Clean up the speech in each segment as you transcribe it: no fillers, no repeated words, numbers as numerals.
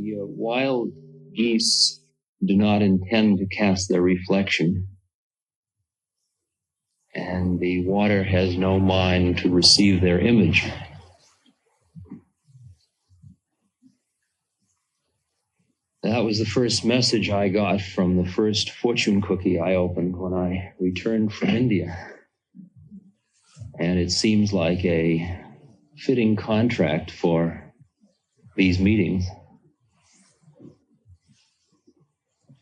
The wild geese do not intend to cast their reflection, and the water has no mind to receive their image. That was the first message I got from the first fortune cookie I opened when I returned from India. And it seems like a fitting contract for these meetings.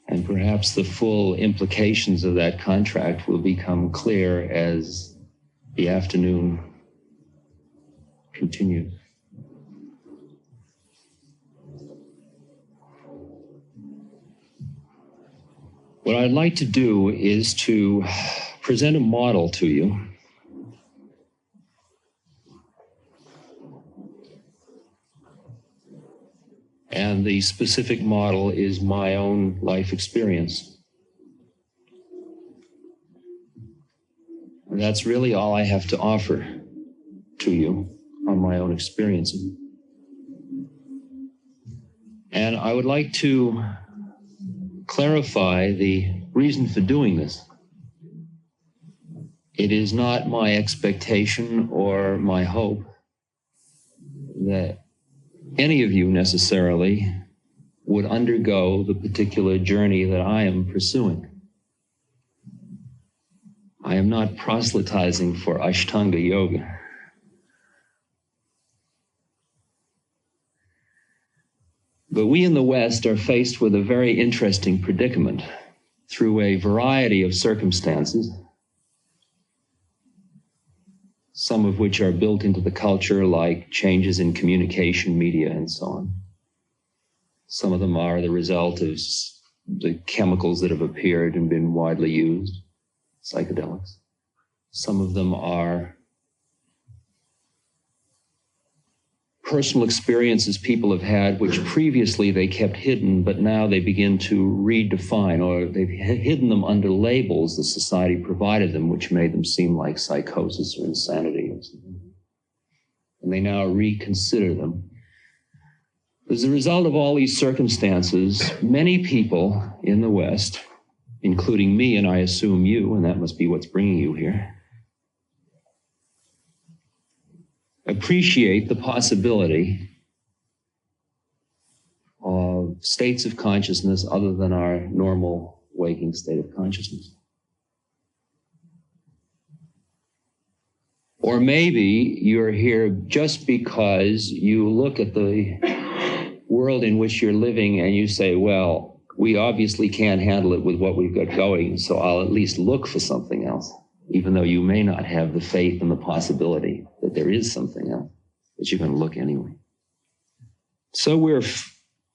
And perhaps the full implications of that contract will become clear as the afternoon continues. What I'd like to do is to present a model to you. And the specific model is my own life experience. And that's really all I have to offer to you on my own experiences. And I would like to clarify the reason for doing this. It is not my expectation or my hope that any of you necessarily would undergo the particular journey that I am pursuing. I am not proselytizing for Ashtanga yoga. But we in the West are faced with a very interesting predicament through a variety of circumstances, some of which are built into the culture, like changes in communication, media, and so on. Some of them are the result of the chemicals that have appeared and been widely used, psychedelics. Some of them are personal experiences people have had which previously they kept hidden, but now they begin to redefine, or they've hidden them under labels the society provided them, which made them seem like psychosis or insanity or something. And they now reconsider them. As a result of all these circumstances, many people in the West, including me, and I assume you, and that must be what's bringing you here, appreciate the possibility of states of consciousness other than our normal waking state of consciousness. Or maybe you're here just because you look at the world in which you're living and you say, well, we obviously can't handle it with what we've got going, so I'll at least look for something else, even though you may not have the faith and the possibility that there is something else, but you're going to look anyway. So we're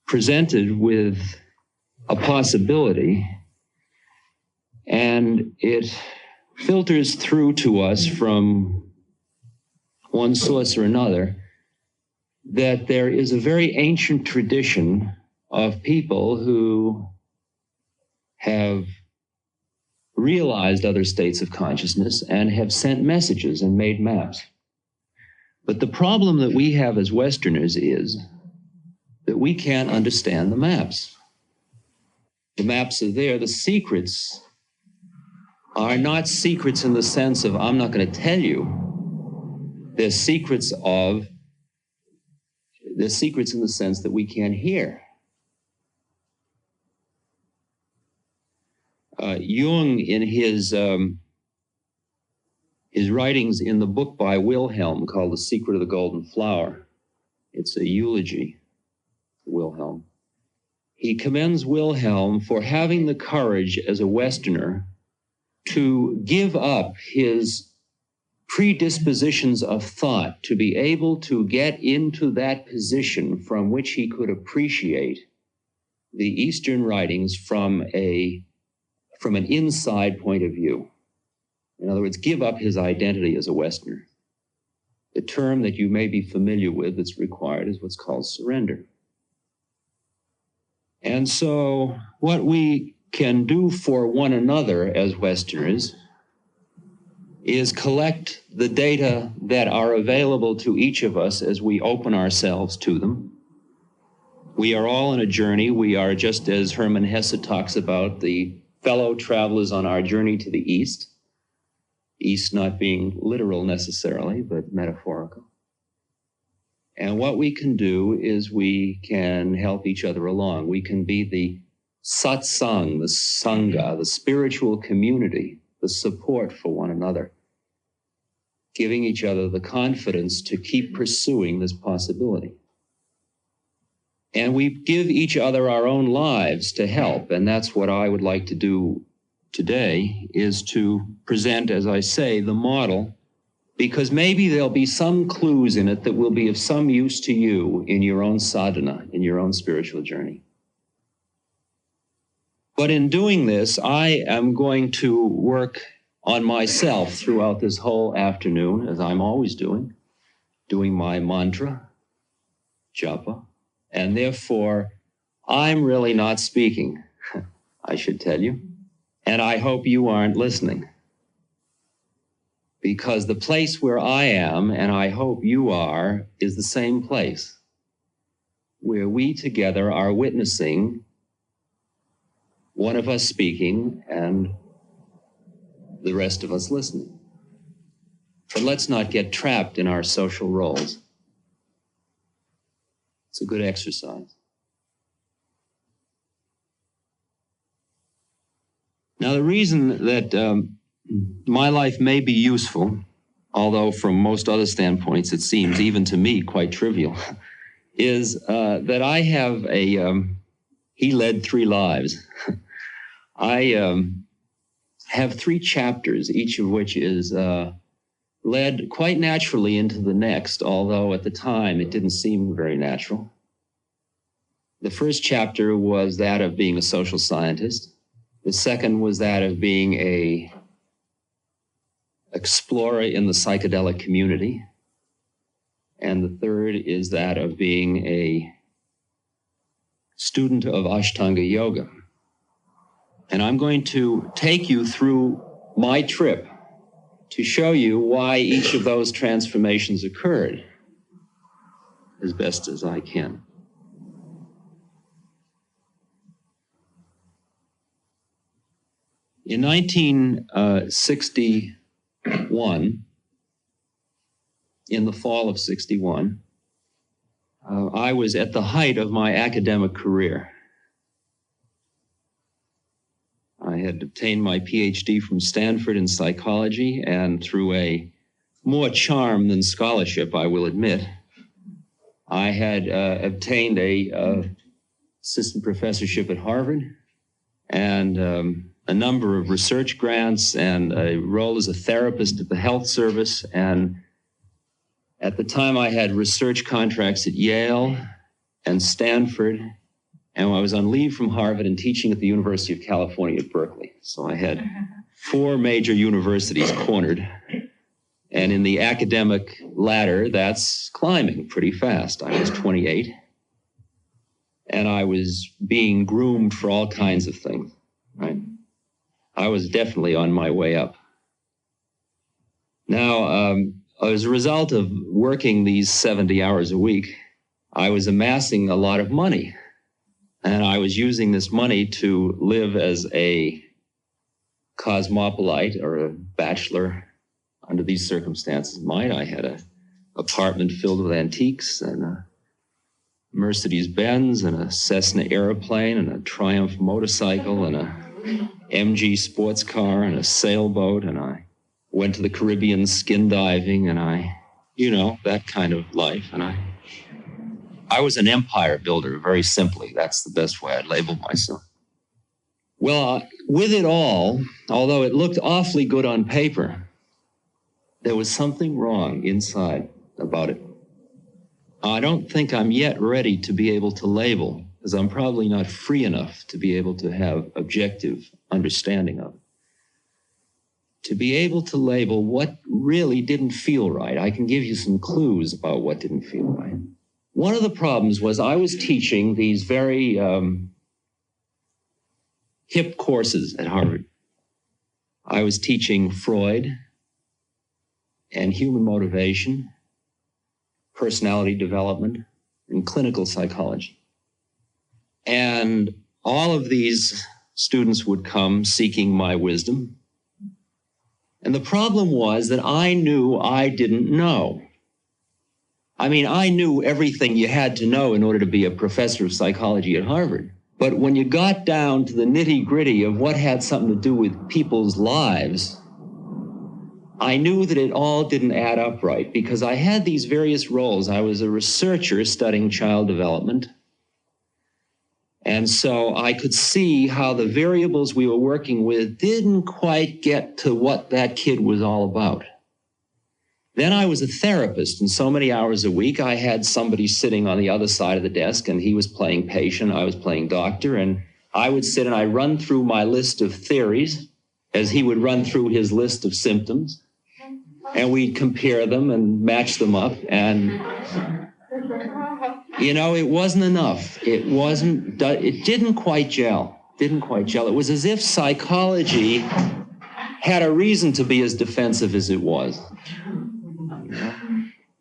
presented with a possibility, and it filters through to us from one source or another that there is a very ancient tradition of people who have realized other states of consciousness and have sent messages and made maps. But the problem that we have as Westerners is that we can't understand the maps. The maps are there. The secrets are not secrets in the sense of, I'm not going to tell you. They're secrets in the sense that we can't hear. Jung, in his writings in the book by Wilhelm called The Secret of the Golden Flower, it's a eulogy for Wilhelm. He commends Wilhelm for having the courage as a Westerner to give up his predispositions of thought to be able to get into that position from which he could appreciate the Eastern writings from an inside point of view. In other words, give up his identity as a Westerner. The term that you may be familiar with that's required is what's called surrender. And so what we can do for one another as Westerners is collect the data that are available to each of us as we open ourselves to them, We are all on a journey. We are, just as Hermann Hesse talks about, the fellow travelers on our journey to the East. East not being literal necessarily, but metaphorical. And what we can do is we can help each other along. We can be the satsang, the sangha, the spiritual community, the support for one another, giving each other the confidence to keep pursuing this possibility. And we give each other our own lives to help, and that's what I would like to do today, is to present, as I say, the model, because maybe there'll be some clues in it that will be of some use to you in your own sadhana, in your own spiritual journey. But in doing this, I am going to work on myself throughout this whole afternoon, as I'm always doing my mantra, japa, and therefore I'm really not speaking, I should tell you, and I hope you aren't listening. Because the place where I am, and I hope you are, is the same place where we together are witnessing one of us speaking and the rest of us listening. But let's not get trapped in our social roles. It's a good exercise. Now, the reason that my life may be useful, although from most other standpoints it seems, even to me, quite trivial, is that I have he led 3 lives. I have 3 chapters, each of which is led quite naturally into the next, although at the time it didn't seem very natural. The first chapter was that of being a social scientist. The second was that of being a explorer in the psychedelic community. And the third is that of being a student of Ashtanga Yoga. And I'm going to take you through my trip to show you why each of those transformations occurred as best as I can. In 1961, in the fall of 61, I was at the height of my academic career. I had obtained my PhD from Stanford in psychology, and through a more charm than scholarship, I will admit, I had obtained a assistant professorship at Harvard and a number of research grants and a role as a therapist at the health service. And at the time I had research contracts at Yale and Stanford, and I was on leave from Harvard and teaching at the University of California at Berkeley. So I had 4 major universities cornered. And in the academic ladder, that's climbing pretty fast. I was 28. And I was being groomed for all kinds of things, right? I was definitely on my way up. Now, as a result of working these 70 hours a week, I was amassing a lot of money. And I was using this money to live as a cosmopolite or a bachelor under these circumstances. I had an apartment filled with antiques and a Mercedes-Benz and a Cessna airplane and a Triumph motorcycle and a MG sports car and a sailboat, and I went to the Caribbean skin diving, and that kind of life. And I was an empire builder, very simply. That's the best way I'd label myself. Well, with it all, although it looked awfully good on paper, there was something wrong inside about it. I don't think I'm yet ready to be able to label, because I'm probably not free enough to be able to have objective understanding of it. To be able to label what really didn't feel right. I can give you some clues about what didn't feel right. One of the problems was I was teaching these very hip courses at Harvard. I was teaching Freud and human motivation, personality development, and clinical psychology. And all of these students would come seeking my wisdom. And the problem was that I knew I didn't know. I mean, I knew everything you had to know in order to be a professor of psychology at Harvard. But when you got down to the nitty-gritty of what had something to do with people's lives, I knew that it all didn't add up right, because I had these various roles. I was a researcher studying child development. And so I could see how the variables we were working with didn't quite get to what that kid was all about. Then I was a therapist, and so many hours a week I had somebody sitting on the other side of the desk, and he was playing patient, I was playing doctor, and I would sit and I'd run through my list of theories as he would run through his list of symptoms, and we'd compare them and match them up, and you know, it wasn't enough. It didn't quite gel. It was as if psychology had a reason to be as defensive as it was.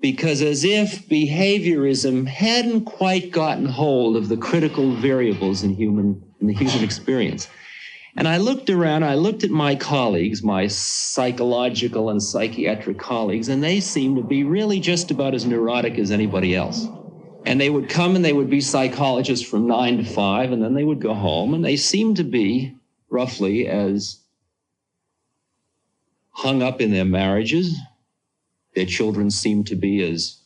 Because as if behaviorism hadn't quite gotten hold of the critical variables in the human experience. And I looked around, I looked at my colleagues, my psychological and psychiatric colleagues, and they seemed to be really just about as neurotic as anybody else. And they would come and they would be psychologists from 9 to 5, and then they would go home, and they seemed to be roughly as hung up in their marriages. Their children seemed to be as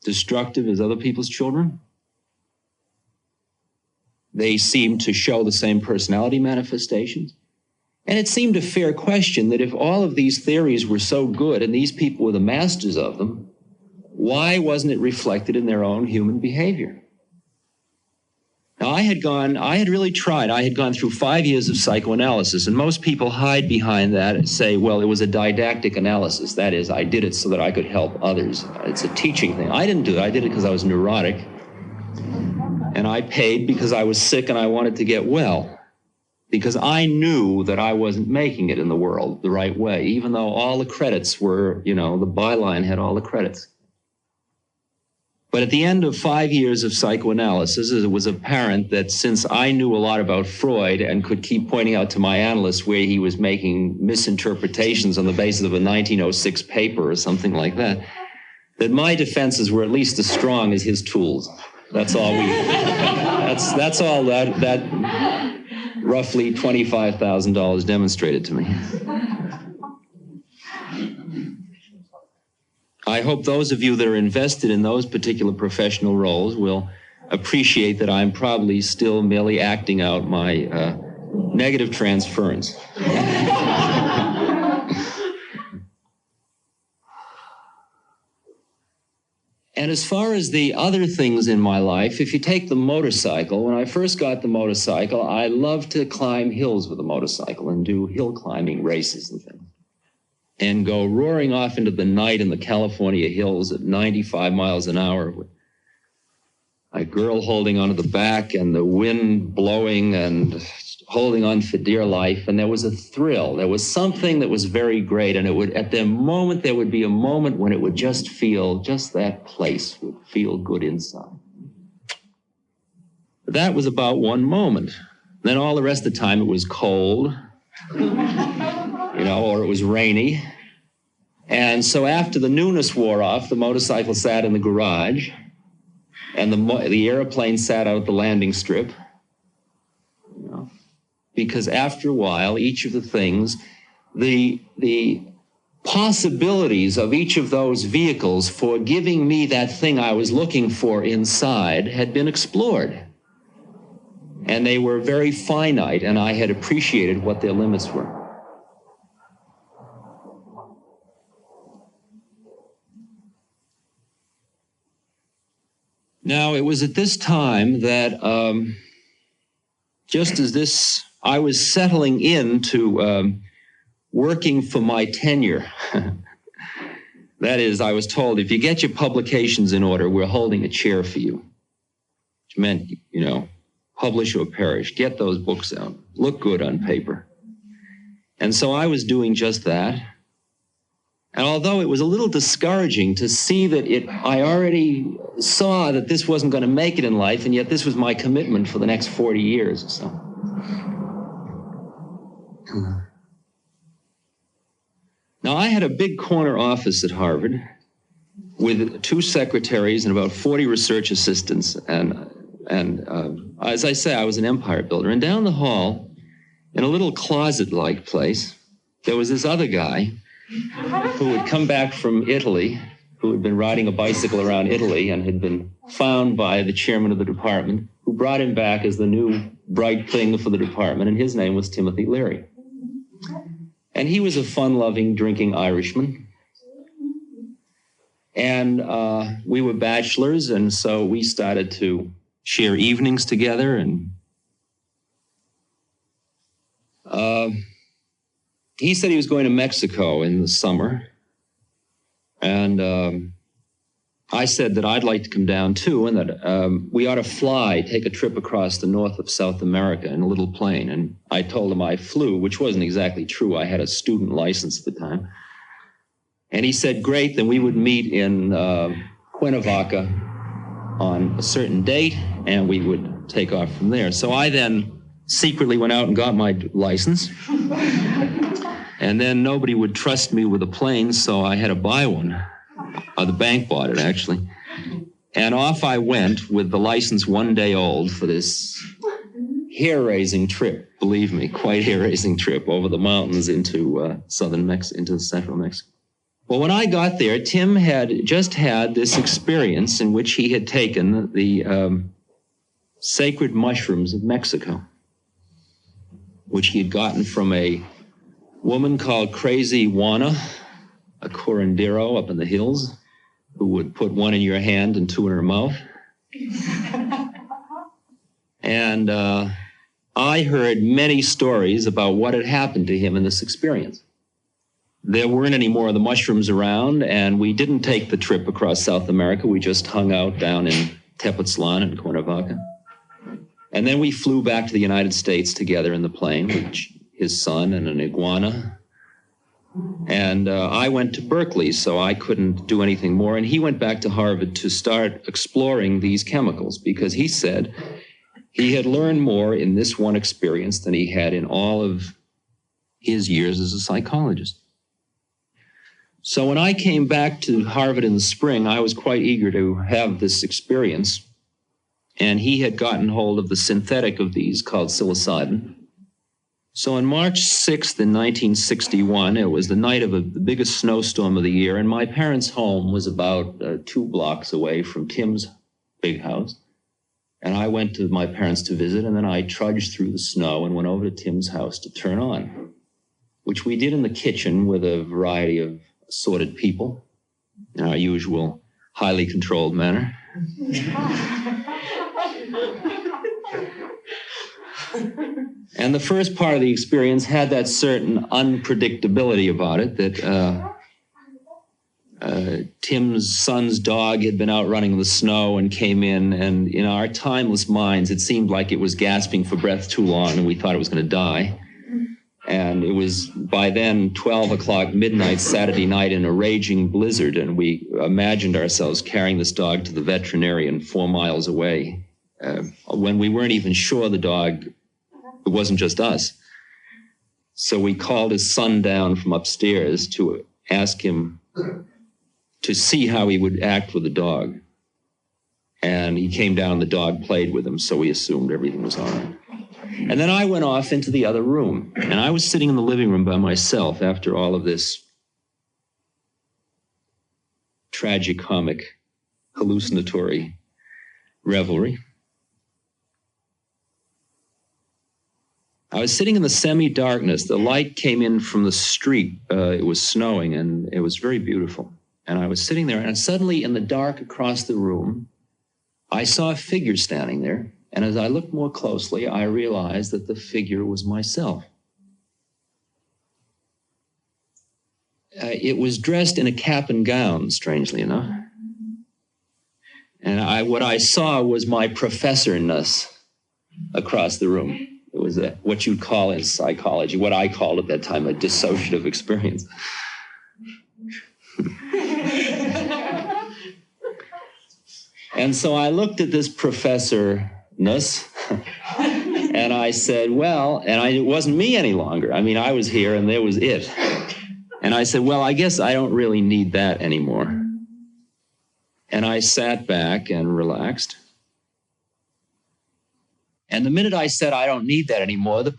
destructive as other people's children. They seemed to show the same personality manifestations. And it seemed a fair question that if all of these theories were so good and these people were the masters of them, why wasn't it reflected in their own human behavior? Now, I had really tried. I had gone through 5 years of psychoanalysis, and most people hide behind that and say, well, it was a didactic analysis. That is, I did it so that I could help others. It's a teaching thing. I didn't do it. I did it because I was neurotic, and I paid because I was sick and I wanted to get well, because I knew that I wasn't making it in the world the right way, even though all the credits were, the byline had all the credits. But at the end of 5 years of psychoanalysis, it was apparent that since I knew a lot about Freud and could keep pointing out to my analyst where he was making misinterpretations on the basis of a 1906 paper or something like that, that my defenses were at least as strong as his tools. That's all that's all that roughly $25,000 demonstrated to me. I hope those of you that are invested in those particular professional roles will appreciate that I'm probably still merely acting out my negative transference. And as far as the other things in my life, if you take the motorcycle, when I first got the motorcycle, I loved to climb hills with a motorcycle and do hill climbing races and things, and go roaring off into the night in the California hills at 95 miles an hour with a girl holding onto the back and the wind blowing and holding on for dear life. And there was a thrill. There was something that was very great. And it would, at the moment, there would be a moment when it would just feel, just that place would feel good inside. But that was about one moment. Then all the rest of the time it was cold, or it was rainy. And so after the newness wore off, the motorcycle sat in the garage, and the airplane sat out at the landing strip. Because after a while, each of the things, the possibilities of each of those vehicles for giving me that thing I was looking for inside had been explored. And they were very finite, and I had appreciated what their limits were. Now, it was at this time that I was settling into working for my tenure. That is, I was told, if you get your publications in order, we're holding a chair for you. Which meant, publish or perish. Get those books out. Look good on paper. And so I was doing just that. And although it was a little discouraging to see that I already saw that this wasn't going to make it in life, and yet this was my commitment for the next 40 years or so. Now, I had a big corner office at Harvard with 2 secretaries and about 40 research assistants. And as I say, I was an empire builder. And down the hall, in a little closet-like place, there was this other guy who had come back from Italy, who had been riding a bicycle around Italy and had been found by the chairman of the department, who brought him back as the new bright thing for the department, and his name was Timothy Leary. And he was a fun-loving, drinking Irishman. And we were bachelors, and so we started to share evenings together, and he said he was going to Mexico in the summer, and I said that I'd like to come down too, and that we ought to take a trip across the north of South America in a little plane. And I told him I flew, which wasn't exactly true. I had a student license at the time. And he said, great, then we would meet in Cuernavaca on a certain date, and we would take off from there. So I then secretly went out and got my license. And then nobody would trust me with a plane, so I had to buy one. The bank bought it, actually. And off I went with the license 1 day old for this hair-raising trip, believe me, quite hair-raising trip over the mountains into into central Mexico. Well, when I got there, Tim had just had this experience in which he had taken the sacred mushrooms of Mexico, which he had gotten from a woman called Crazy Juana, a curandero up in the hills, who would put one in your hand and 2 in her mouth. And I heard many stories about what had happened to him in this experience. There weren't any more of the mushrooms around, and we didn't take the trip across South America. We just hung out down in Tepoztlan and Cuernavaca. And then we flew back to the United States together in the plane with his son and an iguana. And I went to Berkeley, so I couldn't do anything more. And he went back to Harvard to start exploring these chemicals, because he said he had learned more in this one experience than he had in all of his years as a psychologist. So when I came back to Harvard in the spring, I was quite eager to have this experience. And he had gotten hold of the synthetic of these called psilocybin. So on March 6th in 1961, it was the night of the biggest snowstorm of the year, and my parents' home was about 2 blocks away from Tim's big house. And I went to my parents to visit, and then I trudged through the snow and went over to Tim's house to turn on, which we did in the kitchen with a variety of assorted people in our usual highly controlled manner. And the first part of the experience had that certain unpredictability about it that Tim's son's dog had been out running in the snow and came in, and in our timeless minds, it seemed like it was gasping for breath too long, and we thought it was going to die. And it was by then 12 o'clock midnight Saturday night in a raging blizzard, and we imagined ourselves carrying this dog to the veterinarian 4 miles away, when we weren't even sure the dog, it wasn't just us. So we called his son down from upstairs to ask him to see how he would act with the dog. And he came down, the dog played with him, so we assumed everything was all right. And then I went off into the other room, and I was sitting in the living room by myself after all of this tragicomic, hallucinatory revelry. I was sitting in the semi-darkness. The light came in from the street. It was snowing, and it was very beautiful. And I was sitting there, and suddenly in the dark across the room, I saw a figure standing there. And as I looked more closely, I realized that the figure was myself. It was dressed in a cap and gown, strangely enough. And what I saw was my professorness across the room. It was what you'd call in psychology, what I called at that time, a dissociative experience. And so I looked at this professor-ness, and I said, well, it wasn't me any longer. I mean, I was here, and there was it. And I said, well, I guess I don't really need that anymore. And I sat back and relaxed. And the minute I said, I don't need that anymore, the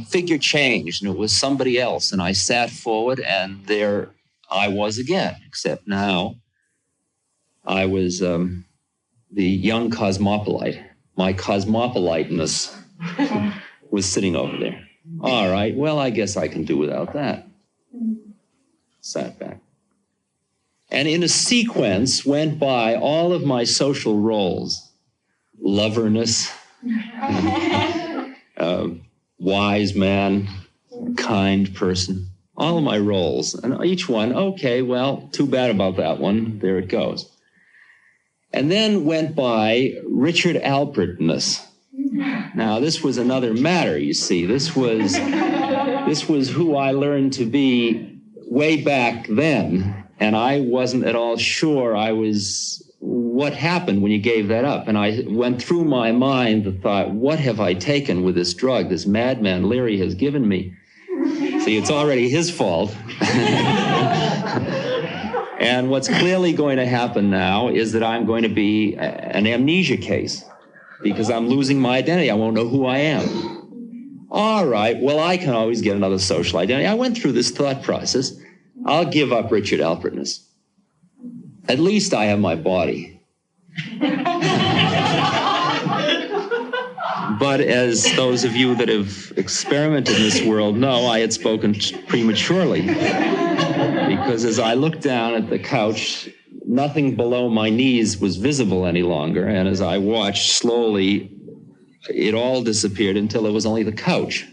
figure changed, and it was somebody else. And I sat forward, and there I was again, except now I was the young cosmopolite. My cosmopoliteness was sitting over there. All right, well, I guess I can do without that. Sat back. And in a sequence went by all of my social roles. Loverness, wise man, kind person, all of my roles. And each one, okay, well, too bad about that one. There it goes. And then went by Richard Alpertness. Now, this was another matter, you see. This was who I learned to be way back then, and I wasn't at all sure what happened when you gave that up. And I went through my mind the thought, what have I taken with this drug this madman Leary has given me? See, it's already his fault. And what's clearly going to happen now is that I'm going to be an amnesia case because I'm losing my identity. I won't know who I am. All right, well, I can always get another social identity. I went through this thought process. I'll give up Richard Alpertness. At least I have my body. But as those of you that have experimented in this world know, I had spoken prematurely. Because as I looked down at the couch, nothing below my knees was visible any longer. And as I watched slowly, it all disappeared until it was only the couch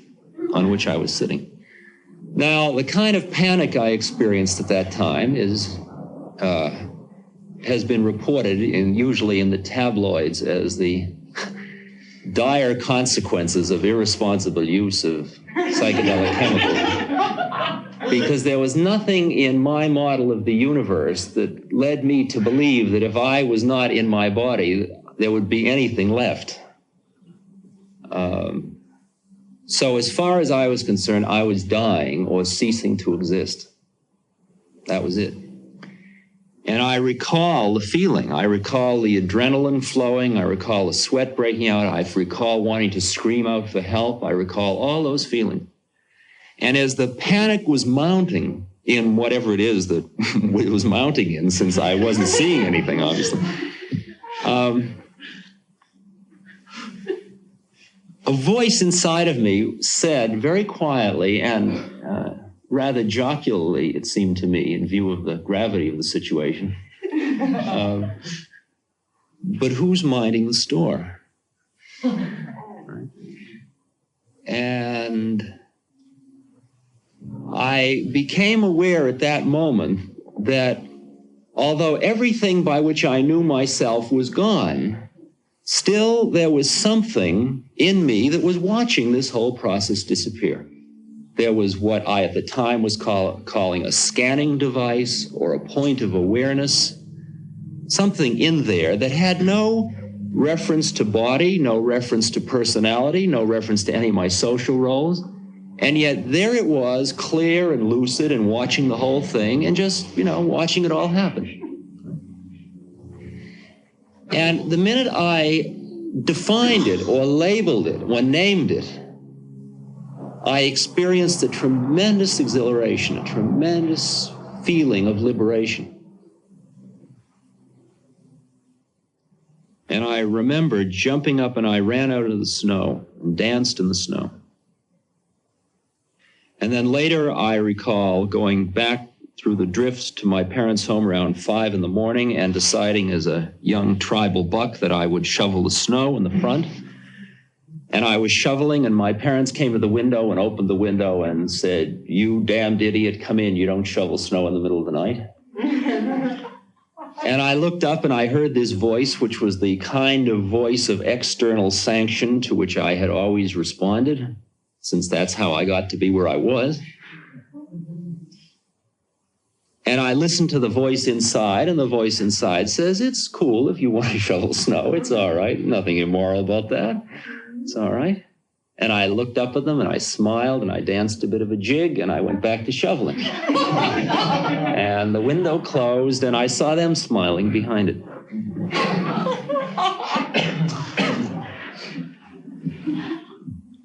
on which I was sitting. Now, the kind of panic I experienced at that time has been reported, usually in the tabloids, as the dire consequences of irresponsible use of psychedelic chemicals. Because there was nothing in my model of the universe that led me to believe that if I was not in my body, there would be anything left. So as far as I was concerned, I was dying or ceasing to exist. That was it. And I recall the feeling. I recall the adrenaline flowing. I recall the sweat breaking out. I recall wanting to scream out for help. I recall all those feelings. And as the panic was mounting in whatever it is that it was mounting in, since I wasn't seeing anything, obviously, a voice inside of me said very quietly and rather jocularly, it seemed to me, in view of the gravity of the situation, but who's minding the store? And I became aware at that moment that although everything by which I knew myself was gone, still there was something in me that was watching this whole process disappear. There was what I at the time was calling a scanning device or a point of awareness, something in there that had no reference to body, no reference to personality, no reference to any of my social roles. And yet there it was, clear and lucid and watching the whole thing and just, watching it all happen. And the minute I defined it or labeled it or named it, I experienced a tremendous exhilaration, a tremendous feeling of liberation. And I remember jumping up and I ran out into the snow and danced in the snow. And then later I recall going back through the drifts to my parents' home around 5 in the morning and deciding as a young tribal buck that I would shovel the snow in the front. And I was shoveling and my parents came to the window and opened the window and said, "You damned idiot, come in, you don't shovel snow in the middle of the night." And I looked up and I heard this voice, which was the kind of voice of external sanction to which I had always responded, since that's how I got to be where I was. And I listen to the voice inside, and the voice inside says, it's cool if you want to shovel snow. It's all right. Nothing immoral about that. It's all right. And I looked up at them, and I smiled, and I danced a bit of a jig, and I went back to shoveling. And the window closed, and I saw them smiling behind it.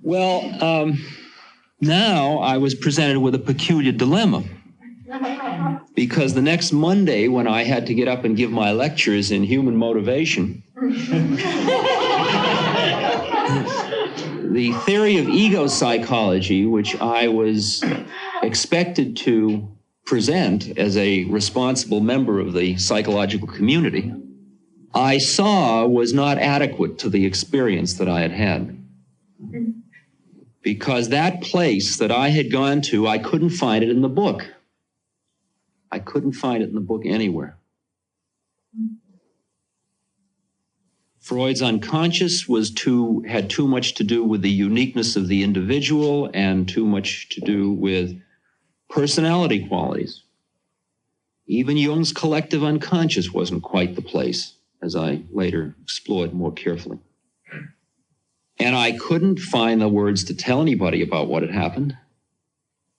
Well, now I was presented with a peculiar dilemma. Because the next Monday, when I had to get up and give my lectures in human motivation, the theory of ego psychology, which I was expected to present as a responsible member of the psychological community, I saw was not adequate to the experience that I had had. Because that place that I had gone to, I couldn't find it in the book. I couldn't find it in the book anywhere. Freud's unconscious had too much to do with the uniqueness of the individual and too much to do with personality qualities. Even Jung's collective unconscious wasn't quite the place, as I later explored more carefully. And I couldn't find the words to tell anybody about what had happened.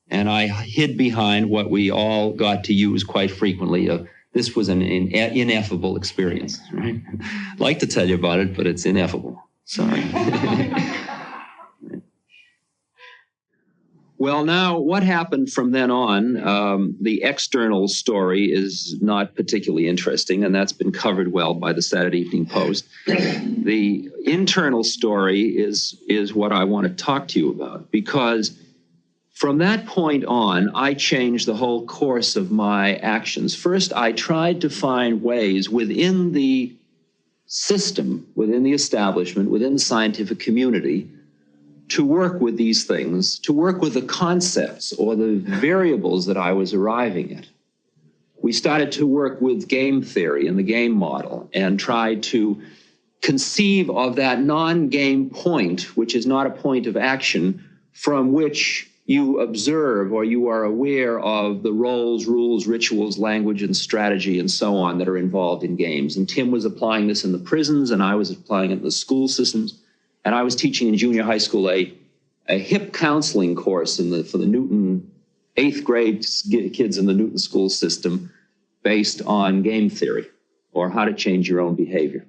And I hid behind what we all got to use quite frequently. This was an ineffable experience. Right? I'd like to tell you about it, but it's ineffable. Sorry. Well, now, what happened from then on, the external story is not particularly interesting, and that's been covered well by the Saturday Evening Post. The internal story is what I want to talk to you about, because from that point on, I changed the whole course of my actions. First, I tried to find ways within the system, within the establishment, within the scientific community, to work with these things, to work with the concepts or the variables that I was arriving at. We started to work with game theory and the game model and tried to conceive of that non-game point, which is not a point of action, from which you observe or you are aware of the roles, rules, rituals, language, and strategy, and so on that are involved in games. And Tim was applying this in the prisons, and I was applying it in the school systems. And I was teaching in junior high school a HIP counseling course for the Newton 8th grade kids in the Newton school system based on game theory, or how to change your own behavior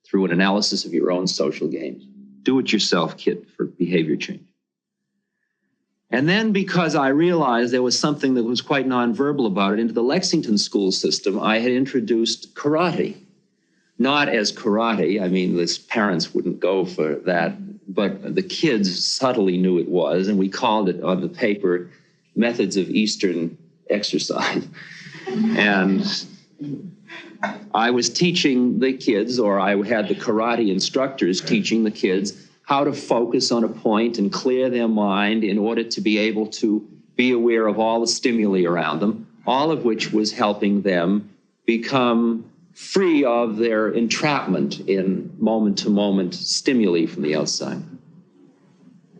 through an analysis of your own social games. Do-it-yourself kit for behavior change. And then, because I realized there was something that was quite nonverbal about it, into the Lexington school system, I had introduced karate. Not as karate, I mean, the parents wouldn't go for that, but the kids subtly knew it was, and we called it on the paper Methods of Eastern Exercise. And I was teaching the kids, or I had the karate instructors teaching the kids how to focus on a point and clear their mind in order to be able to be aware of all the stimuli around them, all of which was helping them become free of their entrapment in moment-to-moment stimuli from the outside.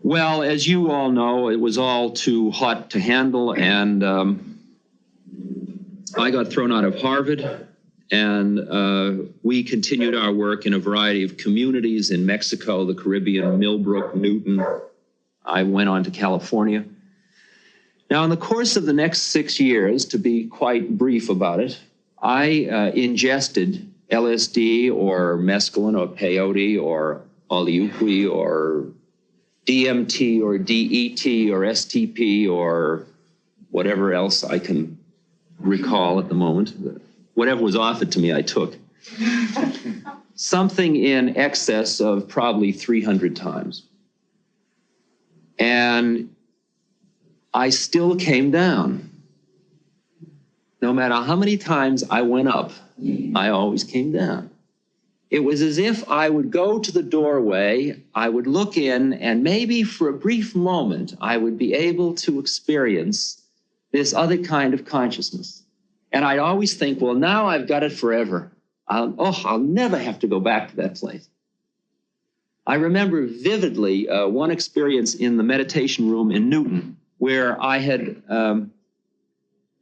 Well, as you all know, it was all too hot to handle, and I got thrown out of Harvard, and we continued our work in a variety of communities in Mexico, the Caribbean, Millbrook, Newton. I went on to California. Now, in the course of the next 6 years, to be quite brief about it, I ingested LSD or mescaline or peyote or aliuqui or DMT or DET or STP or whatever else I can recall at the moment. Whatever was offered to me, I took. Something in excess of probably 300 times. And I still came down. No matter how many times I went up, I always came down. It was as if I would go to the doorway, I would look in, and maybe for a brief moment, I would be able to experience this other kind of consciousness. And I'd always think, well, now I've got it forever. I'll never have to go back to that place. I remember vividly one experience in the meditation room in Newton, where I had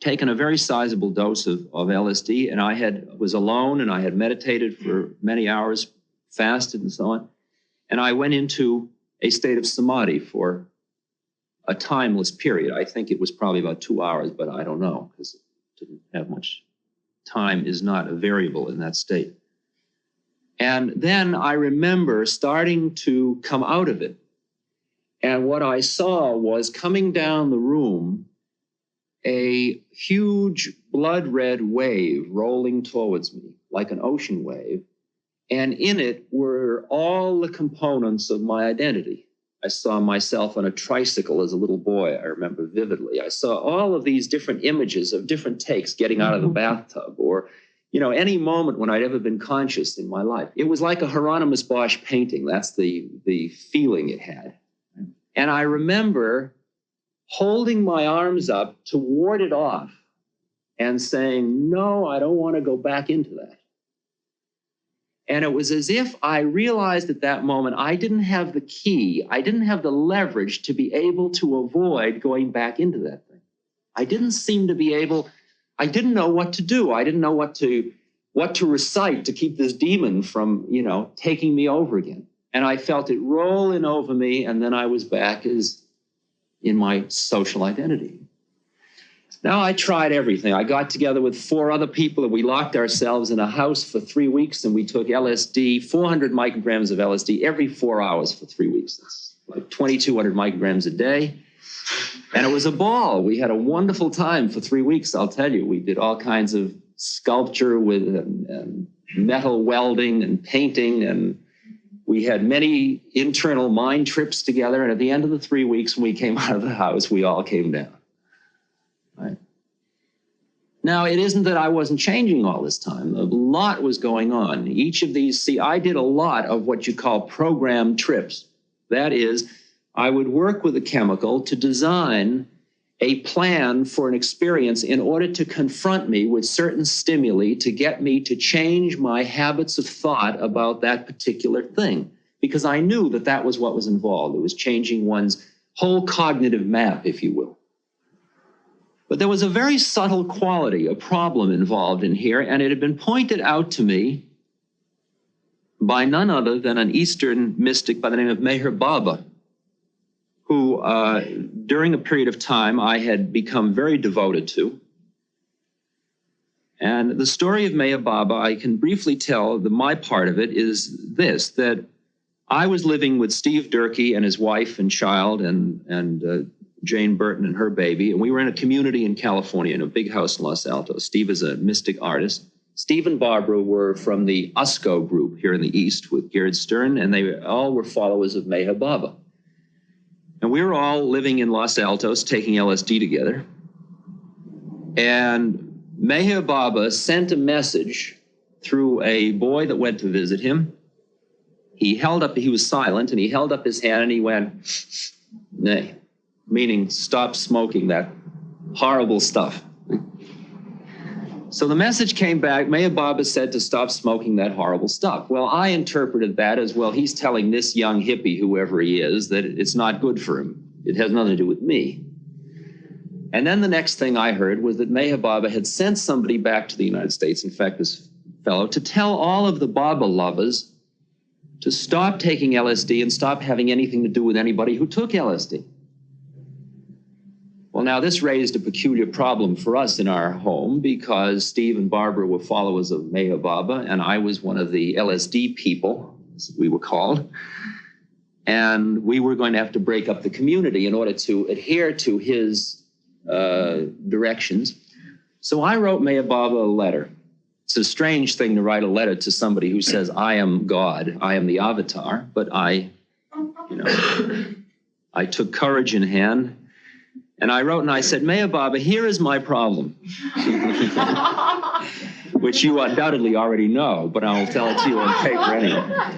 taken a very sizable dose of LSD, and I was alone, and I had meditated for many hours, fasted and so on. And I went into a state of samadhi for a timeless period. I think it was probably about 2 hours, but I don't know, because it didn't have much. Time is not a variable in that state. And then I remember starting to come out of it. And what I saw was coming down the room, a huge blood red wave rolling towards me, like an ocean wave. And in it were all the components of my identity. I saw myself on a tricycle as a little boy, I remember vividly. I saw all of these different images of different takes, getting out of the bathtub, or, you know, any moment when I'd ever been conscious in my life. It was like a Hieronymus Bosch painting. That's the feeling it had. And I remember holding my arms up to ward it off and saying, no, I don't want to go back into that. And it was as if I realized at that moment I didn't have the key, I didn't have the leverage to be able to avoid going back into that thing. I didn't seem to be able, I didn't know what to do. I didn't know what to recite to keep this demon from, you know, taking me over again. And I felt it rolling over me, and then I was back as in my social identity. Now, I tried everything. I got together with 4 other people, and we locked ourselves in a house for 3 weeks, and we took LSD, 400 micrograms of LSD every 4 hours for 3 weeks. That's like 2,200 micrograms a day. And it was a ball. We had a wonderful time for 3 weeks, I'll tell you. We did all kinds of sculpture with metal welding and painting, and we had many internal mind trips together. And at the end of the 3 weeks, when we came out of the house, we all came down. Right. Now, it isn't that I wasn't changing all this time. A lot was going on. Each of these, see, I did a lot of what you call programmed trips. That is, I would work with a chemical to design a plan for an experience in order to confront me with certain stimuli to get me to change my habits of thought about that particular thing. Because I knew that that was what was involved. It was changing one's whole cognitive map, if you will. But there was a very subtle quality, a problem involved in here, and it had been pointed out to me by none other than an Eastern mystic by the name of Meher Baba, who during a period of time I had become very devoted to. And the story of Meher Baba, I can briefly tell that my part of it is this, that I was living with Steve Durkee and his wife and child and Jane Burton and her baby, and we were in a community in California in a big house in Los Altos. Steve is a mystic artist. Steve and Barbara were from the USCO group here in the East with Gerd Stern, and they all were followers of Meher Baba. And we were all living in Los Altos taking LSD together. And Meher Baba sent a message through a boy that went to visit him. He was silent, and he held up his hand and he went, nay, meaning stop smoking that horrible stuff. So the message came back, Meher Baba said to stop smoking that horrible stuff. Well, I interpreted that as, well, he's telling this young hippie, whoever he is, that it's not good for him. It has nothing to do with me. And then the next thing I heard was that Meher Baba had sent somebody back to the United States, in fact, this fellow, to tell all of the Baba lovers to stop taking LSD and stop having anything to do with anybody who took LSD. Well, now this raised a peculiar problem for us in our home because Steve and Barbara were followers of Meher Baba, and I was one of the LSD people, as we were called. And we were going to have to break up the community in order to adhere to his directions. So I wrote Meher Baba a letter. It's a strange thing to write a letter to somebody who says, I am God, I am the avatar, but I took courage in hand. And I wrote and I said, Meher Baba, here is my problem, which you undoubtedly already know, but I'll tell it to you on paper anyway.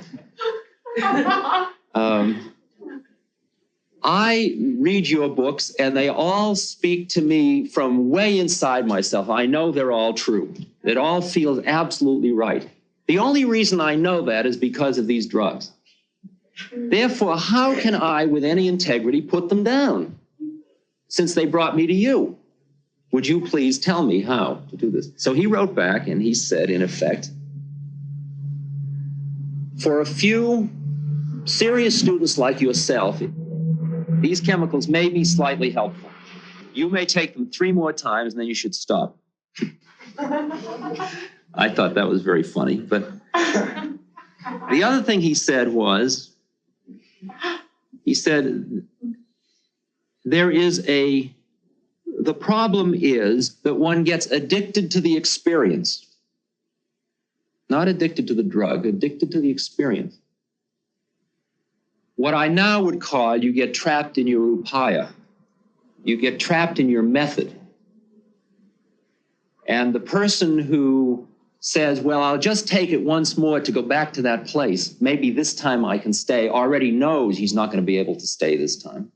I read your books, and they all speak to me from way inside myself. I know they're all true. It all feels absolutely right. The only reason I know that is because of these drugs. Therefore, how can I, with any integrity, put them down? Since they brought me to you. Would you please tell me how to do this? So he wrote back and he said, in effect, for a few serious students like yourself, these chemicals may be slightly helpful. You may take them 3 more times and then you should stop. I thought that was very funny. But the other thing he said was, he said, the problem is that one gets addicted to the experience. Not addicted to the drug, addicted to the experience. What I now would call, you get trapped in your upaya. You get trapped in your method. And the person who says, well, I'll just take it once more to go back to that place, maybe this time I can stay, already knows he's not going to be able to stay this time.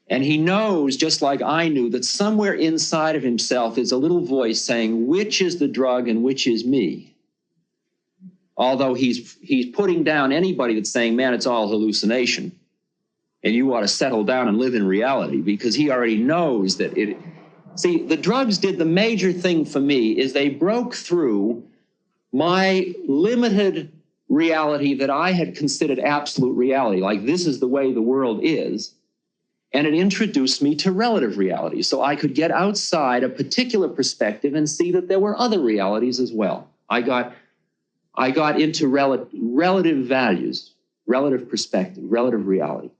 And he knows, just like I knew, that somewhere inside of himself is a little voice saying, which is the drug and which is me? Although he's putting down anybody that's saying, man, it's all hallucination, and you ought to settle down and live in reality, because he already knows that it... See, the drugs did the major thing for me is they broke through my limited reality that I had considered absolute reality, like this is the way the world is, and it introduced me to relative reality, so I could get outside a particular perspective and see that there were other realities as well. I got into relative values, relative perspective, relative reality.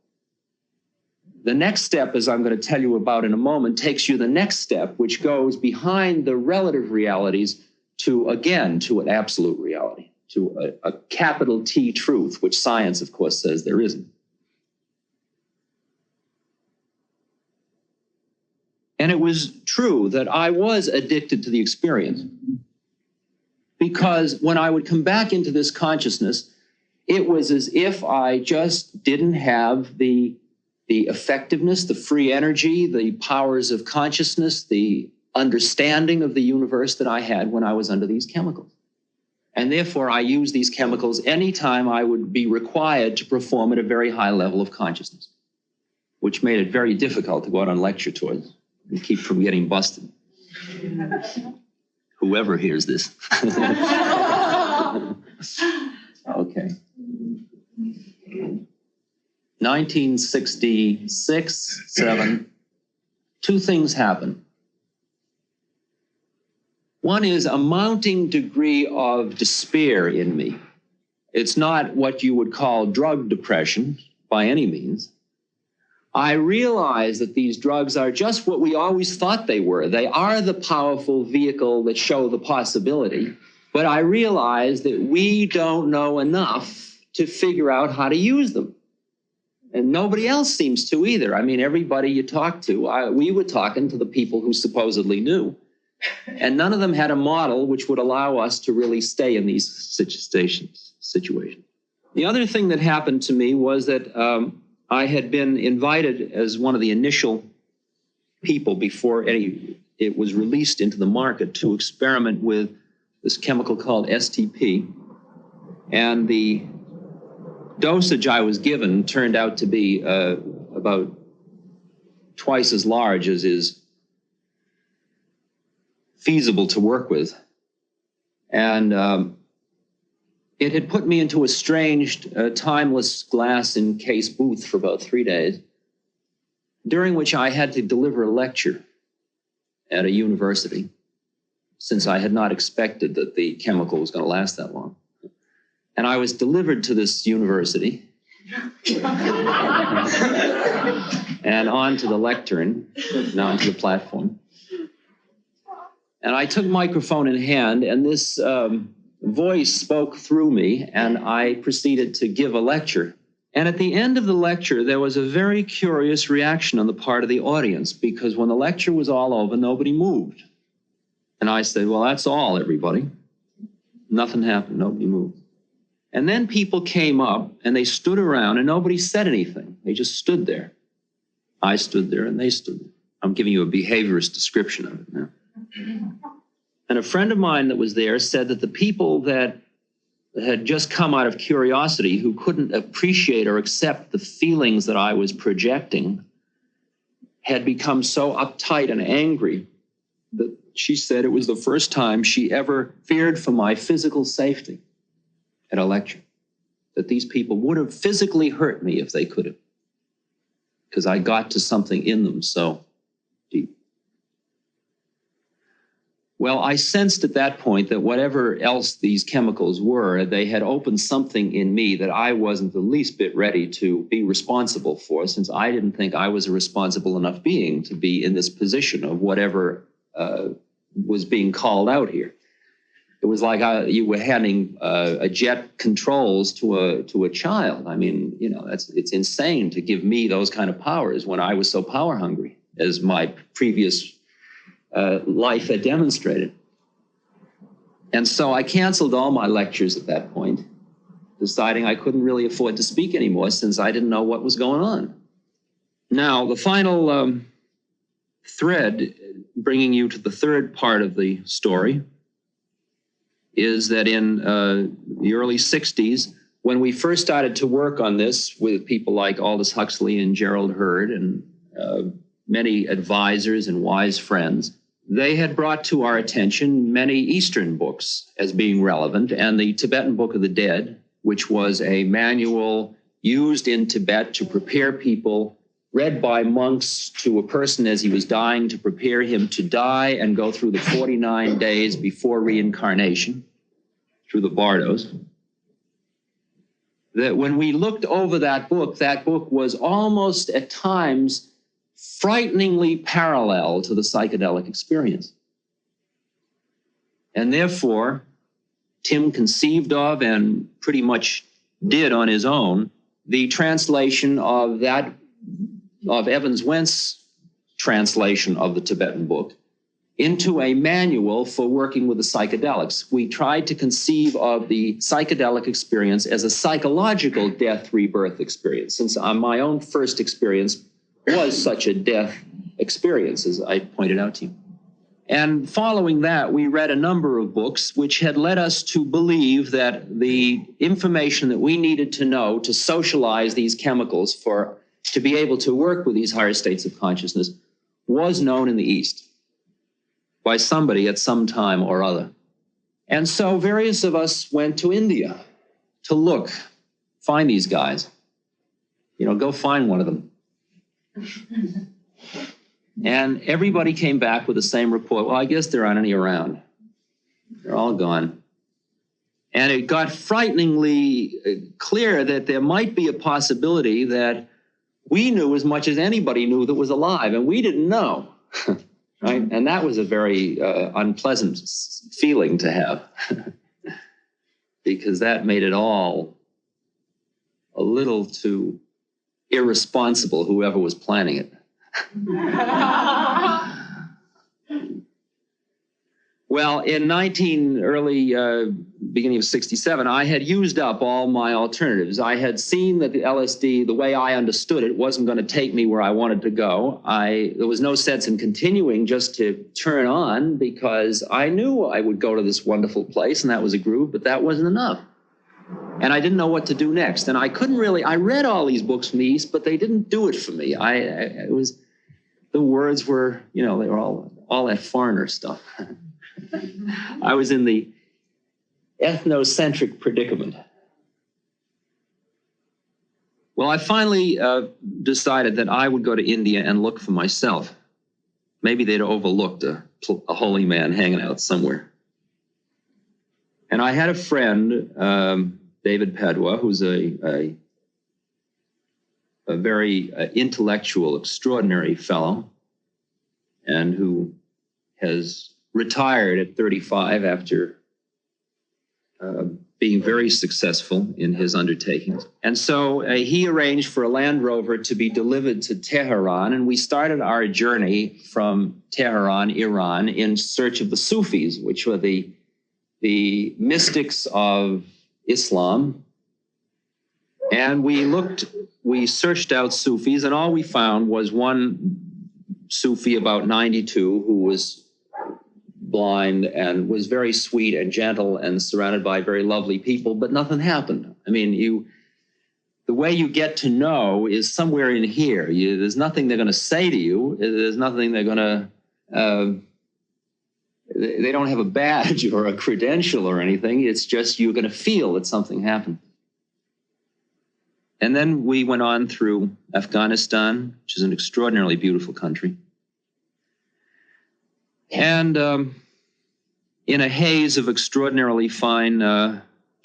The next step, as I'm going to tell you about in a moment, takes you the next step, which goes behind the relative realities to an absolute reality, to a capital T truth, which science, of course, says there isn't. And it was true that I was addicted to the experience, because when I would come back into this consciousness, it was as if I just didn't have the effectiveness, the free energy, the powers of consciousness, the understanding of the universe that I had when I was under these chemicals. And therefore, I used these chemicals anytime I would be required to perform at a very high level of consciousness, which made it very difficult to go out on lecture tours and keep from getting busted. Whoever hears this. Okay. 1966, 7, 2 things happen. One is a mounting degree of despair in me. It's not what you would call drug depression by any means. I realize that these drugs are just what we always thought they were. They are the powerful vehicle that show the possibility, but I realize that we don't know enough to figure out how to use them. And nobody else seems to either. I mean, everybody you talk to, we were talking to the people who supposedly knew, and none of them had a model which would allow us to really stay in these situations. The other thing that happened to me was that I had been invited as one of the initial people before it was released into the market to experiment with this chemical called STP. And the dosage I was given turned out to be about twice as large as is feasible to work with. And it had put me into a strange, timeless glass encased booth for about 3 days, during which I had to deliver a lecture at a university, since I had not expected that the chemical was going to last that long. And I was delivered to this university and onto the lectern, and onto the platform. And I took microphone in hand, and this voice spoke through me, and I proceeded to give a lecture. And at the end of the lecture, there was a very curious reaction on the part of the audience, because when the lecture was all over, nobody moved. And I said, well, that's all, everybody. Nothing happened, nobody moved. And then people came up, and they stood around, and nobody said anything. They just stood there. I stood there, and they stood there. I'm giving you a behaviorist description of it now. And a friend of mine that was there said that the people that had just come out of curiosity, who couldn't appreciate or accept the feelings that I was projecting, had become so uptight and angry that she said it was the first time she ever feared for my physical safety at a lecture, that these people would have physically hurt me if they could have, because I got to something in them so deep. Well, I sensed at that point that whatever else these chemicals were, they had opened something in me that I wasn't the least bit ready to be responsible for, since I didn't think I was a responsible enough being to be in this position of whatever was being called out here. It was like you were handing a jet controls to a child. I mean, you know, it's insane to give me those kind of powers when I was so power hungry, as my previous life had demonstrated. And so I canceled all my lectures at that point, deciding I couldn't really afford to speak anymore since I didn't know what was going on. Now, the final thread bringing you to the third part of the story is that in the early 60s, when we first started to work on this with people like Aldous Huxley and Gerald Hurd and many advisors and wise friends, they had brought to our attention many Eastern books as being relevant, and the Tibetan Book of the Dead, which was a manual used in Tibet to prepare people, read by monks to a person as he was dying, to prepare him to die and go through the 49 days before reincarnation, through the bardos. That when we looked over that book was almost at times frighteningly parallel to the psychedelic experience. And therefore, Tim conceived of and pretty much did on his own the translation of Evans Wentz translation of the Tibetan book into a manual for working with the psychedelics. We tried to conceive of the psychedelic experience as a psychological death rebirth experience, since my own first experience was such a death experience, as I pointed out to you. And following that, we read a number of books which had led us to believe that the information that we needed to know to socialize these chemicals to be able to work with these higher states of consciousness was known in the East by somebody at some time or other. And so various of us went to India to find these guys. You know, go find one of them. And everybody came back with the same report. Well, I guess there aren't any around. They're all gone. And it got frighteningly clear that there might be a possibility that we knew as much as anybody knew that was alive, and we didn't know, right? And that was a very unpleasant feeling to have, because that made it all a little too irresponsible, whoever was planning it. Well, in beginning of 67, I had used up all my alternatives. I had seen that the LSD, the way I understood it, wasn't going to take me where I wanted to go. There was no sense in continuing just to turn on, because I knew I would go to this wonderful place, and that was a groove, but that wasn't enough. And I didn't know what to do next. And I read all these books from the East, but they didn't do it for me. The words were, they were all that foreigner stuff. I was in the ethnocentric predicament. Well, I finally decided that I would go to India and look for myself. Maybe they'd overlooked a holy man hanging out somewhere. And I had a friend, David Padua, who's a very intellectual, extraordinary fellow, and who has retired at 35 after being very successful in his undertakings. And so he arranged for a Land Rover to be delivered to Tehran, and we started our journey from Tehran, Iran, in search of the Sufis, which were the mystics of Islam. And we searched out Sufis, and all we found was one Sufi about 92 who was blind and was very sweet and gentle and surrounded by very lovely people, but nothing happened. I mean, the way you get to know is somewhere in here. There's nothing they're going to say to you. There's nothing they're going to, they don't have a badge or a credential or anything. It's just you're going to feel that something happened. And then we went on through Afghanistan, which is an extraordinarily beautiful country. And in a haze of extraordinarily fine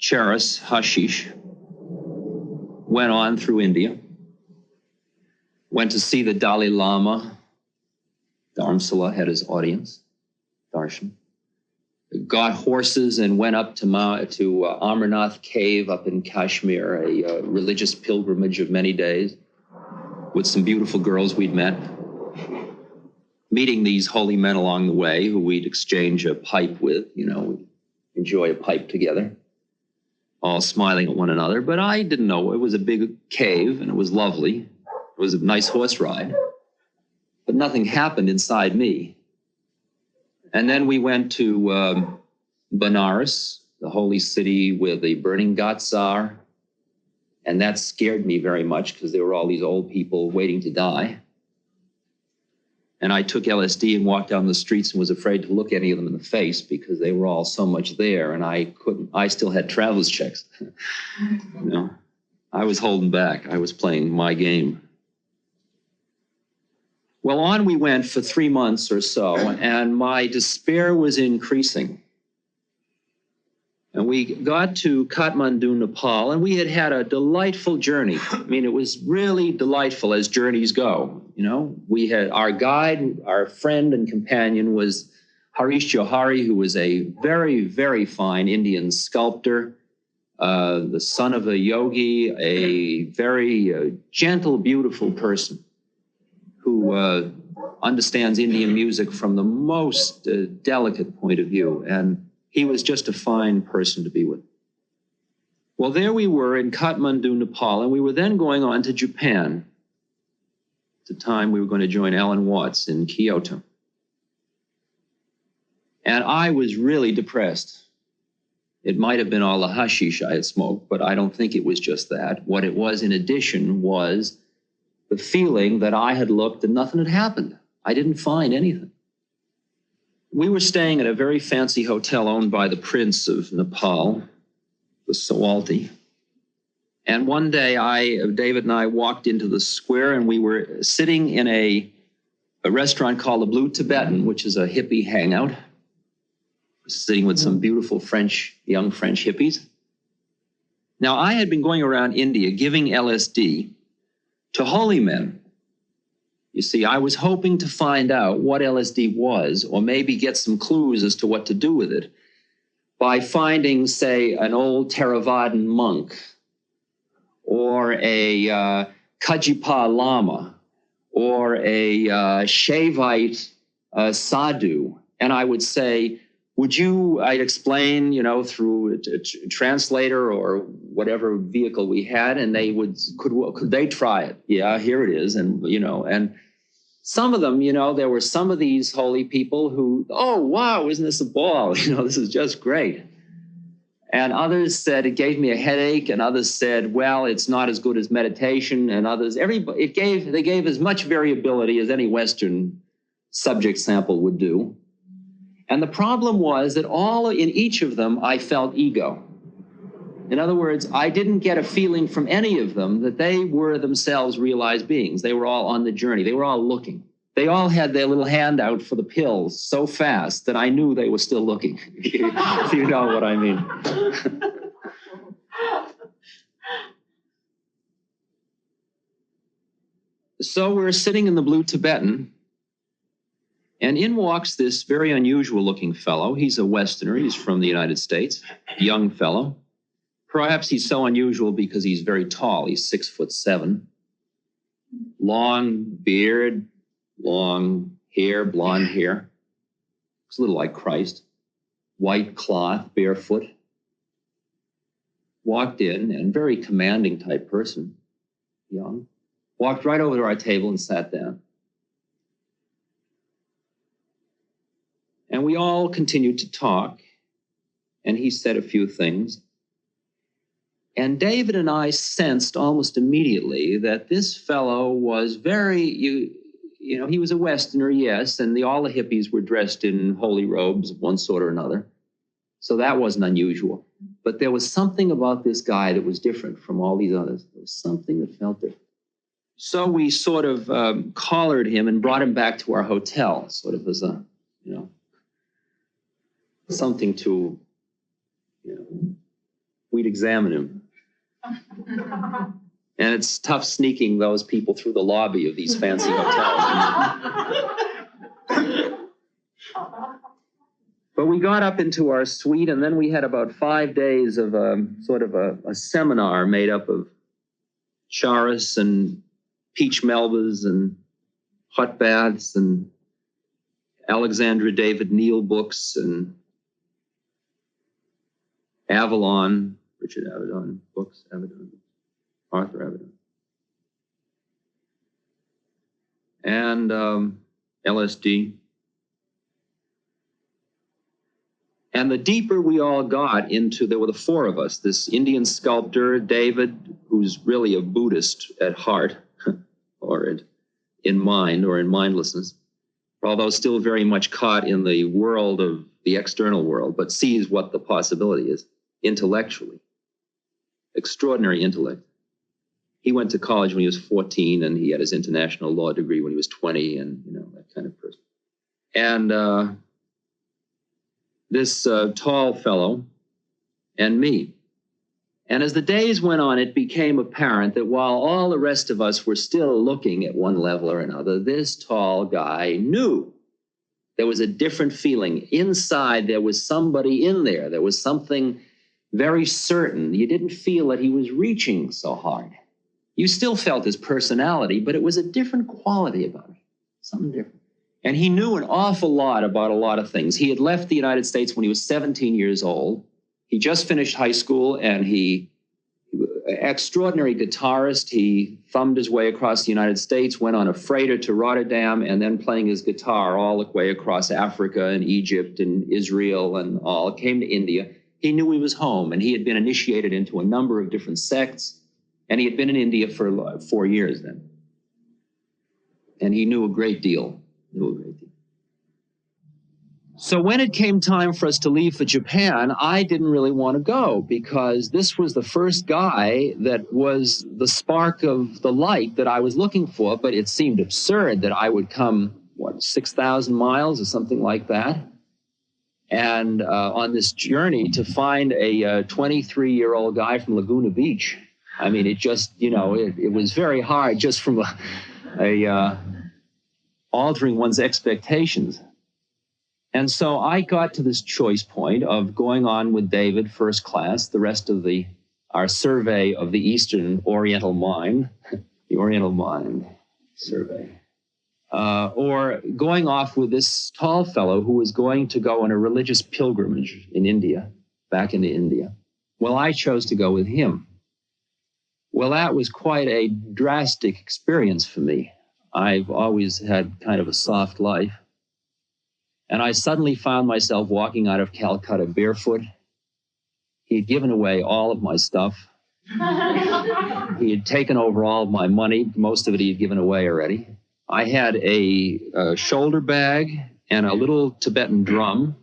charas, hashish, went on through India, went to see the Dalai Lama. Dharamsala had his audience, darshan. Got horses and went up to Amarnath Cave up in Kashmir, a religious pilgrimage of many days, with some beautiful girls we'd met. Meeting these holy men along the way who we'd exchange a pipe with, we'd enjoy a pipe together, all smiling at one another. But I didn't know. It was a big cave and it was lovely. It was a nice horse ride. But nothing happened inside me. And then we went to Benares, the holy city where the burning ghats are. And that scared me very much because there were all these old people waiting to die. And I took LSD and walked down the streets and was afraid to look any of them in the face because they were all so much there and I still had traveler's checks. I was holding back. I was playing my game. Well, on we went for 3 months or so, and my despair was increasing. And we got to Kathmandu, Nepal, and we had a delightful journey. I mean, it was really delightful as journeys go. We had our guide, our friend and companion was Harish Johari, who was a very, very fine Indian sculptor, the son of a yogi, a very gentle, beautiful person who understands Indian music from the most delicate point of view. And he was just a fine person to be with. Well, there we were in Kathmandu, Nepal, and we were then going on to Japan. At the time, we were going to join Alan Watts in Kyoto. And I was really depressed. It might have been all the hashish I had smoked, but I don't think it was just that. What it was in addition was the feeling that I had looked and nothing had happened. I didn't find anything. We were staying at a very fancy hotel owned by the Prince of Nepal, the Sawalti. And one day, David and I walked into the square and we were sitting in a restaurant called the Blue Tibetan, which is a hippie hangout, sitting with some beautiful young French hippies. Now, I had been going around India giving LSD to holy men. You see, I was hoping to find out what LSD was, or maybe get some clues as to what to do with it, by finding, say, an old Theravadan monk, or a Kajipa Lama, or a Shaivite sadhu. And I would say, I'd explain, through a translator or whatever vehicle we had, and could they try it? Yeah, here it is. And some of them, there were some of these holy people who, oh, wow, isn't this a ball? This is just great. And others said it gave me a headache, and others said, well, it's not as good as meditation, and others, they gave as much variability as any Western subject sample would do. And the problem was that in each of them, I felt ego. In other words, I didn't get a feeling from any of them that they were themselves realized beings. They were all on the journey. They were all looking. They all had their little hand out for the pills so fast that I knew they were still looking, if you know what I mean. So we're sitting in the Blue Tibetan, and in walks this very unusual-looking fellow. He's a Westerner. He's from the United States, young fellow. Perhaps he's so unusual because he's very tall. He's 6'7", long beard, long hair, blonde hair. Looks a little like Christ. White cloth, barefoot. Walked in, and very commanding type person, young. Walked right over to our table and sat down. And we all continued to talk, and he said a few things. And David and I sensed almost immediately that this fellow was very, you know, he was a Westerner, yes, and all the hippies were dressed in holy robes of one sort or another. So that wasn't unusual. But there was something about this guy that was different from all these others. There was something that felt different. So we sort of collared him and brought him back to our hotel, sort of as a, you know, something to, you know, we'd examine him. And it's tough sneaking those people through the lobby of these fancy hotels. But we got up into our suite, and then we had about 5 days of sort of a seminar made up of charas and peach melbas and hot baths and Alexandra David Neal books and Avalon, Richard Avedon books, Arthur Avedon. And LSD. And the deeper we all got into, there were the four of us, this Indian sculptor, David, who's really a Buddhist at heart, or in mind, or in mindlessness, although still very much caught in the world of the external world, but sees what the possibility is intellectually. Extraordinary intellect. He went to college when he was 14, and he had his international law degree when he was 20, and, you know, that kind of person. And this tall fellow and me. And as the days went on, it became apparent that while all the rest of us were still looking at one level or another, this tall guy knew. There was a different feeling. Inside, there was somebody in there. There was something very certain. You didn't feel that he was reaching so hard. You still felt his personality, but it was a different quality about it, something different. And he knew an awful lot about a lot of things. He had left the United States when he was 17 years old. He just finished high school, and extraordinary guitarist. He thumbed his way across the United States, went on a freighter to Rotterdam, and then playing his guitar all the way across Africa and Egypt and Israel and all, came to India. He knew he was home, and he had been initiated into a number of different sects, and he had been in India for 4 years then. And he knew a great deal. So when it came time for us to leave for Japan, I didn't really want to go, because this was the first guy that was the spark of the light that I was looking for. But it seemed absurd that I would come, 6,000 miles or something like that, and on this journey to find a 23-year-old guy from Laguna Beach. I mean, it just, you know, it was very hard just from altering one's expectations. And so I got to this choice point of going on with David first class, the rest of our survey of the Eastern Oriental mind, the Oriental mind survey, or going off with this tall fellow who was going to go on a religious pilgrimage in India, back into India. Well, I chose to go with him. Well, that was quite a drastic experience for me. I've always had kind of a soft life. And I suddenly found myself walking out of Calcutta barefoot. He had given away all of my stuff. He had taken over all of my money. Most of it he had given away already. I had a shoulder bag and a little Tibetan drum,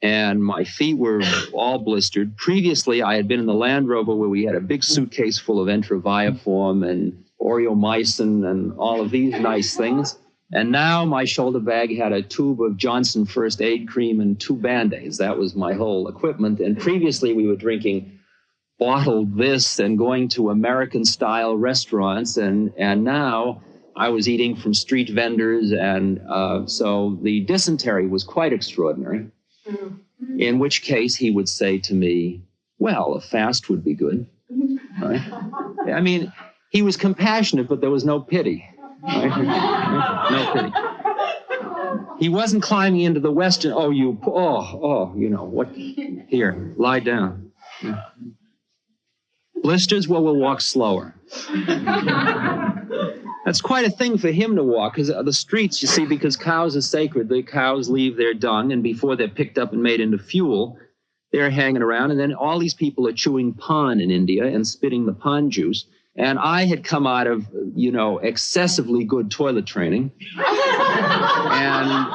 and my feet were all blistered. Previously, I had been in the Land Rover where we had a big suitcase full of enteroviaform and Oreomycin and all of these nice things. And now my shoulder bag had a tube of Johnson First Aid cream and 2 Band-Aids. That was my whole equipment. And previously we were drinking bottled this and going to American-style restaurants. And now I was eating from street vendors. And so the dysentery was quite extraordinary. In which case he would say to me, well, a fast would be good. Right? I mean, he was compassionate, but there was no pity. Right? No pity. He wasn't climbing into the Western, you know, what? Here, lie down. Yeah. Blisters, well, we'll walk slower. That's quite a thing for him to walk, because the streets, you see, because cows are sacred, the cows leave their dung, and before they're picked up and made into fuel, They're hanging around, and then all these people are chewing pan in India and spitting the pan juice. And I had come out of, excessively good toilet training. And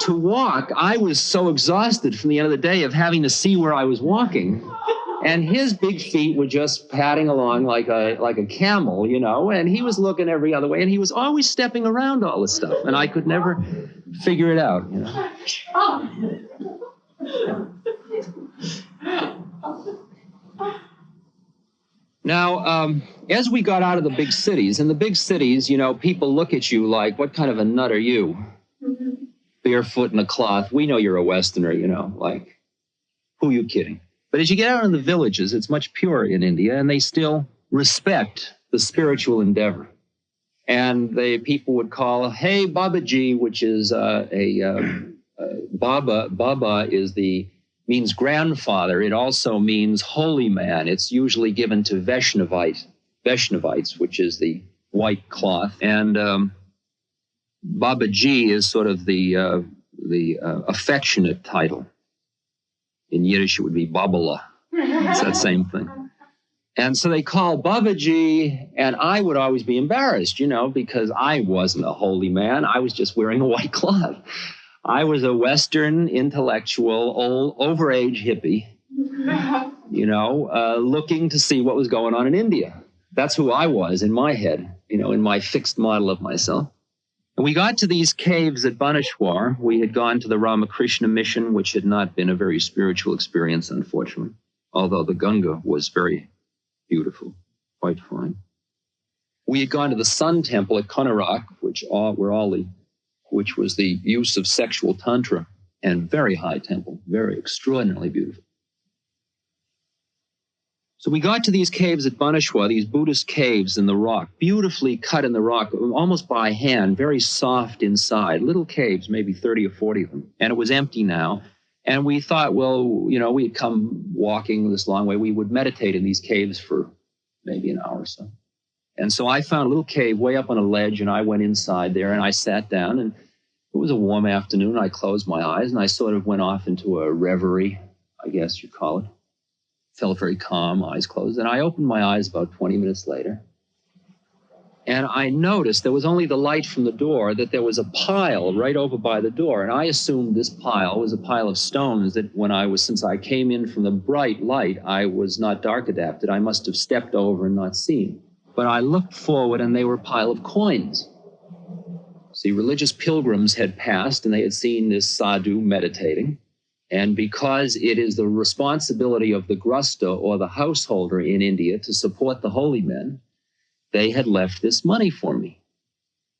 to walk, I was so exhausted from the end of the day of having to see where I was walking. And his big feet were just padding along like a camel, and he was looking every other way, and he was always stepping around all this stuff, and I could never figure it out, Now, as we got out of the big cities, in the big cities, people look at you like, what kind of a nut are you? Barefoot in a cloth. We know you're a Westerner, like, who are you kidding? But as you get out in the villages, it's much purer in India, and they still respect the spiritual endeavor. And people would call, hey, Baba-ji, which is Baba. Baba means grandfather. It also means holy man. It's usually given to Vaishnavites, which is the white cloth. And Baba-ji is sort of the affectionate title. In Yiddish, it would be Babala. It's that same thing. And so they call Baba-ji, and I would always be embarrassed, because I wasn't a holy man. I was just wearing a white cloth. I was a Western, intellectual, old, overage hippie, looking to see what was going on in India. That's who I was in my head, in my fixed model of myself. And we got to these caves at Baneshwar. We had gone to the Ramakrishna mission, which had not been a very spiritual experience, unfortunately, although the Ganga was very beautiful, quite fine. We had gone to the Sun Temple at Konarak, which was the use of sexual Tantra, and very high temple, very extraordinarily beautiful. So we got to these caves at Baneshwar, these Buddhist caves in the rock, beautifully cut in the rock, almost by hand, very soft inside, little caves, maybe 30 or 40 of them. And it was empty now. And we thought, well, we had come walking this long way. We would meditate in these caves for maybe an hour or so. And so I found a little cave way up on a ledge, and I went inside there, and I sat down, and it was a warm afternoon. I closed my eyes, and I sort of went off into a reverie, I guess you'd call it. Felt very calm, eyes closed. And I opened my eyes about 20 minutes later. And I noticed there was only the light from the door, that there was a pile right over by the door. And I assumed this pile was a pile of stones that since I came in from the bright light, I was not dark adapted. I must have stepped over and not seen. But I looked forward, and they were a pile of coins. See, religious pilgrims had passed, and they had seen this sadhu meditating. And because it is the responsibility of the grasta, or the householder in India, to support the holy men, they had left this money for me.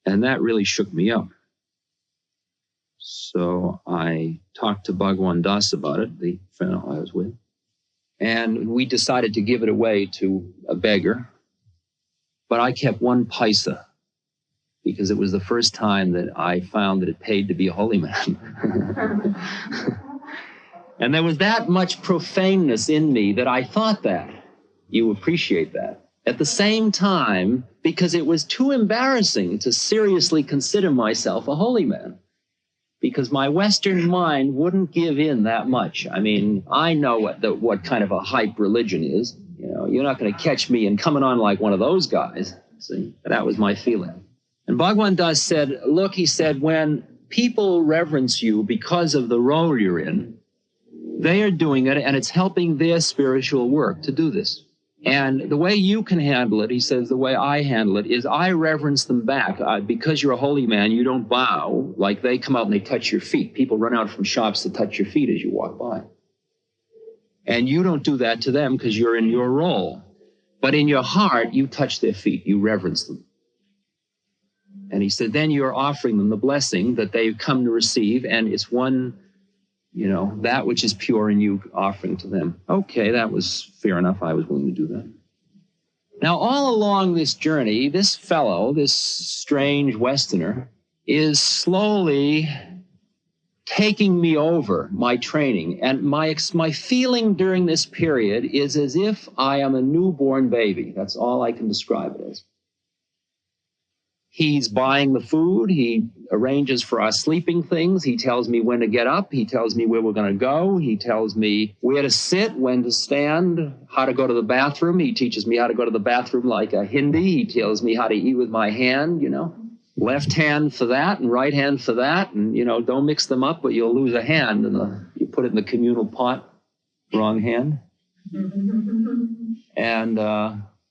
And that really shook me up. So I talked to Bhagavan Das about it, the friend I was with. And we decided to give it away to a beggar. But I kept 1 paisa, because it was the first time that I found that it paid to be a holy man. And there was that much profaneness in me that I thought that. You appreciate that. At the same time, because it was too embarrassing to seriously consider myself a holy man. Because my Western mind wouldn't give in that much. I mean, I know what kind of a hype religion is. You're not going to catch me in coming on like one of those guys. See, that was my feeling. And Bhagavan Das said, look, he said, when people reverence you because of the role you're in, they are doing it, and it's helping their spiritual work to do this. And the way you can handle it, he says, the way I handle it is I reverence them back. Because you're a holy man, you don't bow. Like they come out and they touch your feet. People run out from shops to touch your feet as you walk by. And you don't do that to them because you're in your role. But in your heart, you touch their feet. You reverence them. And he said, then you're offering them the blessing that they've come to receive, and it's one... that which is pure in you offering to them. Okay, that was fair enough. I was willing to do that. Now, all along this journey, this fellow, this strange Westerner, is slowly taking me over my training. And my feeling during this period is as if I am a newborn baby. That's all I can describe it as. He's buying the food. He arranges for our sleeping things. He tells me when to get up. He tells me where we're going to go. He tells me where to sit, when to stand, how to go to the bathroom. He teaches me how to go to the bathroom like a Hindi. He tells me how to eat with my hand, you know. Left hand for that and right hand for that. And, you know, don't mix them up, but you'll lose a hand. You put it in the communal pot, wrong hand.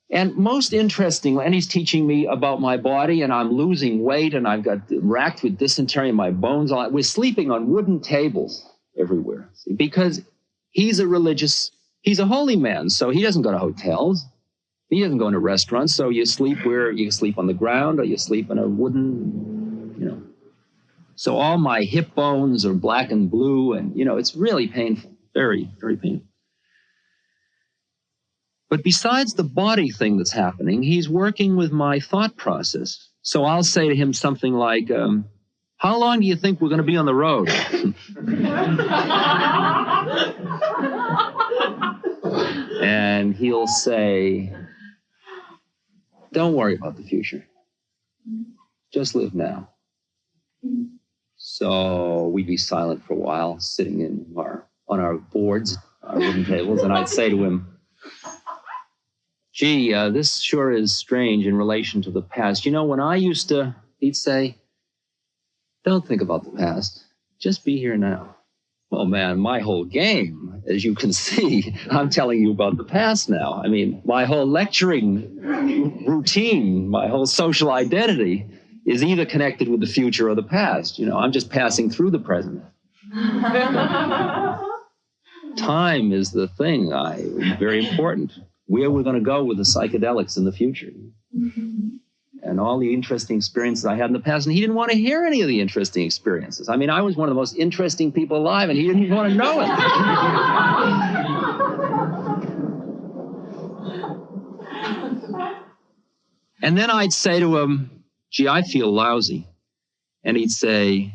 And most interestingly, and he's teaching me about my body, and I'm losing weight, and I've got racked with dysentery, and my bones. We're sleeping on wooden tables everywhere, see? Because he's a holy man, so he doesn't go to hotels. He doesn't go into restaurants, so you sleep where you sleep on the ground, or you sleep in a wooden, you know. So all my hip bones are black and blue, and, you know, it's really painful, very, very painful. But besides the body thing that's happening, he's working with my thought process. So I'll say to him something like, how long do you think we're going to be on the road? And he'll say, don't worry about the future. Just live now. So we'd be silent for a while, sitting on our boards, our wooden tables, and I'd say to him, gee, this sure is strange in relation to the past. You know, when I used to, he'd say, don't think about the past. Just be here now. Well, man, my whole game, as you can see, I'm telling you about the past now. I mean, my whole lecturing routine, my whole social identity is either connected with the future or the past. You know, I'm just passing through the present. Time is the thing, very important. Where we're going to go with the psychedelics in the future. And all the interesting experiences I had in the past. And he didn't want to hear any of the interesting experiences. I mean, I was one of the most interesting people alive, and he didn't even want to know it. And then I'd say to him, gee, I feel lousy. And he'd say,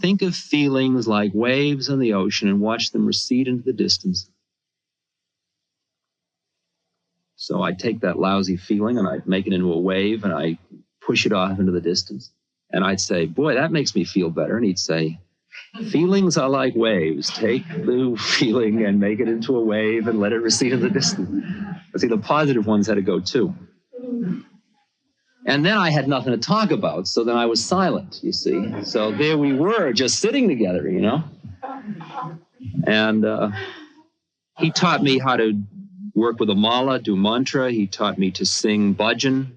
think of feelings like waves on the ocean and watch them recede into the distance. So I'd take that lousy feeling and I'd make it into a wave and I'd push it off into the distance. And I'd say, boy, that makes me feel better. And he'd say, feelings are like waves. Take the feeling and make it into a wave and let it recede in the distance. But see, the positive ones had to go too. And then I had nothing to talk about, so then I was silent, you see. So there we were, just sitting together, you know. And he taught me how to work with a mala, do mantra. He taught me to sing bhajan. He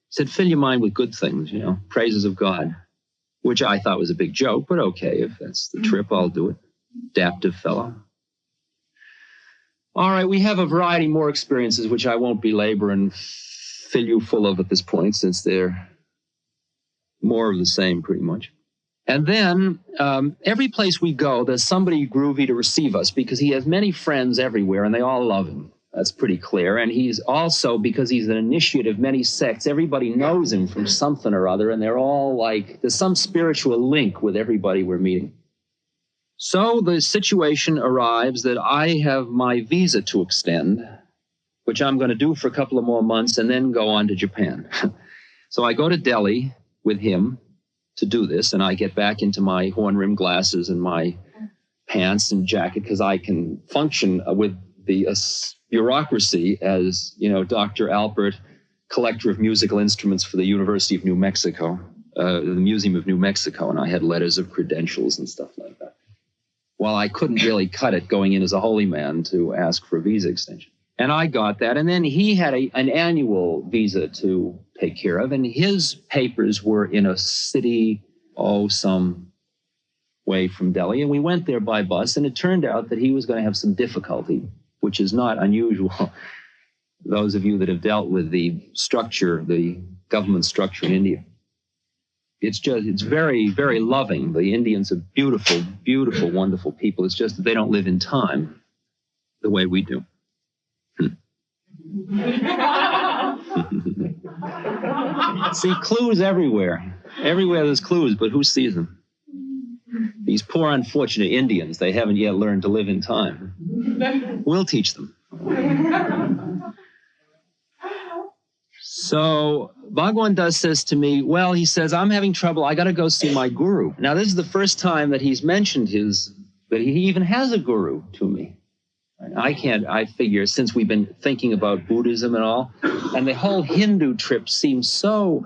said, fill your mind with good things, you know, praises of God, which I thought was a big joke, but okay, if that's the trip, I'll do it. Adaptive fellow. All right, we have a variety more experiences, which I won't belabor and fill you full of at this point, since they're more of the same pretty much. And then every place we go, there's somebody groovy to receive us, because he has many friends everywhere and they all love him. That's pretty clear. And he's also, because he's an initiate of many sects, everybody knows him from something or other, and they're all like, there's some spiritual link with everybody we're meeting. So the situation arrives that I have my visa to extend, which I'm going to do for a couple of more months and then go on to Japan. So I go to Delhi with him to do this, and I get back into my horn-rimmed glasses and my pants and jacket, because I can function with the bureaucracy as, you know, Dr. Alpert, collector of musical instruments for the University of New Mexico, the Museum of New Mexico, and I had letters of credentials and stuff like that. Well, I couldn't really cut it going in as a holy man to ask for a visa extension. And I got that, and then he had an annual visa to take care of, and his papers were in a city, some way from Delhi, and we went there by bus, and it turned out that he was going to have some difficulty, which is not unusual. Those of you that have dealt with the structure, the government structure in India, it's very, very loving. The Indians are beautiful, beautiful, wonderful people. It's just that they don't live in time the way we do. See, clues everywhere. Everywhere there's clues, but who sees them? These poor unfortunate Indians, they haven't yet learned to live in time. We'll teach them. So Bhagavan Das says to me, well, he says, I'm having trouble. I got to go see my guru. Now, this is the first time that he's mentioned that he even has a guru to me. I figure, since we've been thinking about Buddhism and all, and the whole Hindu trip seems so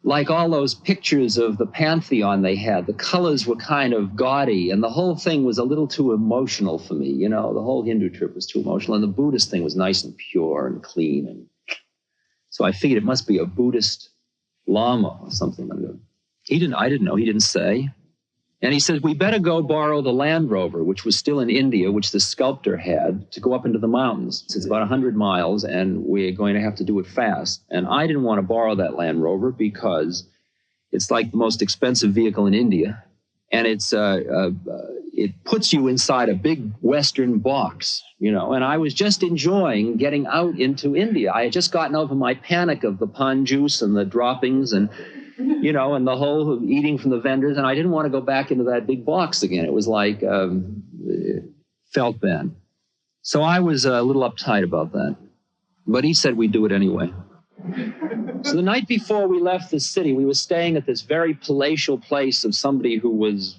like all those pictures of the pantheon they had. The colors were kind of gaudy, and the whole thing was a little too emotional for me. You know, the whole Hindu trip was too emotional, and the Buddhist thing was nice and pure and clean. And so I figured it must be a Buddhist Lama or something like that. I didn't know. He didn't say. And he said, we better go borrow the Land Rover, which was still in India, which the sculptor had, to go up into the mountains. It's about 100 miles, and we're going to have to do it fast. And I didn't want to borrow that Land Rover because it's like the most expensive vehicle in India. And it puts you inside a big Western box, you know. And I was just enjoying getting out into India. I had just gotten over my panic of the pan juice and the droppings and, you know, and the whole eating from the vendors. And I didn't want to go back into that big box again. It was like felt bad. So I was a little uptight about that. But he said we'd do it anyway. So the night before we left the city, we were staying at this very palatial place of somebody who was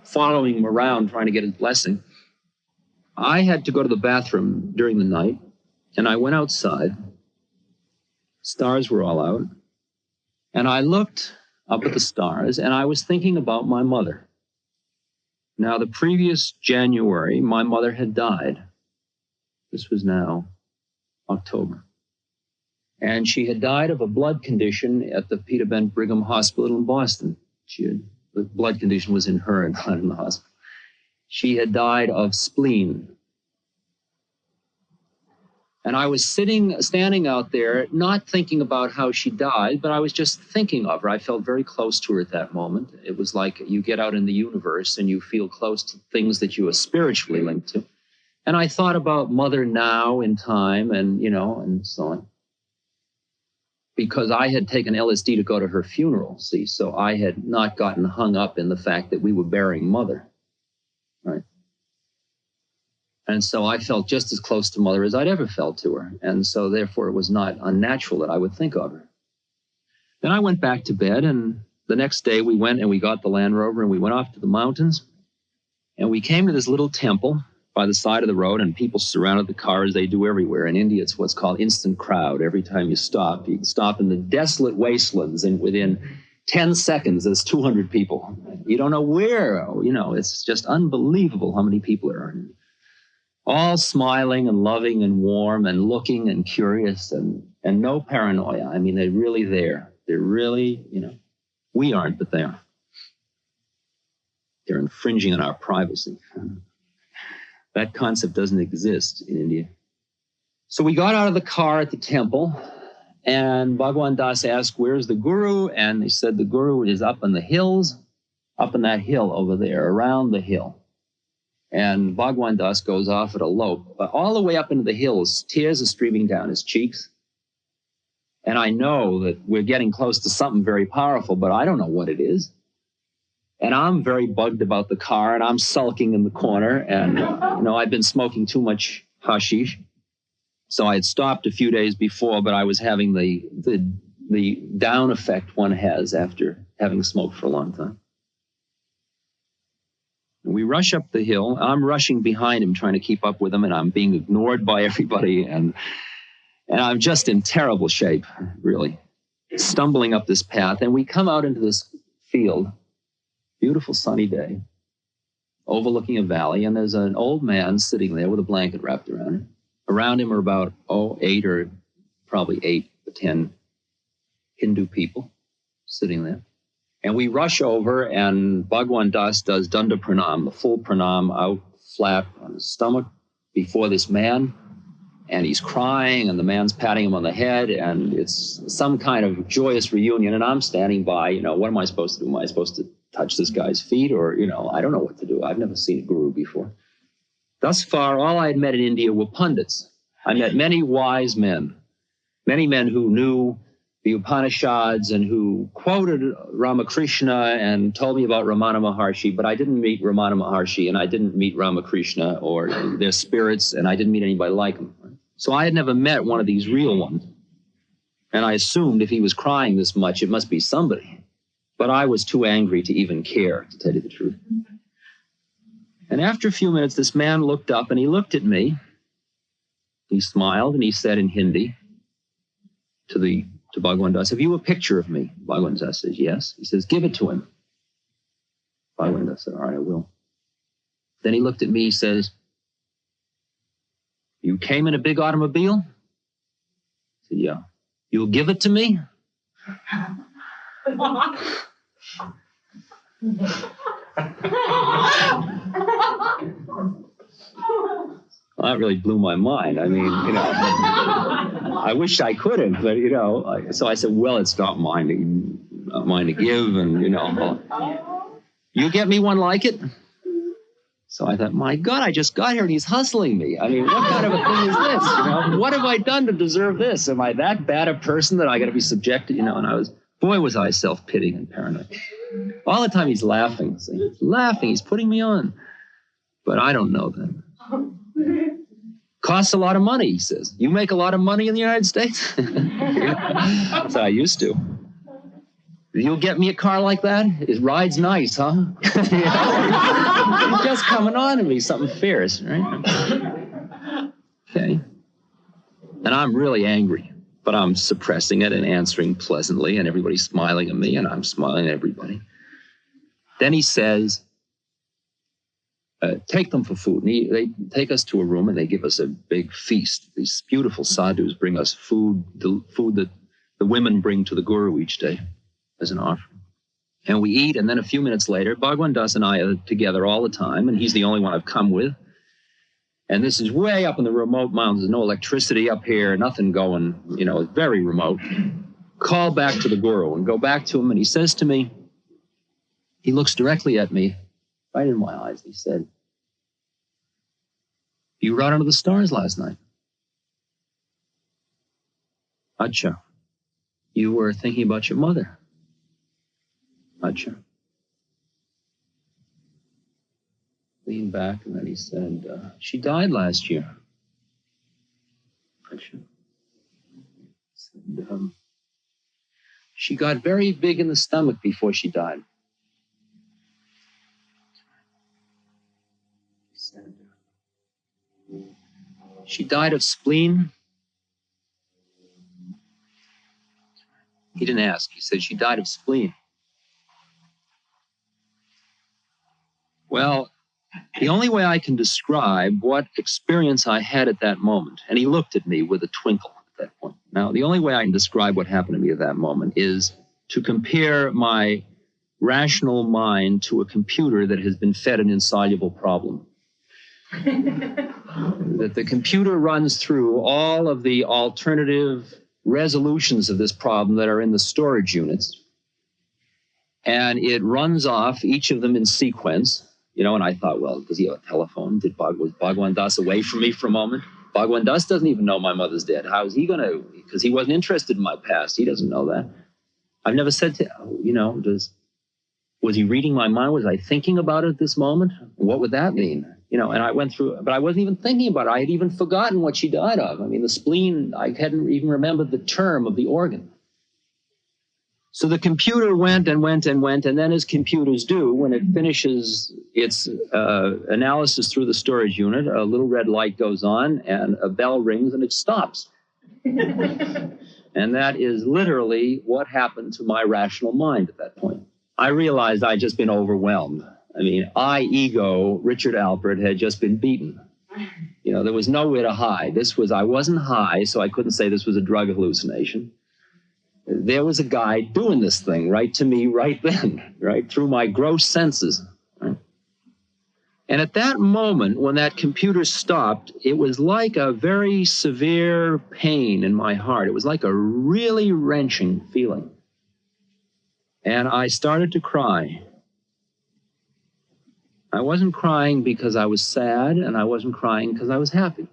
following him around trying to get his blessing. I had to go to the bathroom during the night, and I went outside. Stars were all out. And I looked up at the stars, and I was thinking about my mother. Now, the previous January, my mother had died. This was now October. And she had died of a blood condition at the Peter Ben Brigham Hospital in Boston. The blood condition was in her and not in the hospital. She had died of spleen. And I was standing out there, not thinking about how she died, but I was just thinking of her. I felt very close to her at that moment. It was like you get out in the universe and you feel close to things that you are spiritually linked to. And I thought about Mother now in time and, you know, and so on. Because I had taken LSD to go to her funeral, see, so I had not gotten hung up in the fact that we were burying Mother, right? And so I felt just as close to Mother as I'd ever felt to her. And so therefore it was not unnatural that I would think of her. Then I went back to bed, and the next day we went and we got the Land Rover and we went off to the mountains. And we came to this little temple by the side of the road, and people surrounded the car as they do everywhere. In India, it's what's called instant crowd. Every time you can stop in the desolate wastelands, and within 10 seconds, there's 200 people. You don't know where, you know, it's just unbelievable how many people there are. All smiling and loving and warm and looking and curious and no paranoia. I mean, they're really there. They're really, you know, we aren't, but they are. They're infringing on our privacy. That concept doesn't exist in India. So we got out of the car at the temple, and Bhagavan Das asked, where's the guru? And they said, the guru is up in the hills, up in that hill over there, around the hill. And Bhagavan Das goes off at a lope, but all the way up into the hills, tears are streaming down his cheeks. And I know that we're getting close to something very powerful, but I don't know what it is. And I'm very bugged about the car, and I'm sulking in the corner. And, you know, I've been smoking too much hashish. So I had stopped a few days before, but I was having the down effect one has after having smoked for a long time. And we rush up the hill. I'm rushing behind him, trying to keep up with him, and I'm being ignored by everybody. And I'm just in terrible shape, really, stumbling up this path. And we come out into this field. Beautiful sunny day, overlooking a valley, and there's an old man sitting there with a blanket wrapped around him. Around him are about 8 or probably 8 to 10 Hindu people sitting there. And we rush over, and Bhagavan Das does Danda Pranam, the full Pranam, out flat on his stomach before this man. And he's crying, and the man's patting him on the head, and it's some kind of joyous reunion. And I'm standing by, you know, what am I supposed to do? Am I supposed to touch this guy's feet? Or, you know, I don't know what to do. I've never seen a guru before. Thus far, all I had met in India were pundits. I met many wise men, many men who knew the Upanishads and who quoted Ramakrishna and told me about Ramana Maharshi, but I didn't meet Ramana Maharshi, and I didn't meet Ramakrishna or their spirits, and I didn't meet anybody like them. So I had never met one of these real ones. And I assumed if he was crying this much, it must be somebody. But I was too angry to even care, to tell you the truth. And after a few minutes, this man looked up and he looked at me. He smiled and he said in Hindi to Bhagavan Das, "Have you a picture of me?" Bhagavan Das says, "Yes." He says, "Give it to him." Bhagavan Das said, "All right, I will." Then he looked at me, he says, "You came in a big automobile?" I said, "Yeah." "You'll give it to me?" Well, that really blew my mind. I mean, I wish I could have, but, so I said, "Well, it's not mine to give, and, you get me one like it?" So I thought, my God, I just got here and he's hustling me. I mean, what kind of a thing is this? What have I done to deserve this? Am I that bad a person that I got to be subjected? And was I self-pitying and paranoid. All the time he's laughing. See? He's laughing. He's putting me on. But I don't know that. Costs a lot of money, he says. You make a lot of money in the United States? That's how I used to. You'll get me a car like that? It rides nice, huh? He's just coming on to me, something fierce, right? Okay. And I'm really angry, but I'm suppressing it and answering pleasantly, and everybody's smiling at me, and I'm smiling at everybody. Then he says, take them for food. And they take us to a room, and they give us a big feast. These beautiful sadhus bring us food, the food that the women bring to the guru each day as an offering. And we eat, and then a few minutes later, Bhagavan Das and I are together all the time, and he's the only one I've come with. And this is way up in the remote mountains. There's no electricity up here, nothing going, it's very remote. Call back to the guru and go back to him, and he says to me, he looks directly at me, right in my eyes, he said, "You rode under the stars last night." Acha. You were thinking about your mother. Acha. Leaned back, and then he said, she died last year. Acha. Said, she got very big in the stomach before she died. He said, she died of spleen. He didn't ask. He said she died of spleen. Well, the only way I can describe what experience I had at that moment, and he looked at me with a twinkle at that point. Now, the only way I can describe what happened to me at that moment is to compare my rational mind to a computer that has been fed an insoluble problem. That the computer runs through all of the alternative resolutions of this problem that are in the storage units, and it runs off each of them in sequence. And I thought, well, does he have a telephone? Was Bhagavan Das away from me for a moment? Bhagavan Das doesn't even know my mother's dead. How is he going to? Because he wasn't interested in my past. He doesn't know that. I've never said to, was he reading my mind? Was I thinking about it at this moment? What would that mean? And I went through, but I wasn't even thinking about it. I had even forgotten what she died of. I mean, the spleen, I hadn't even remembered the term of the organ. So the computer went and went and went, and then as computers do, when it finishes its analysis through the storage unit, a little red light goes on, and a bell rings, and it stops. And that is literally what happened to my rational mind at that point. I realized I'd just been overwhelmed. I mean, ego, Richard Alpert, had just been beaten. There was nowhere to hide. I wasn't high, so I couldn't say this was a drug hallucination. There was a guy doing this thing right to me right then, right, through my gross senses. Right? And at that moment, when that computer stopped, it was like a very severe pain in my heart. It was like a really wrenching feeling. And I started to cry. I wasn't crying because I was sad, and I wasn't crying because I was happy.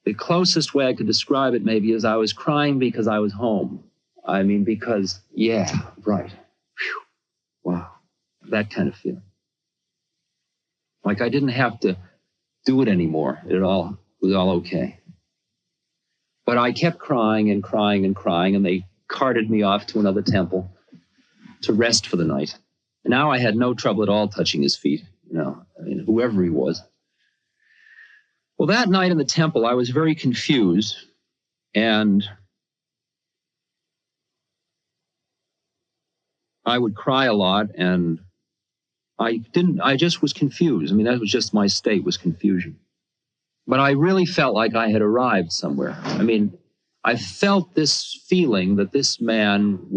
The closest way I could describe it maybe is I was crying because I was home. I mean, because, yeah, right. Whew. Wow. That kind of feeling. Like I didn't have to do it anymore. It was all okay. But I kept crying and crying and crying, and they carted me off to another temple to rest for the night. And now I had no trouble at all touching his feet, whoever he was. Well, that night in the temple, I was very confused, and I would cry a lot, and I just was confused. I mean, that was just my state, was confusion. But I really felt like I had arrived somewhere. I mean, I felt this feeling that this man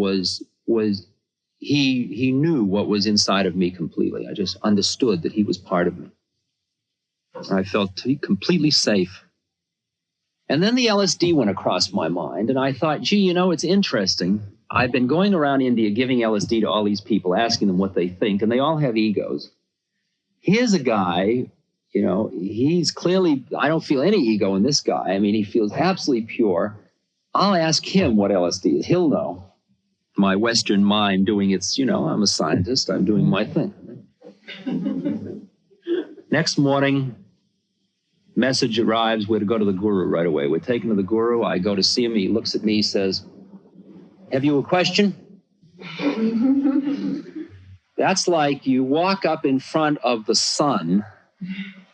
he knew what was inside of me completely. I just understood that he was part of me. I felt completely safe. And then the LSD went across my mind, and I thought, gee, it's interesting. I've been going around India giving LSD to all these people, asking them what they think, and they all have egos. Here's a guy, he's clearly, I don't feel any ego in this guy. I mean, he feels absolutely pure. I'll ask him what LSD is. He'll know. My Western mind doing its, I'm a scientist. I'm doing my thing. Next morning, message arrives. We're to go to the guru right away. We're taken to the guru. I go to see him. He looks at me, says, have you a question? That's like you walk up in front of the sun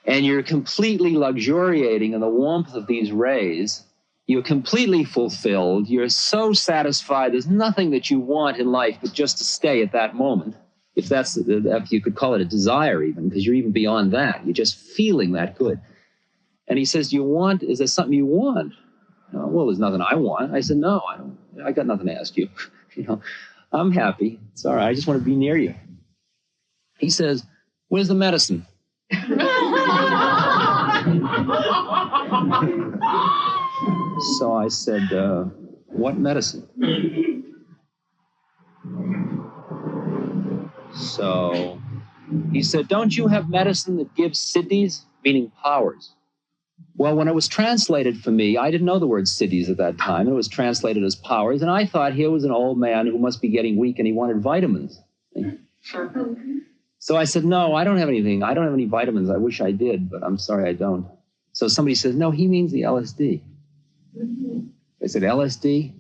and you're completely luxuriating in the warmth of these rays. You're completely fulfilled. You're so satisfied. There's nothing that you want in life but just to stay at that moment. If you could call it a desire even, because you're even beyond that. You're just feeling that good. And he says, is there something you want? Well, there's nothing I want. I said, no, I got nothing to ask you. I'm happy. It's all right. I just want to be near you. He says, where's the medicine? So I said, what medicine? So he said, don't you have medicine that gives siddhis, meaning powers? Well, when it was translated for me, I didn't know the word siddhis at that time. It was translated as powers, and I thought here was an old man who must be getting weak and he wanted vitamins. So I said, no, I don't have anything. I don't have any vitamins. I wish I did, but I'm sorry I don't. So somebody says, no, he means the LSD. I said, LSD?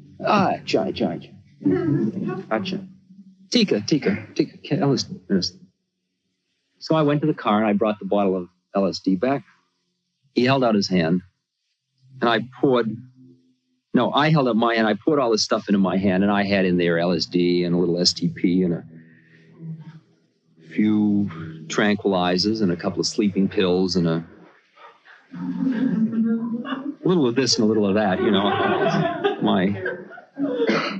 Gotcha. Tika, LSD. So I went to the car and I brought the bottle of LSD back. He held out his hand, and I held up my hand. I poured all this stuff into my hand, and I had in there LSD and a little STP and a few tranquilizers and a couple of sleeping pills and a little of this and a little of that,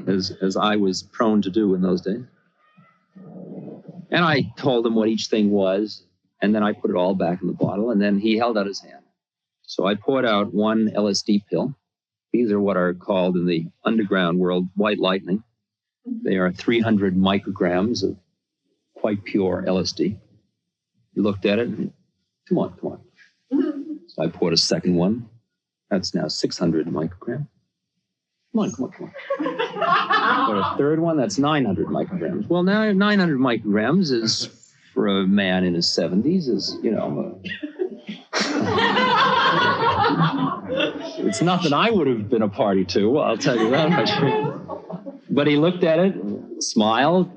as I was prone to do in those days. And I told him what each thing was, and then I put it all back in the bottle, and then he held out his hand. So I poured out one LSD pill. These are what are called in the underground world white lightning. They are 300 micrograms of quite pure LSD. He looked at it and, come on. So I poured a second one. That's now 600 micrograms. Come on. Poured a third one, that's 900 micrograms. Well, now 900 micrograms is, for a man in his 70s, is, it's nothing I would have been a party to, I'll tell you that much. But he looked at it, smiled,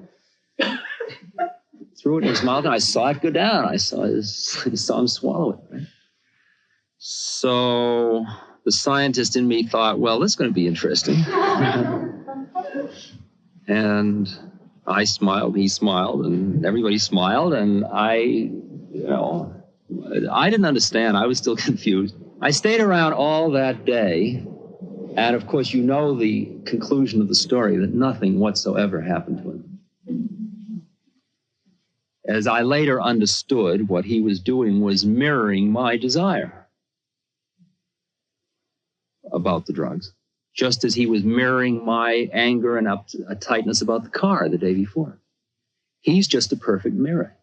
threw it in his mouth, and I saw it go down. I saw him swallow it. Right? So the scientist in me thought, well, this is going to be interesting. And I smiled, he smiled, and everybody smiled, and I didn't understand. I was still confused. I stayed around all that day, and of course, the conclusion of the story, that nothing whatsoever happened to him. As I later understood, what he was doing was mirroring my desire about the drugs, just as he was mirroring my anger and uptightness about the car the day before. He's just a perfect mirror.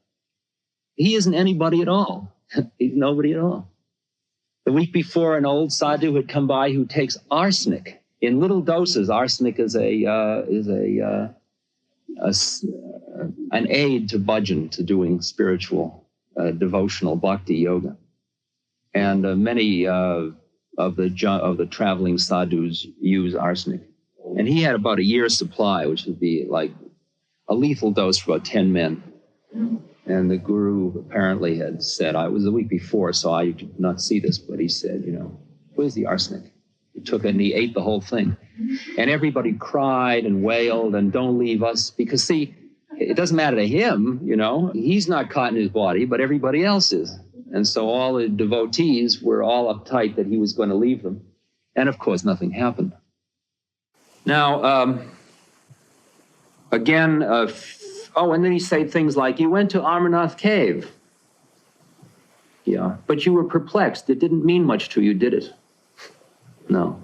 He isn't anybody at all. He's nobody at all. The week before, an old sadhu had come by who takes arsenic in little doses. Arsenic is an aid to bhajan, to doing spiritual, devotional bhakti yoga. And many of the traveling sadhus use arsenic. And he had about a year's supply, which would be like a lethal dose for about 10 men. And the guru apparently had said, it was the week before, so I did not see this, but he said, where's the arsenic? He took it and he ate the whole thing. And everybody cried and wailed and don't leave us, because see, it doesn't matter to him, he's not caught in his body, but everybody else is. And so all the devotees were all uptight that he was going to leave them. And of course, nothing happened. Now, again, and then he said things like, you went to Amarnath Cave. Yeah, but you were perplexed. It didn't mean much to you, did it? No.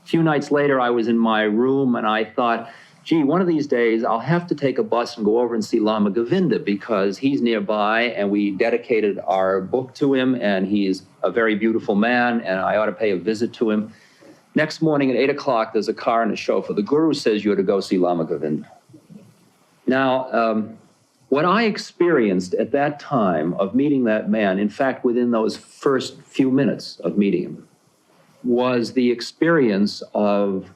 A few nights later, I was in my room and I thought, gee, one of these days I'll have to take a bus and go over and see Lama Govinda because he's nearby and we dedicated our book to him and he's a very beautiful man and I ought to pay a visit to him. Next morning at 8 o'clock, there's a car and a chauffeur. The guru says you're to go see Lama Govinda. Now, what I experienced at that time of meeting that man, in fact, within those first few minutes of meeting him, was the experience of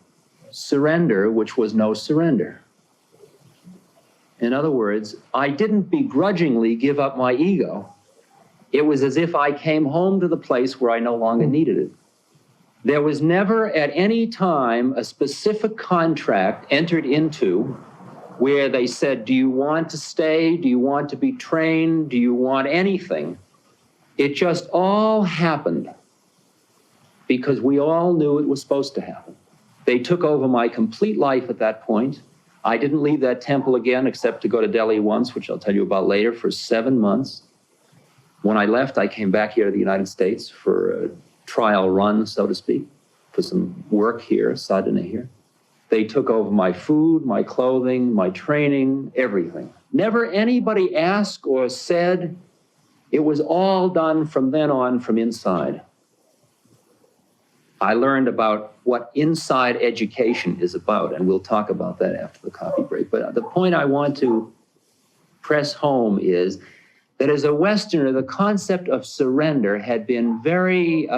surrender, which was no surrender. In other words, I didn't begrudgingly give up my ego. It was as if I came home to the place where I no longer needed it. There was never at any time a specific contract entered into where they said, do you want to stay? Do you want to be trained? Do you want anything? It just all happened because we all knew it was supposed to happen. They took over my complete life at that point. I didn't leave that temple again except to go to Delhi once, which I'll tell you about later, for 7 months. When I left, I came back here to the United States for a trial run, so to speak, for some work here, sadhana here. They took over my food, my clothing, my training, everything. Never anybody asked or said. It was all done from then on from inside. I learned about what inside education is about, and we'll talk about that after the coffee break. But the point I want to press home is that as a Westerner, the concept of surrender had been very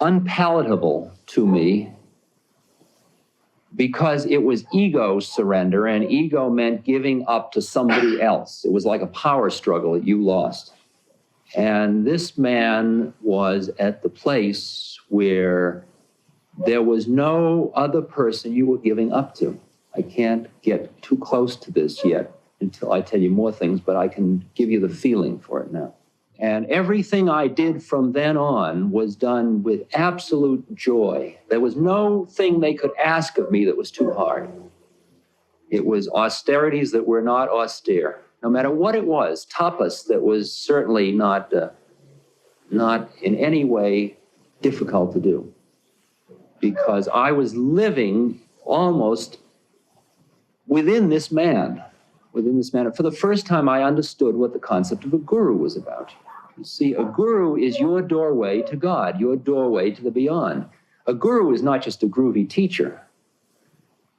unpalatable to me because it was ego surrender, and ego meant giving up to somebody else. It was like a power struggle that you lost. And this man was at the place where there was no other person you were giving up to. I can't get too close to this yet until I tell you more things, but I can give you the feeling for it now. And everything I did from then on was done with absolute joy. There was no thing they could ask of me that was too hard. It was austerities that were not austere. No matter what it was, tapas that was certainly not in any way difficult to do, because I was living almost within this man. For the first time, I understood what the concept of a guru was about. You see, a guru is your doorway to God, your doorway to the beyond. A guru is not just a groovy teacher.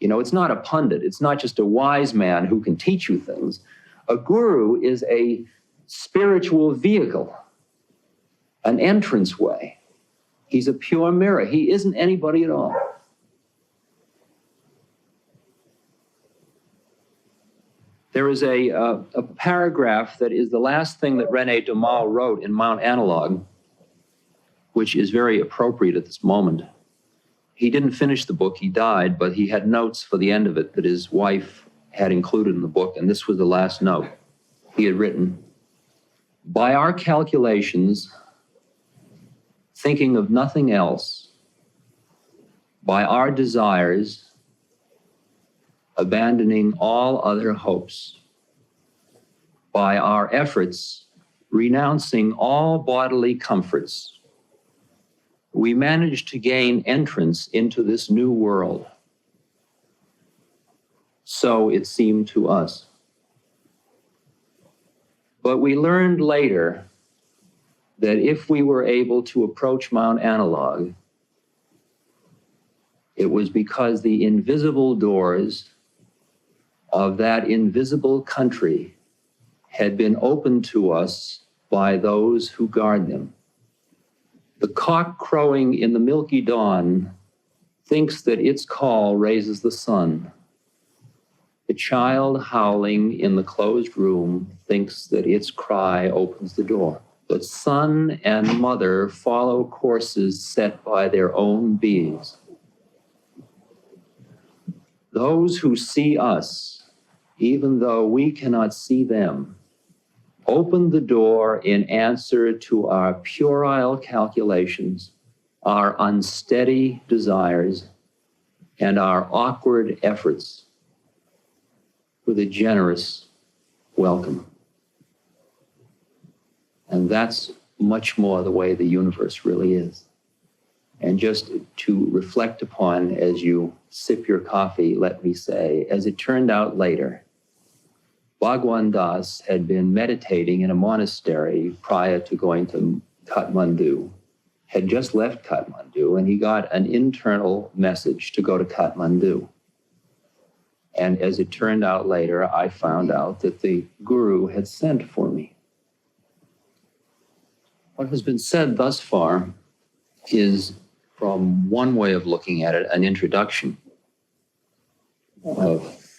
It's not a pundit. It's not just a wise man who can teach you things. A guru is a spiritual vehicle, an entranceway. He's a pure mirror. He isn't anybody at all. There is a paragraph that is the last thing that René Dumas wrote in Mount Analog, which is very appropriate at this moment. He didn't finish the book, he died, but he had notes for the end of it that his wife had included in the book, and this was the last note he had written. By our calculations, thinking of nothing else, by our desires, abandoning all other hopes, by our efforts, renouncing all bodily comforts, we managed to gain entrance into this new world. So it seemed to us. But we learned later that if we were able to approach Mount Analog, it was because the invisible doors of that invisible country had been opened to us by those who guard them. The cock crowing in the milky dawn thinks that its call raises the sun. The child howling in the closed room thinks that its cry opens the door. But son and mother follow courses set by their own beings. Those who see us, even though we cannot see them, open the door in answer to our puerile calculations, our unsteady desires, and our awkward efforts with a generous welcome. And that's much more the way the universe really is. And just to reflect upon as you sip your coffee, let me say, as it turned out later, Bhagavan Das had been meditating in a monastery prior to going to Kathmandu, had just left Kathmandu, and he got an internal message to go to Kathmandu. And as it turned out later, I found out that the guru had sent for me. What has been said thus far is, from one way of looking at it, an introduction.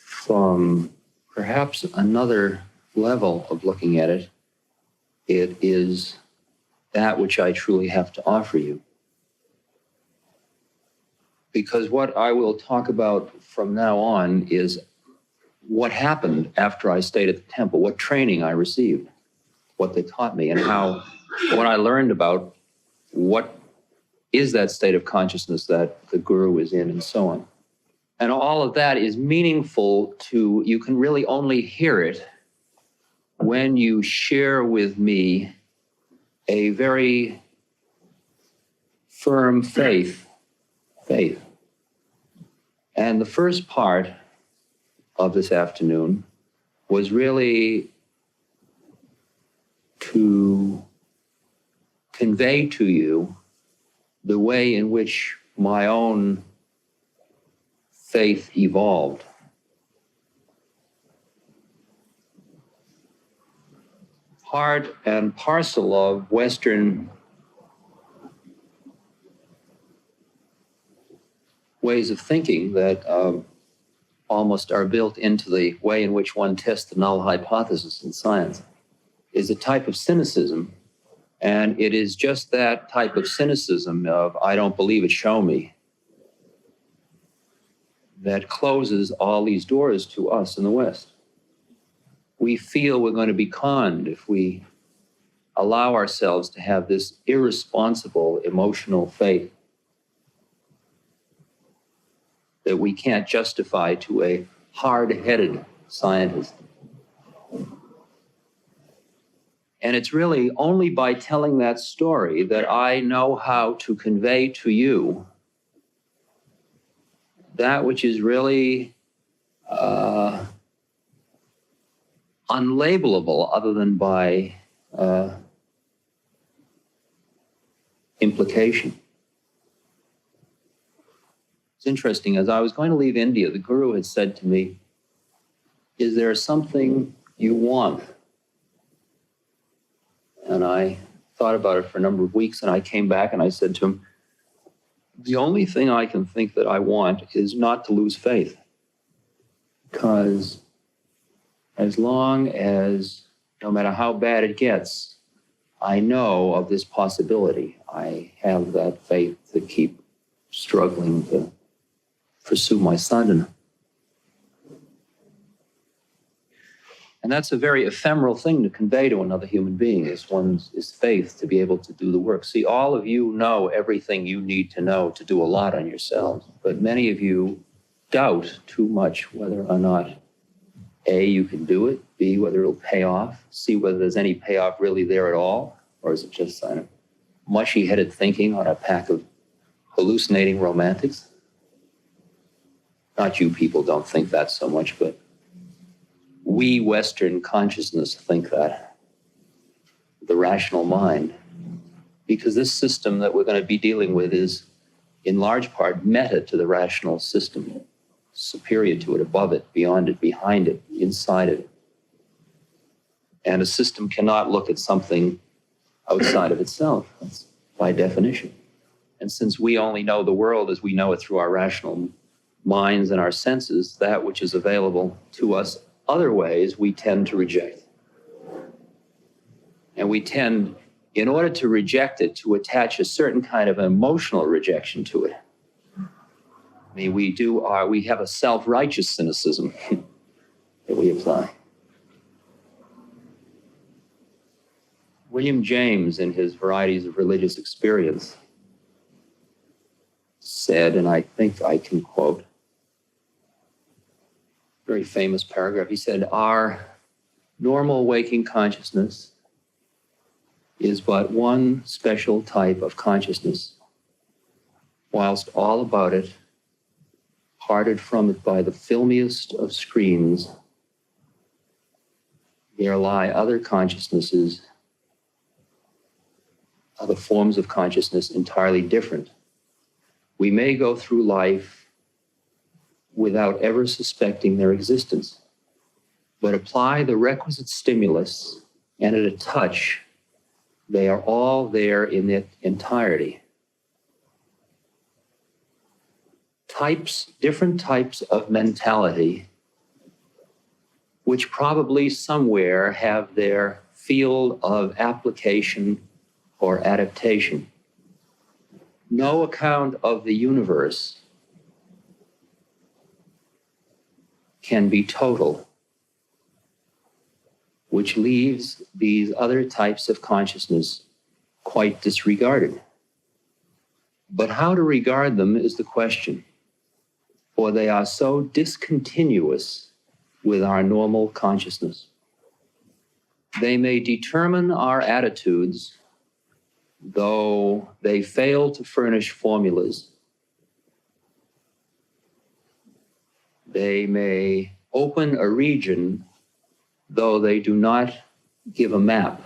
From perhaps another level of looking at it, it is that which I truly have to offer you. Because what I will talk about from now on is what happened after I stayed at the temple, what training I received, what they taught me, and how, what I learned about what is that state of consciousness that the guru is in, and so on. And all of that is meaningful to, you can really only hear it when you share with me a very firm faith. And the first part of this afternoon was really to convey to you the way in which my own faith evolved. Part and parcel of Western ways of thinking that almost are built into the way in which one tests the null hypothesis in science is a type of cynicism. And it is just that type of cynicism of, I don't believe it, show me, that closes all these doors to us in the West. We feel we're going to be conned if we allow ourselves to have this irresponsible emotional faith that we can't justify to a hard-headed scientist. And it's really only by telling that story that I know how to convey to you that which is really unlabelable other than by implication. It's interesting, as I was going to leave India, the guru had said to me, is there something you want? And I thought about it for a number of weeks, and I came back and I said to him, the only thing I can think that I want is not to lose faith. Because as long as, no matter how bad it gets, I know of this possibility. I have that faith to keep struggling to pursue my sadhana. And that's a very ephemeral thing to convey to another human being, is faith to be able to do the work. See, all of you know everything you need to know to do a lot on yourselves, but many of you doubt too much whether or not, A, you can do it, B, whether it'll pay off, C, whether there's any payoff really there at all, or is it just kind of mushy-headed thinking on a pack of hallucinating romantics? Not you people don't think that so much, but we Western consciousness think that, the rational mind, because this system that we're going to be dealing with is in large part meta to the rational system, superior to it, above it, beyond it, behind it, inside it. And a system cannot look at something outside of itself. That's by definition. And since we only know the world as we know it through our rational minds and our senses, that which is available to us other ways, we tend to reject. And we tend, in order to reject it, to attach a certain kind of emotional rejection to it. I mean, we have a self-righteous cynicism that we apply. William James, in his Varieties of Religious Experience, said, and I think I can quote, very famous paragraph, he said, "Our normal waking consciousness is but one special type of consciousness, whilst all about it, parted from it by the filmiest of screens, there lie other consciousnesses, other forms of consciousness entirely different. We may go through life without ever suspecting their existence, but apply the requisite stimulus, and at a touch, they are all there in their entirety. Different types of mentality, which probably somewhere have their field of application or adaptation. No account of the universe can be total, which leaves these other types of consciousness quite disregarded. But how to regard them is the question, for they are so discontinuous with our normal consciousness. They may determine our attitudes, though they fail to furnish formulas. They may open a region, though they do not give a map.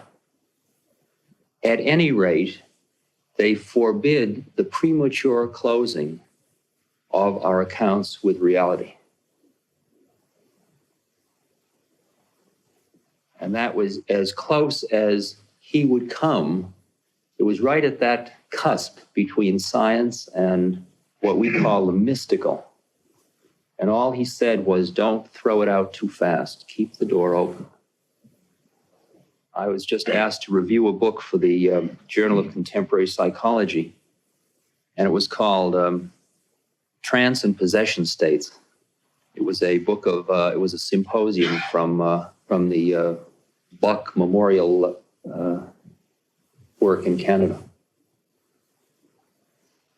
At any rate, they forbid the premature closing of our accounts with reality. And that was as close as he would come. It was right at that cusp between science and what we call the mystical. And all he said was, don't throw it out too fast. Keep the door open. I was just asked to review a book for the Journal of Contemporary Psychology, and it was called Trance and Possession States. It was a book of, it was a symposium from the Buck Memorial work in Canada.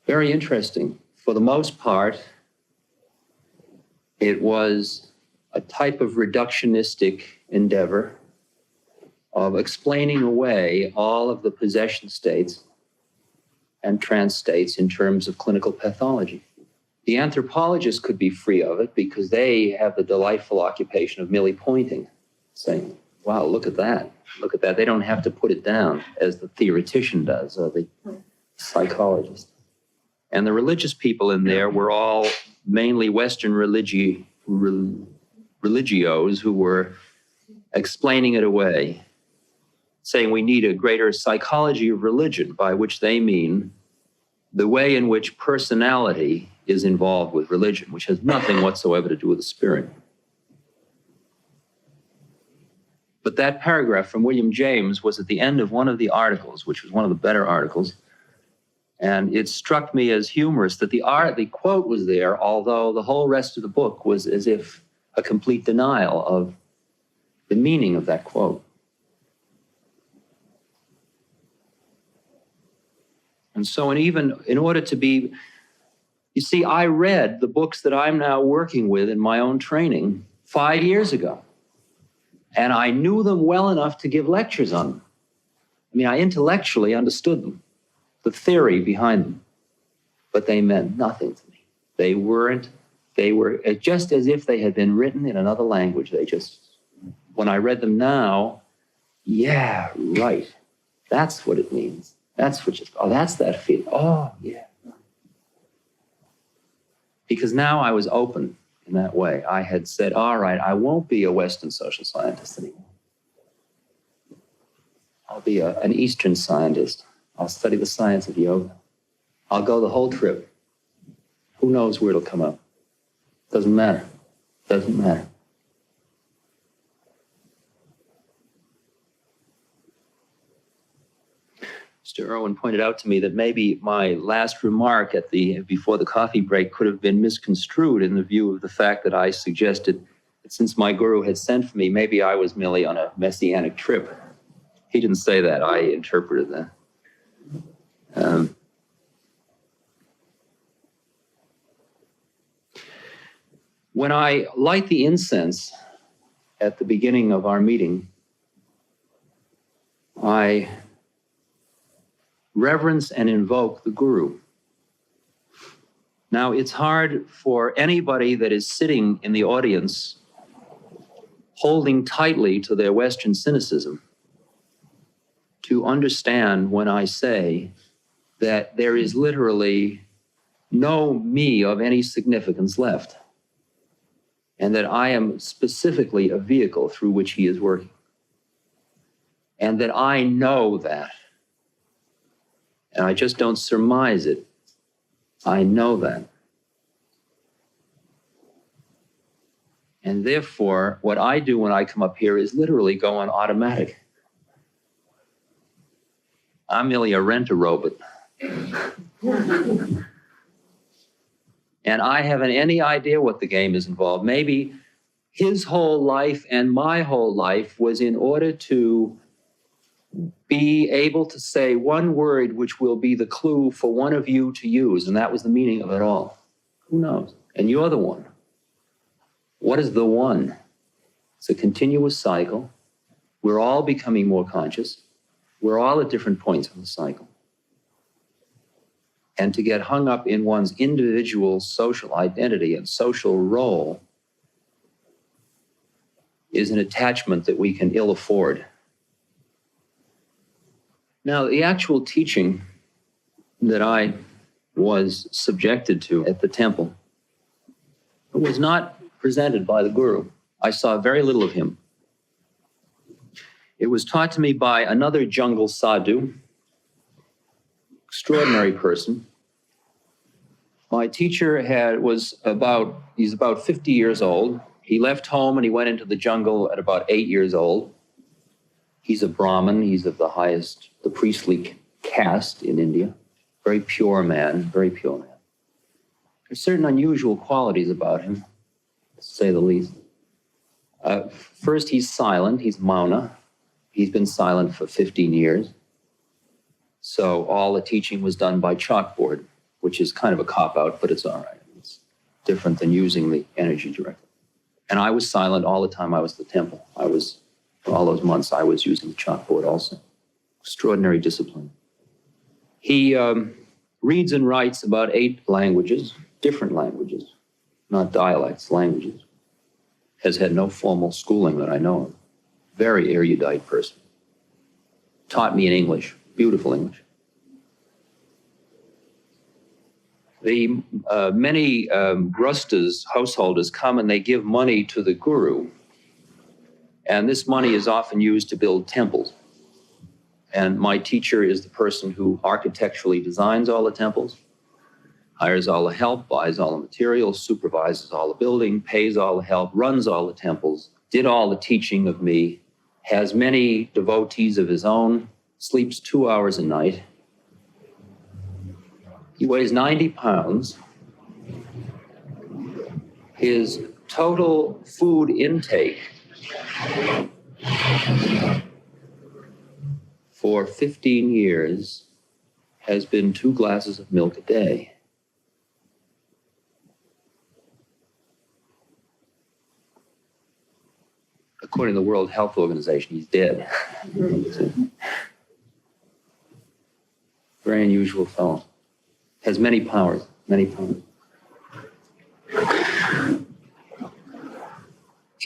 Very interesting. For the most part, it was a type of reductionistic endeavor of explaining away all of the possession states and trance states in terms of clinical pathology. The anthropologists could be free of it because they have the delightful occupation of merely pointing, saying, wow, look at that, look at that. They don't have to put it down as the theoretician does, or the psychologist. And the religious people in there were all mainly Western religios who were explaining it away, saying we need a greater psychology of religion, by which they mean the way in which personality is involved with religion, which has nothing whatsoever to do with the spirit. But that paragraph from William James was at the end of one of the articles, which was one of the better articles, and it struck me as humorous that the quote was there, although the whole rest of the book was as if a complete denial of the meaning of that quote. And so, in order to be, you see, I read the books that I'm now working with in my own training 5 years ago, and I knew them well enough to give lectures on them. I mean, I intellectually understood them, the theory behind them, but they meant nothing to me. They were just as if they had been written in another language. When I read them now, yeah, right, that's what it means. That's that feeling. Oh, yeah. Because now I was open in that way. I had said, all right, I won't be a Western social scientist anymore. I'll be an Eastern scientist. I'll study the science of yoga. I'll go the whole trip. Who knows where it'll come out? Doesn't matter. Doesn't matter. Mr. Irwin pointed out to me that maybe my last remark before the coffee break could have been misconstrued in the view of the fact that I suggested that since my guru had sent for me, maybe I was merely on a messianic trip. He didn't say that. I interpreted that. When I light the incense at the beginning of our meeting, I reverence and invoke the Guru. Now, it's hard for anybody that is sitting in the audience holding tightly to their Western cynicism to understand when I say that there is literally no me of any significance left, and that I am specifically a vehicle through which he is working, and that I know that. And I just don't surmise it. I know that. And therefore, what I do when I come up here is literally go on automatic. I'm merely a rent-a-robot. And I haven't any idea what the game is involved. Maybe his whole life and my whole life was in order to be able to say one word which will be the clue for one of you to use, and that was the meaning of it all. Who knows? And you're the one. What is the one? It's a continuous cycle. We're all becoming more conscious. We're all at different points of the cycle. And to get hung up in one's individual social identity and social role is an attachment that we can ill afford. Now, the actual teaching that I was subjected to at the temple was not presented by the Guru. I saw very little of him. It was taught to me by another jungle sadhu, extraordinary person. My teacher he's about 50 years old. He left home and he went into the jungle at about 8 years old. He's a Brahmin. He's of the priestly caste in India. Very pure man, very pure man. There's certain unusual qualities about him, to say the least. First, he's silent. He's mauna. He's been silent for 15 years. So all the teaching was done by chalkboard, which is kind of a cop-out, but it's all right. It's different than using the energy directly. And I was silent all the time I was at the temple. For all those months, I was using the chalkboard also. Extraordinary discipline. He reads and writes about 8 languages, different languages, not dialects, languages. Has had no formal schooling that I know of. Very erudite person. Taught me in English, beautiful English. The many grustas, householders, come and they give money to the Guru. And this money is often used to build temples. And my teacher is the person who architecturally designs all the temples, hires all the help, buys all the materials, supervises all the building, pays all the help, runs all the temples, did all the teaching of me, has many devotees of his own, sleeps 2 hours a night. He weighs 90 pounds. His total food intake for 15 years has been 2 glasses of milk a day. According to the World Health Organization, he's dead. Very unusual fellow. Has many powers, many powers.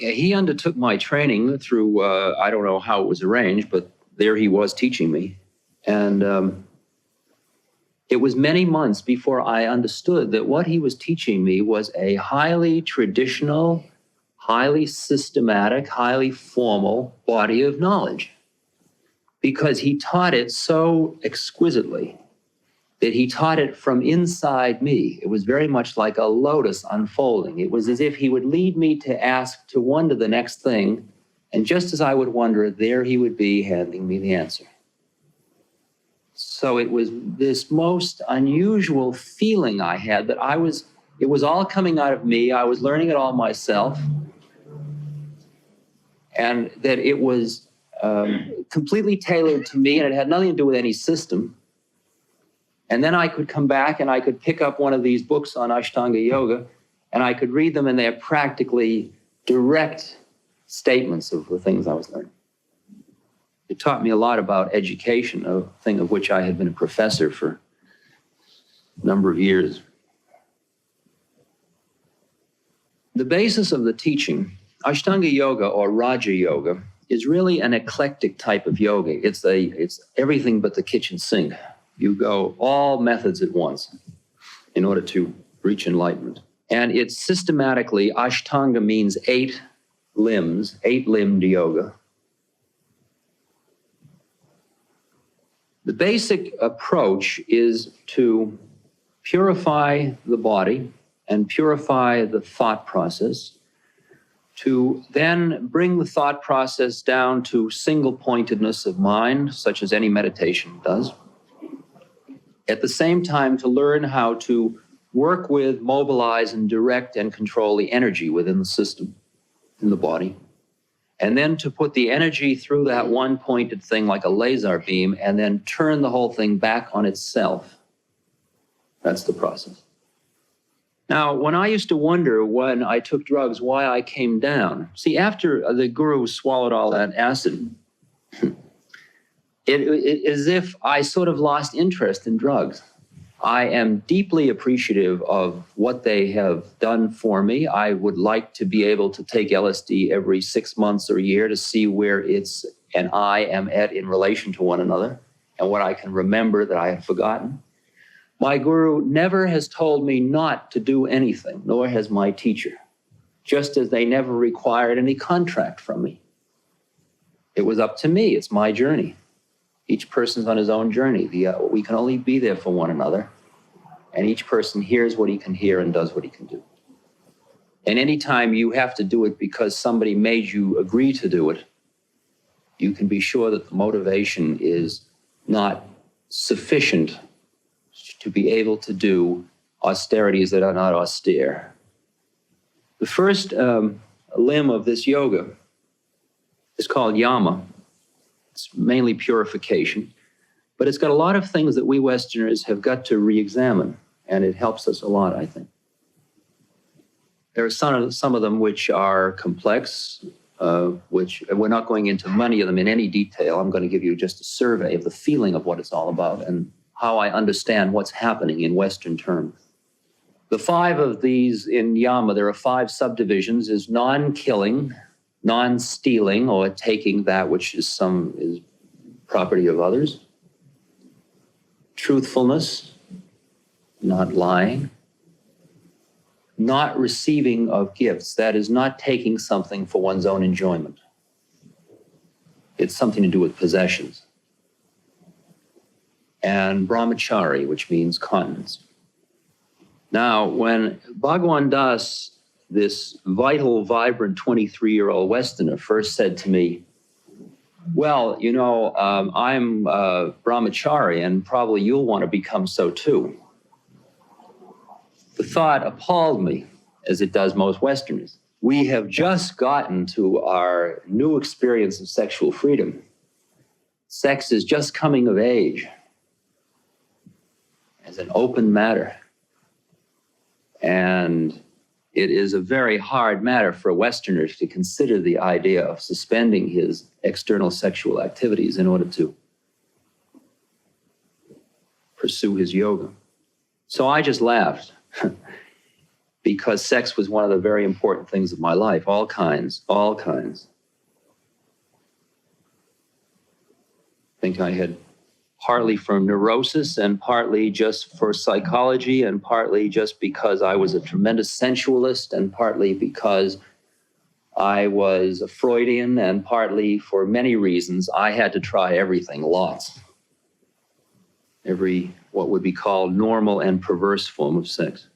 Yeah, he undertook my training through, I don't know how it was arranged, but there he was teaching me. And it was many months before I understood that what he was teaching me was a highly traditional, highly systematic, highly formal body of knowledge. because he taught it so exquisitely that he taught it from inside me. It was very much like a lotus unfolding. It was as if he would lead me to wonder the next thing, and just as I would wonder, there he would be handing me the answer. So it was this most unusual feeling I had that it was all coming out of me. I was learning it all myself, and that it was completely tailored to me, and it had nothing to do with any system. And then I could come back and I could pick up one of these books on Ashtanga Yoga, and I could read them, and they're practically direct statements of the things I was learning. It taught me a lot about education, a thing of which I had been a professor for a number of years. The basis of the teaching, Ashtanga Yoga or Raja Yoga, is really an eclectic type of yoga. It's everything but the kitchen sink. You go all methods at once in order to reach enlightenment. And it's systematically, Ashtanga means 8 limbs, 8-limbed yoga. The basic approach is to purify the body and purify the thought process, to then bring the thought process down to single-pointedness of mind, such as any meditation does. At the same time, to learn how to work with, mobilize, and direct and control the energy within the system, in the body. And then to put the energy through that one pointed thing like a laser beam and then turn the whole thing back on itself. That's the process. Now, when I used to wonder when I took drugs why I came down, see, after the guru swallowed all that acid, it as if I sort of lost interest in drugs. I am deeply appreciative of what they have done for me. I would like to be able to take LSD every 6 months or a year to see where it's and I am at in relation to one another and what I can remember that I have forgotten. My guru never has told me not to do anything, nor has my teacher, just as they never required any contract from me. It was up to me. It's my journey. Each person's on his own journey. We can only be there for one another, and each person hears what he can hear and does what he can do. And anytime you have to do it because somebody made you agree to do it, you can be sure that the motivation is not sufficient to be able to do austerities that are not austere. The first limb of this yoga is called yama. It's mainly purification, but it's got a lot of things that we Westerners have got to re-examine, and it helps us a lot, I think. There are some of them which are complex, which we're not going into many of them in any detail. I'm going to give you just a survey of the feeling of what it's all about and how I understand what's happening in Western terms. The 5 of these in yama, there are 5 subdivisions, is non-killing, non-stealing or taking that which is property of others, truthfulness, not lying, not receiving of gifts, that is not taking something for one's own enjoyment. It's something to do with possessions. And brahmachari, which means continence. Now, when Bhagavan Das, this vital, vibrant 23-year-old Westerner, first said to me, well, you know, I'm brahmachari, and probably you'll want to become so too. The thought appalled me, as it does most Westerners. We have just gotten to our new experience of sexual freedom. Sex is just coming of age as an open matter. And it is a very hard matter for a Westerner to consider the idea of suspending his external sexual activities in order to pursue his yoga. So I just laughed because sex was one of the very important things of my life, all kinds. I think I had partly from neurosis and partly just for psychology and partly just because I was a tremendous sensualist and partly because I was a Freudian, and partly for many reasons, I had to try everything, lots. Every, what would be called normal and perverse form of sex.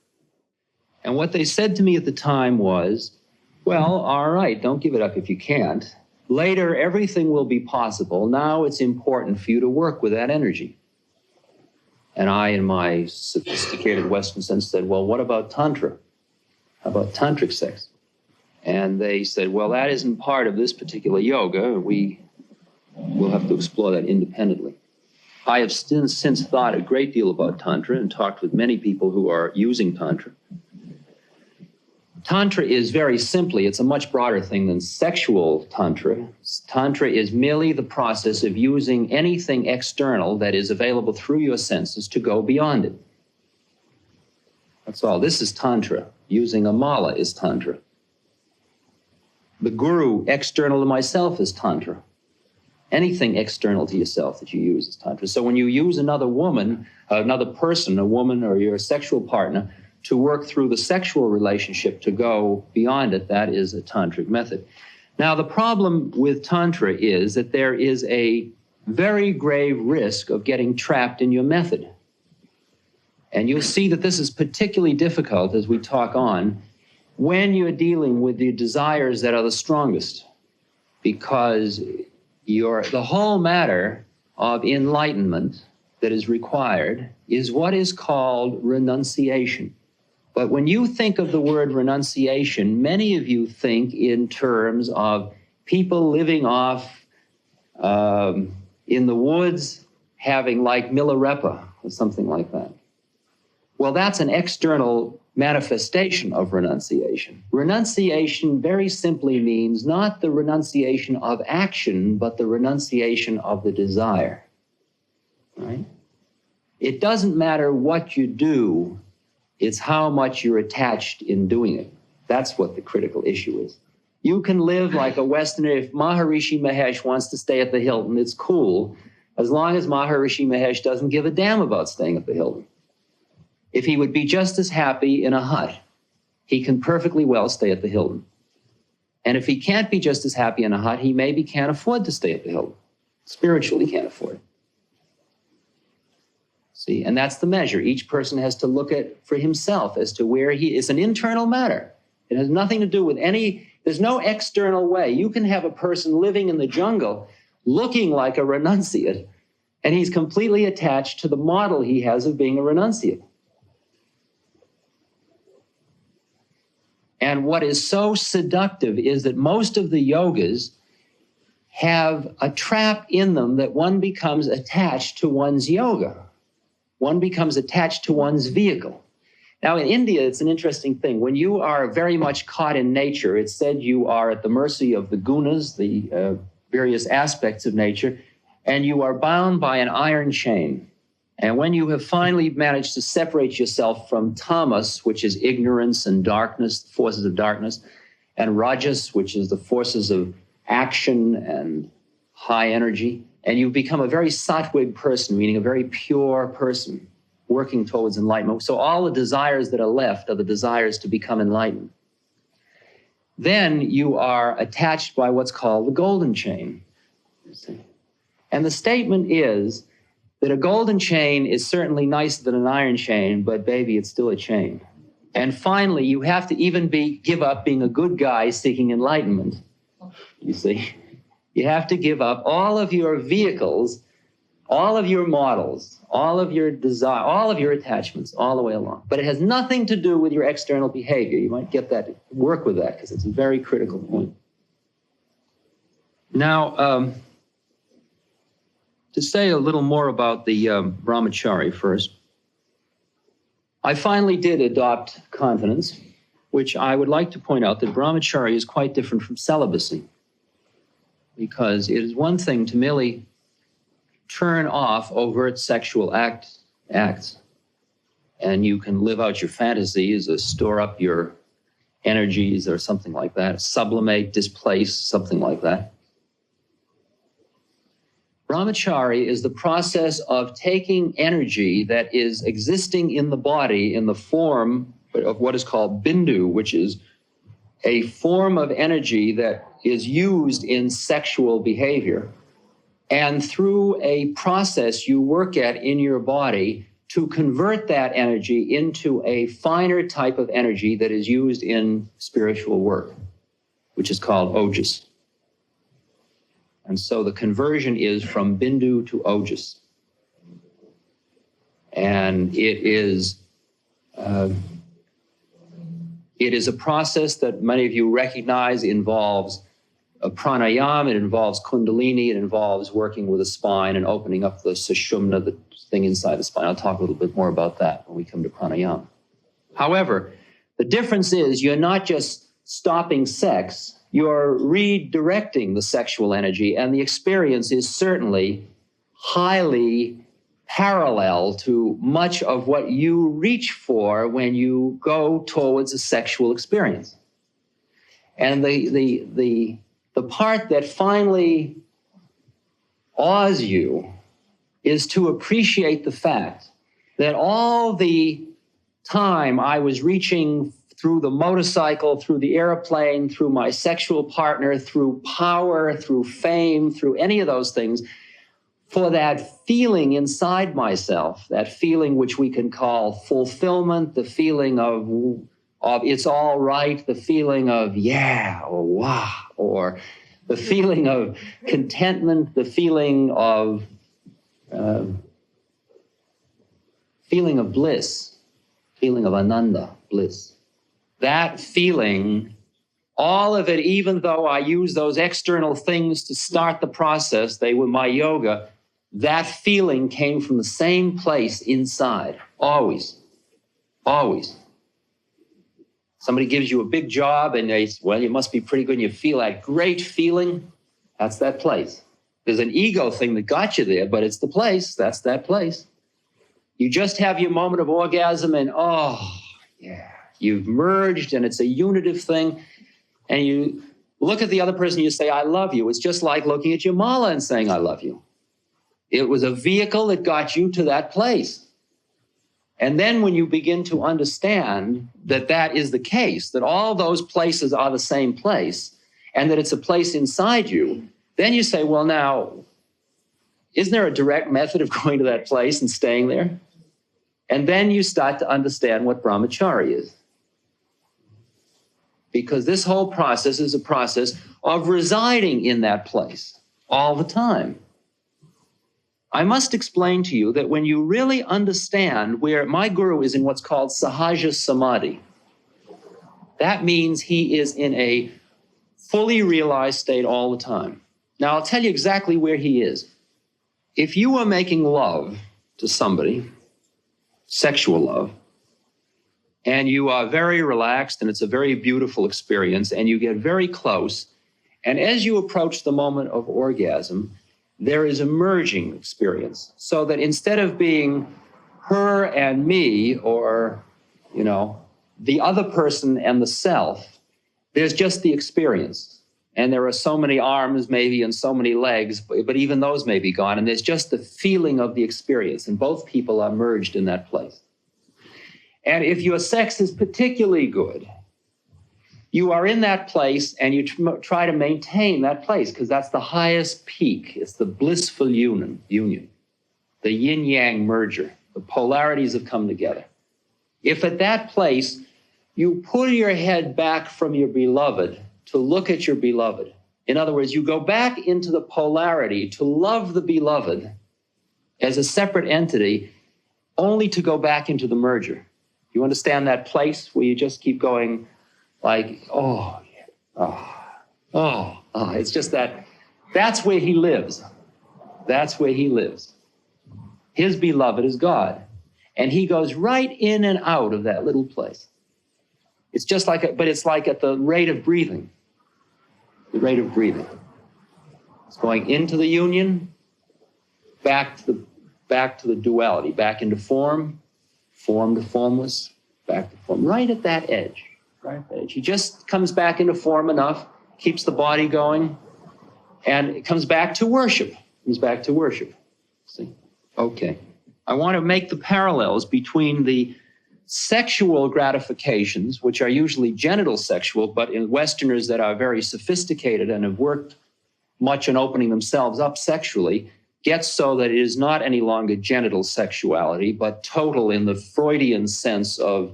And what they said to me at the time was, well, all right, don't give it up if you can't. Later, everything will be possible. Now it's important for you to work with that energy. And I, in my sophisticated Western sense, said, well, what about Tantra? How about tantric sex? And they said, well, that isn't part of this particular yoga. We'll have to explore that independently. I have since thought a great deal about Tantra and talked with many people who are using Tantra. Tantra is very simply, it's a much broader thing than sexual Tantra. Tantra is merely the process of using anything external that is available through your senses to go beyond it. That's all. This is Tantra. Using a mala is Tantra. The guru external to myself is Tantra. Anything external to yourself that you use is Tantra. So when you use another woman, another person, a woman or your sexual partner, to work through the sexual relationship to go beyond it, that is a tantric method. Now, the problem with Tantra is that there is a very grave risk of getting trapped in your method. And you'll see that this is particularly difficult as we talk on when you're dealing with the desires that are the strongest, because the whole matter of enlightenment that is required is what is called renunciation. But when you think of the word renunciation, many of you think in terms of people living off in the woods, having like Milarepa or something like that. Well, that's an external manifestation of renunciation. Renunciation very simply means not the renunciation of action, but the renunciation of the desire. Right? It doesn't matter what you do, it's how much you're attached in doing it. That's what the critical issue is. You can live like a Westerner. If Maharishi Mahesh wants to stay at the Hilton, it's cool, as long as Maharishi Mahesh doesn't give a damn about staying at the Hilton. If he would be just as happy in a hut, he can perfectly well stay at the Hilton. And if he can't be just as happy in a hut, he maybe can't afford to stay at the Hilton. Spiritually can't afford it. See, and that's the measure. Each person has to look at for himself as to where he is. An internal matter. It has nothing to do with there's no external way. You can have a person living in the jungle looking like a renunciate, and he's completely attached to the model he has of being a renunciate. And what is so seductive is that most of the yogas have a trap in them that one becomes attached to one's yoga. One becomes attached to one's vehicle. Now, in India, it's an interesting thing. When you are very much caught in nature, it's said you are at the mercy of the gunas, the various aspects of nature, and you are bound by an iron chain. And when you have finally managed to separate yourself from tamas, which is ignorance and darkness, the forces of darkness, and rajas, which is the forces of action and high energy, and you've become a very sattvic person, meaning a very pure person, working towards enlightenment. So all the desires that are left are the desires to become enlightened. Then you are attached by what's called the golden chain. And the statement is that a golden chain is certainly nicer than an iron chain, but baby, it's still a chain. And finally, you have to even give up being a good guy seeking enlightenment. You see, you have to give up all of your vehicles, all of your models, all of your desire, all of your attachments, all the way along. But it has nothing to do with your external behavior. You might get that, work with that, because it's a very critical point. Now, to say a little more about the brahmachari first. I finally did adopt continence, which I would like to point out that brahmachari is quite different from celibacy, because it is one thing to merely turn off overt sexual acts, and you can live out your fantasies or store up your energies or something like that, sublimate, displace, something like that. Brahmachari is the process of taking energy that is existing in the body in the form of what is called bindu, which is a form of energy that is used in sexual behavior, and through a process you work at in your body to convert that energy into a finer type of energy that is used in spiritual work, which is called ojas. And so the conversion is from bindu to ojas. And it is a process that many of you recognize involves a pranayama, it involves kundalini, it involves working with the spine and opening up the sushumna, the thing inside the spine. I'll talk a little bit more about that when we come to pranayama. However, the difference is you're not just stopping sex, you're redirecting the sexual energy, and the experience is certainly highly parallel to much of what you reach for when you go towards a sexual experience. And the part that finally awes you is to appreciate the fact that all the time I was reaching through the motorcycle, through the airplane, through my sexual partner, through power, through fame, through any of those things, for that feeling inside myself, that feeling which we can call fulfillment, the feeling of it's all right, the feeling of yeah or wow, or the feeling of contentment, the feeling of bliss, feeling of ananda, bliss. That feeling, all of it, even though I use those external things to start the process, they were my yoga, that feeling came from the same place inside, always, always. Somebody gives you a big job and they say, well, you must be pretty good, and you feel that great feeling, that's that place. There's an ego thing that got you there, but it's the place, that's that place. You just have your moment of orgasm and, oh, yeah, you've merged and it's a unitive thing. And you look at the other person and you say, I love you. It's just like looking at your mala and saying, I love you. It was a vehicle that got you to that place. And then when you begin to understand that that is the case, that all those places are the same place, and that it's a place inside you, then you say, well, now, isn't there a direct method of going to that place and staying there? And then you start to understand what brahmachari is. Because this whole process is a process of residing in that place all the time. I must explain to you that when you really understand where my guru is in what's called sahaja samadhi, that means he is in a fully realized state all the time. Now, I'll tell you exactly where he is. If you are making love to somebody, sexual love, and you are very relaxed and it's a very beautiful experience and you get very close, and as you approach the moment of orgasm, there is a merging experience, so that instead of being her and me, or, you know, the other person and the self, there's just the experience. And there are so many arms maybe and so many legs, but even those may be gone. And there's just the feeling of the experience, and both people are merged in that place. And if your sex is particularly good, you are in that place and you try to maintain that place, because that's the highest peak. It's the blissful union, the yin-yang merger. The polarities have come together. If at that place you pull your head back from your beloved to look at your beloved, in other words, you go back into the polarity to love the beloved as a separate entity, only to go back into the merger. You understand that place where you just keep going like, it's just that, that's where he lives. That's where he lives. His beloved is God. And he goes right in and out of that little place. It's just like, but it's like at the rate of breathing. The rate of breathing. It's going into the union, back to the duality, back into form to formless, back to form, right at that edge. Right at that edge. He just comes back into form enough, keeps the body going, and it comes back to worship. See? Okay. I want to make the parallels between the sexual gratifications, which are usually genital sexual, but in Westerners that are very sophisticated and have worked much on opening themselves up sexually, gets so that it is not any longer genital sexuality, but total in the Freudian sense of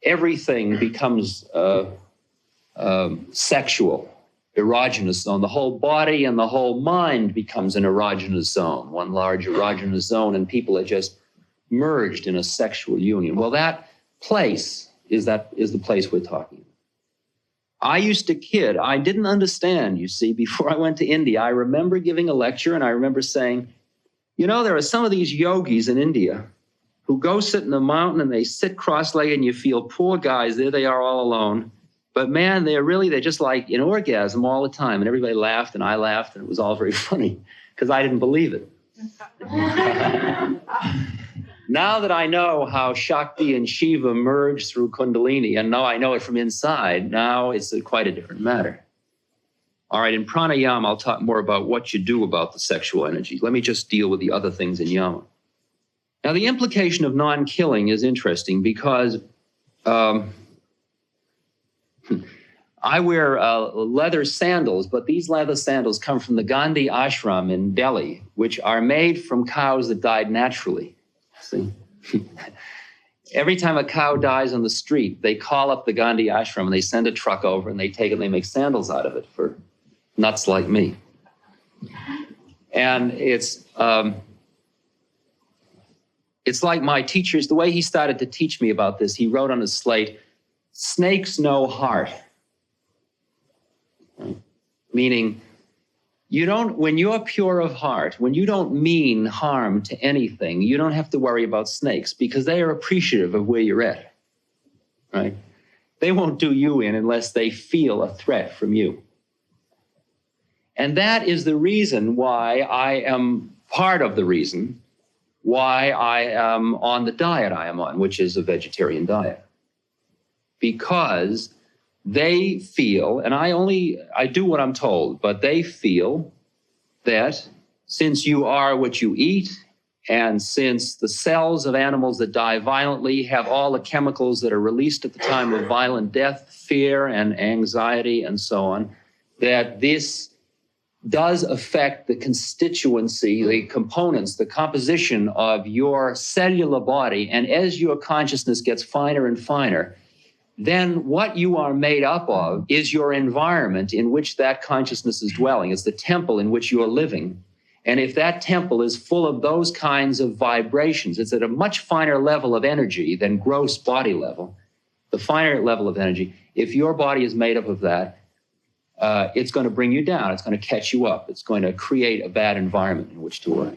everything becomes sexual, erogenous zone. The whole body and the whole mind becomes an erogenous zone, one large erogenous zone, and people are just merged in a sexual union. Well, that place is the place we're talking about. I used to kid. I didn't understand, you see, before I went to India. I remember giving a lecture, and I remember saying, you know, there are some of these yogis in India who go sit in the mountain and they sit cross-legged, and you feel, poor guys, there they are all alone. But man, they're just like in orgasm all the time. And everybody laughed, and I laughed, and it was all very funny because I didn't believe it. Now that I know how Shakti and Shiva merge through Kundalini, and now I know it from inside, now it's quite a different matter. All right, in pranayama, I'll talk more about what you do about the sexual energy. Let me just deal with the other things in yama. Now, the implication of non-killing is interesting because I wear leather sandals, but these leather sandals come from the Gandhi ashram in Delhi, which are made from cows that died naturally. See? Every time a cow dies on the street, they call up the Gandhi ashram and they send a truck over and they take it and they make sandals out of it for nuts like me. And it's like my teachers, the way he started to teach me about this, he wrote on his slate, snakes know heart. Right? Meaning, when you're pure of heart, when you don't mean harm to anything, you don't have to worry about snakes because they are appreciative of where you're at, right? They won't do you in unless they feel a threat from you. And that is the reason why part of the reason why I am on the diet I am on, which is a vegetarian diet. Because they feel, and I do what I'm told, but they feel that since you are what you eat, and since the cells of animals that die violently have all the chemicals that are released at the time of violent death, fear and anxiety and so on, that this does affect the constituency, the components, the composition of your cellular body. And as your consciousness gets finer and finer, then what you are made up of is your environment in which that consciousness is dwelling. It's the temple in which you are living. And if that temple is full of those kinds of vibrations, it's at a much finer level of energy than gross body level, the finer level of energy. If your body is made up of that, it's going to bring you down. It's going to catch you up. It's going to create a bad environment in which to work.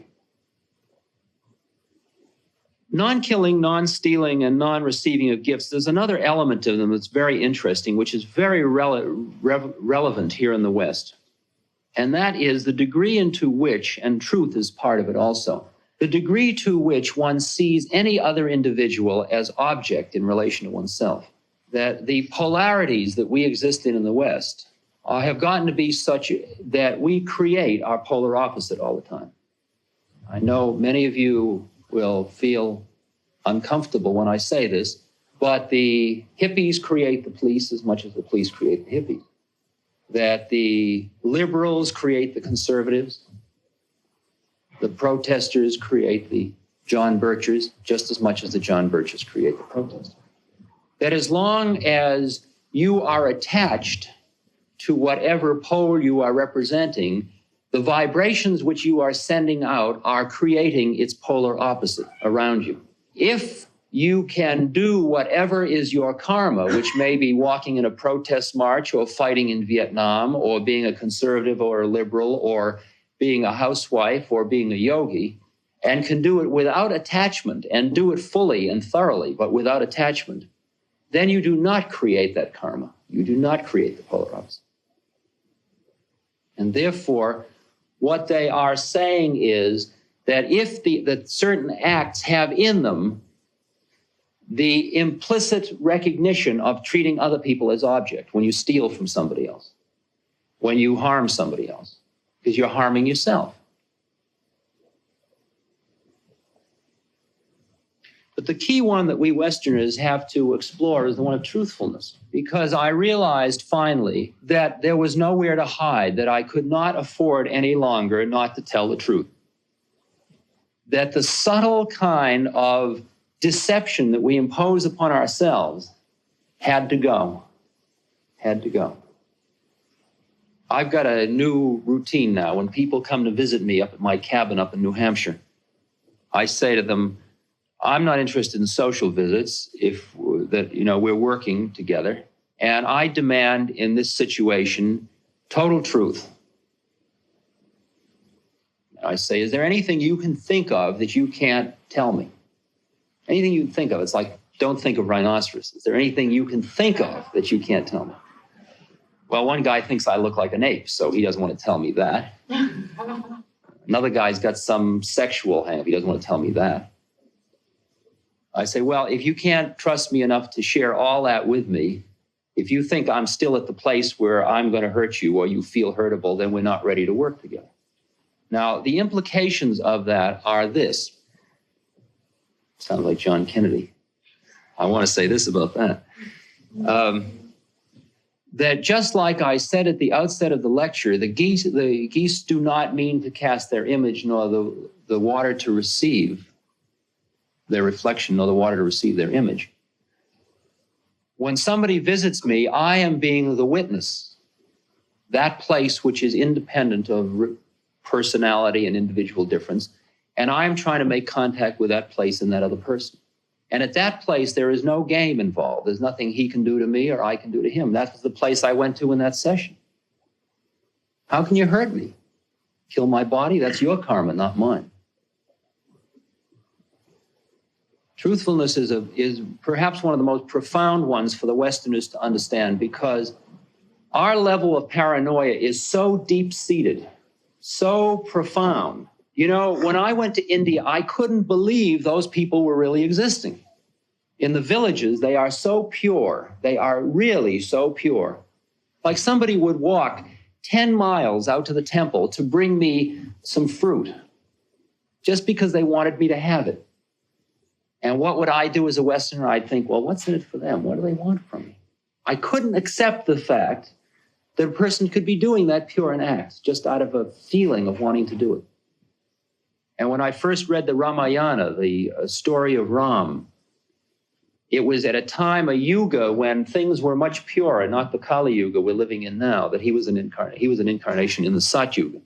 Non-killing, non-stealing, and non-receiving of gifts, there's another element of them that's very interesting, which is very relevant here in the West. And that is the degree into which, and truth is part of it also, the degree to which one sees any other individual as object in relation to oneself. That the polarities that we exist in the West have gotten to be such that we create our polar opposite all the time. I know many of you will feel uncomfortable when I say this, but the hippies create the police as much as the police create the hippies. That the liberals create the conservatives, the protesters create the John Birchers just as much as the John Birchers create the protesters. That as long as you are attached to whatever pole you are representing, the vibrations which you are sending out are creating its polar opposite around you. If you can do whatever is your karma, which may be walking in a protest march or fighting in Vietnam or being a conservative or a liberal or being a housewife or being a yogi, and can do it without attachment and do it fully and thoroughly, but without attachment, then you do not create that karma. You do not create the polar opposite. And therefore, what they are saying is that if that certain acts have in them the implicit recognition of treating other people as object, when you steal from somebody else, when you harm somebody else, because you're harming yourself. But the key one that we Westerners have to explore is the one of truthfulness, because I realized finally that there was nowhere to hide, that I could not afford any longer not to tell the truth. That the subtle kind of deception that we impose upon ourselves had to go, had to go. I've got a new routine now. When people come to visit me up at my cabin up in New Hampshire, I say to them, I'm not interested in social visits if that, we're working together. And I demand in this situation total truth. I say, is there anything you can think of that you can't tell me? Anything you can think of. It's like, don't think of rhinoceros. Is there anything you can think of that you can't tell me? Well, one guy thinks I look like an ape, so he doesn't want to tell me that. Another guy's got some sexual hang-up. He doesn't want to tell me that. I say, well, if you can't trust me enough to share all that with me, if you think I'm still at the place where I'm going to hurt you or you feel hurtable, then we're not ready to work together. Now, the implications of that are this. Sounds like John Kennedy. I want to say this about that. That just like I said at the outset of the lecture, the geese do not mean to cast their image, nor the water to receive their reflection, nor the water to receive their image. When somebody visits me, I am being the witness, that place which is independent of personality and individual difference, and I'm trying to make contact with that place and that other person. And at that place, there is no game involved. There's nothing he can do to me or I can do to him. That's the place I went to in that session. How can you hurt me? Kill my body? That's your karma, not mine. Truthfulness is perhaps one of the most profound ones for the Westerners to understand, because our level of paranoia is so deep-seated, so profound. When I went to India, I couldn't believe those people were really existing. In the villages, they are so pure. They are really so pure. Like somebody would walk 10 miles out to the temple to bring me some fruit just because they wanted me to have it. And what would I do as a Westerner? I'd think, well, what's in it for them? What do they want from me? I couldn't accept the fact that a person could be doing that pure an act just out of a feeling of wanting to do it. And when I first read the Ramayana, the story of Ram, it was at a time, a yuga, when things were much purer, not the Kali Yuga we're living in now, that he was an incarnation in the Sat Yuga.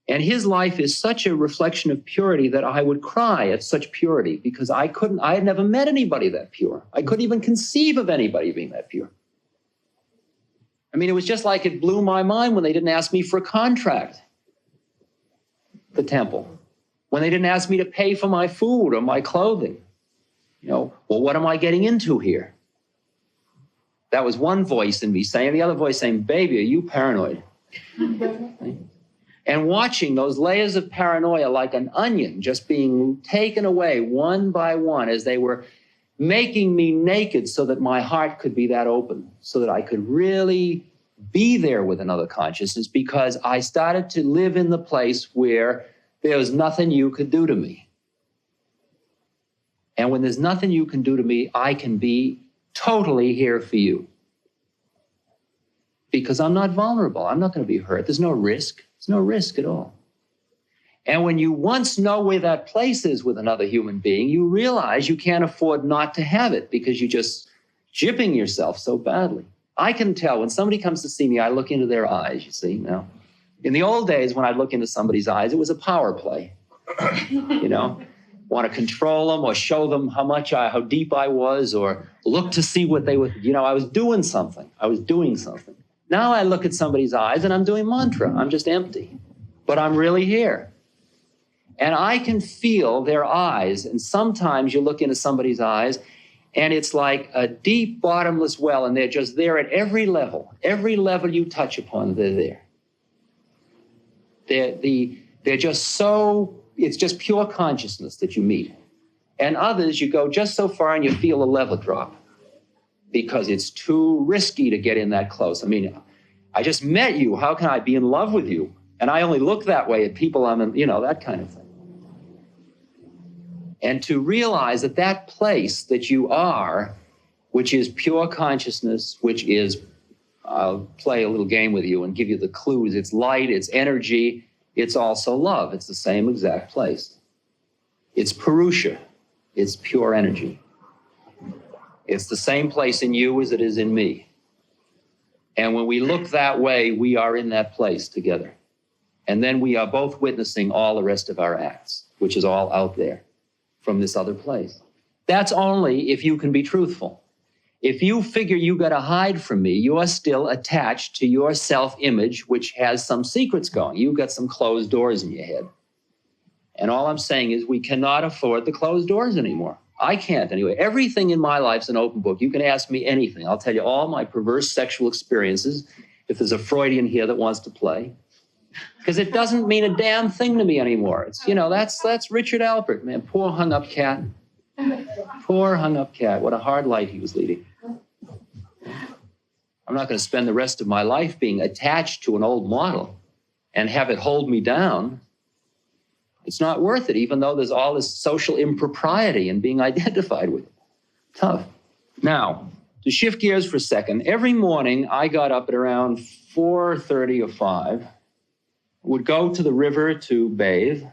And his life is such a reflection of purity that I would cry at such purity, because I had never met anybody that pure. I couldn't even conceive of anybody being that pure. I mean, it was just like it blew my mind when they didn't ask me for a contract, the temple. When they didn't ask me to pay for my food or my clothing. Well, what am I getting into here? That was one voice in me saying, the other voice saying, baby, are you paranoid? And watching those layers of paranoia like an onion just being taken away one by one as they were making me naked so that my heart could be that open, so that I could really be there with another consciousness, because I started to live in the place where there was nothing you could do to me. And when there's nothing you can do to me, I can be totally here for you. Because I'm not vulnerable. I'm not going to be hurt. There's no risk. There's no risk at all. And when you once know where that place is with another human being, you realize you can't afford not to have it, because you're just gypping yourself so badly. I can tell when somebody comes to see me, I look into their eyes, you see, now. In the old days, when I'd look into somebody's eyes, it was a power play, want to control them or show them how deep I was, or look to see what they would, I was doing something. Now I look at somebody's eyes and I'm doing mantra. I'm just empty, but I'm really here. And I can feel their eyes. And sometimes you look into somebody's eyes and it's like a deep bottomless well, and they're just there at every level. Every level you touch upon, they're there. They're just so, it's just pure consciousness that you meet. And others, you go just so far and you feel a level drop because it's too risky to get in that close. I mean, I just met you. How can I be in love with you? And I only look that way at people I'm in, that kind of thing. And to realize that that place that you are, which is pure consciousness, which is, I'll play a little game with you and give you the clues. It's light, it's energy, it's also love. It's the same exact place. It's Purusha. It's pure energy. It's the same place in you as it is in me. And when we look that way, we are in that place together. And then we are both witnessing all the rest of our acts, which is all out there from this other place. That's only if you can be truthful. If you figure you got to hide from me, you are still attached to your self-image, which has some secrets going. You've got some closed doors in your head. And all I'm saying is we cannot afford the closed doors anymore. I can't anyway. Everything in my life's an open book. You can ask me anything. I'll tell you all my perverse sexual experiences, if there's a Freudian here that wants to play. Because it doesn't mean a damn thing to me anymore. It's, that's Richard Alpert, man. Poor hung-up cat. Poor hung-up cat. What a hard life he was leading. I'm not going to spend the rest of my life being attached to an old model and have it hold me down. It's not worth it, even though there's all this social impropriety in being identified with it. Tough. Now, to shift gears for a second, every morning I got up at around 4:30 or 5, would go to the river to bathe,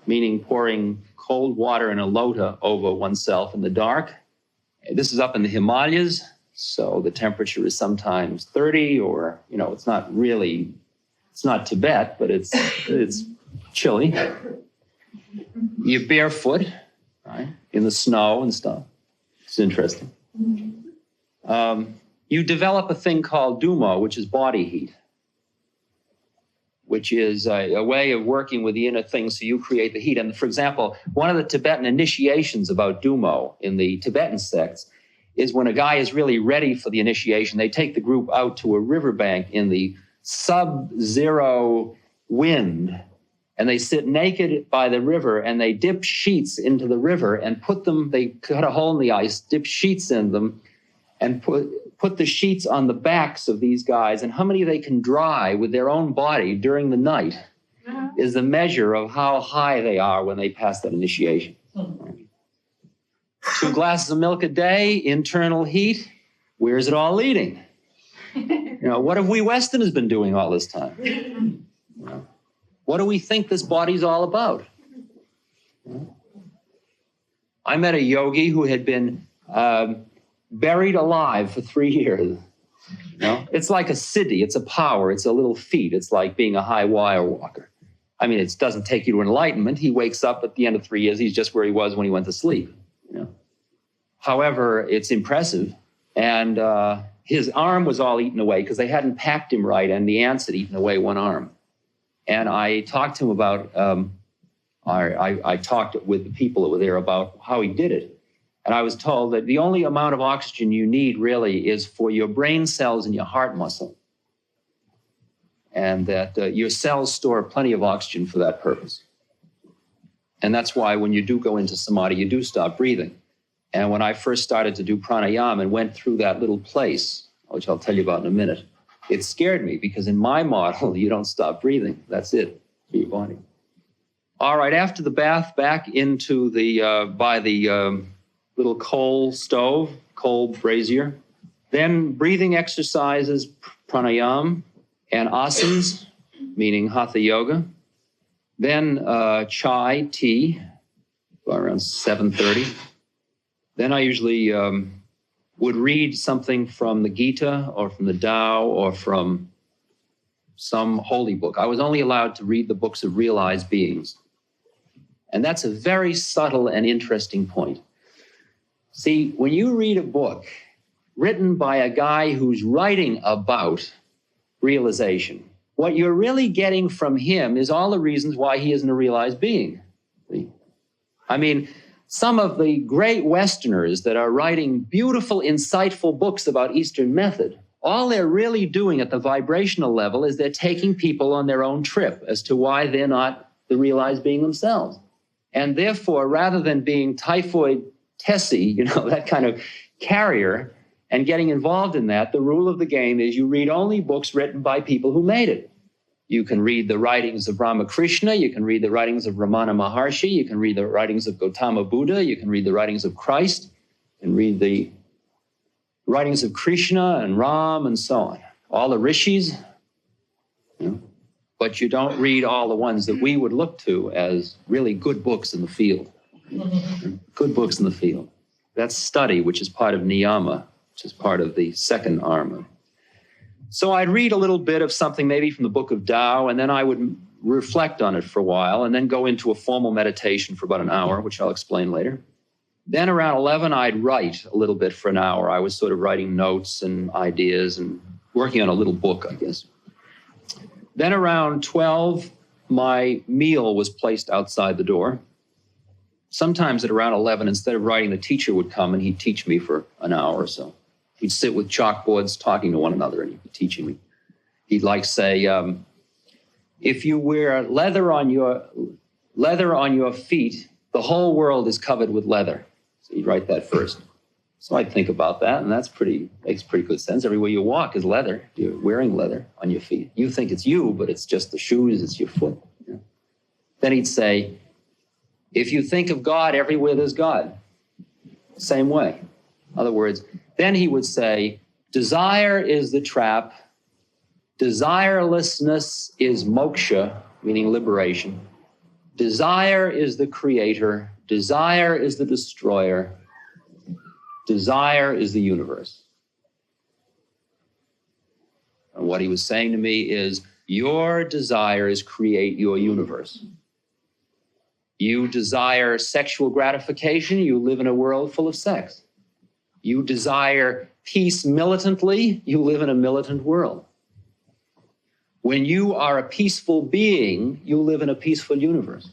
meaning pouring cold water in a lota over oneself in the dark. This is up in the Himalayas, so the temperature is sometimes 30 or, it's not Tibet, but it's chilly. You're barefoot, right, in the snow and stuff. It's interesting. You develop a thing called dumo, which is body heat, which is a way of working with the inner things so you create the heat. And for example, one of the Tibetan initiations about dumo in the Tibetan sects is when a guy is really ready for the initiation, they take the group out to a riverbank in the sub-zero wind, and they sit naked by the river and they dip sheets into the river and they cut a hole in the ice, dip sheets in them, and put the sheets on the backs of these guys, and how many they can dry with their own body during the night is the measure of how high they are when they pass that initiation. 2 glasses of milk a day, internal heat. Where's it all leading? What have we Westerners been doing all this time? What do we think this body's all about? I met a yogi who had been buried alive for 3 years. It's like a siddhi, it's a power, it's a little feat. It's like being a high wire walker. I mean, it doesn't take you to enlightenment. He wakes up at the end of 3 years, he's just where he was when he went to sleep. However, it's impressive. And his arm was all eaten away because they hadn't packed him right, and the ants had eaten away one arm. And I talked to him about, I talked with the people that were there about how he did it. And I was told that the only amount of oxygen you need really is for your brain cells and your heart muscle. And that your cells store plenty of oxygen for that purpose. And that's why when you do go into samadhi, you do stop breathing. And when I first started to do pranayama and went through that little place, which I'll tell you about in a minute, it scared me because in my model, you don't stop breathing. That's it for your body. All right, after the bath, back into by the little coal brazier. Then breathing exercises, pranayama, and asanas, meaning hatha yoga. Then chai, tea, around 7:30. Then I usually would read something from the Gita or from the Tao or from some holy book. I was only allowed to read the books of realized beings. And that's a very subtle and interesting point. See, when you read a book written by a guy who's writing about realization, what you're really getting from him is all the reasons why he isn't a realized being. See? I mean, some of the great Westerners that are writing beautiful, insightful books about Eastern method, all they're really doing at the vibrational level is they're taking people on their own trip as to why they're not the realized being themselves. And therefore, rather than being typhoid Tessie, that kind of carrier, and getting involved in that, the rule of the game is you read only books written by people who made it. You can read the writings of Ramakrishna. You can read the writings of Ramana Maharshi. You can read the writings of Gautama Buddha. You can read the writings of Christ. You can read the writings of Krishna and Ram and so on. All the rishis. You know, but you don't read all the ones that we would look to as really good books in the field. Good books in the field. That's study, which is part of niyama, which is part of the second arm. So I'd read a little bit of something maybe from the book of Tao, and then I would reflect on it for a while, and then go into a formal meditation for about an hour, which I'll explain later. Then around 11, I'd write a little bit for an hour. I was sort of writing notes and ideas and working on a little book, I guess. Then around 12, my meal was placed outside the door. Sometimes at around 11, instead of writing, the teacher would come and he'd teach me for an hour or so. He'd sit with chalkboards talking to one another and he'd be teaching me. He'd like say, if you wear leather on your feet, the whole world is covered with leather. So he'd write that first. So I'd think about that, and makes pretty good sense. Everywhere you walk is leather. You're wearing leather on your feet. You think it's you, but it's just the shoes, it's your foot. You know? Then he'd say, if you think of God, everywhere there's God. Same way. In other words, then he would say, desire is the trap. Desirelessness is moksha, meaning liberation. Desire is the creator. Desire is the destroyer. Desire is the universe. And what he was saying to me is, your desires create your universe. You desire sexual gratification, you live in a world full of sex. You desire peace militantly, you live in a militant world. When you are a peaceful being, you live in a peaceful universe.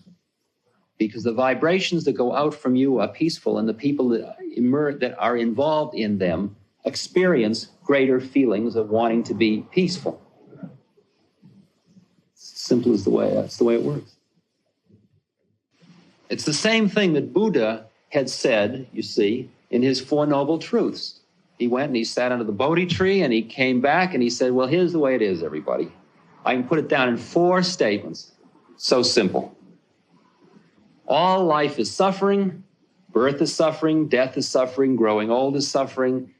Because the vibrations that go out from you are peaceful, and the people that are involved in them experience greater feelings of wanting to be peaceful. Simple as that's the way it works. It's the same thing that Buddha had said, you see, in his Four Noble Truths. He went and he sat under the Bodhi tree and he came back and he said, well, here's the way it is, everybody. I can put it down in 4 statements. So simple. All life is suffering. Birth is suffering. Death is suffering. Growing old is suffering.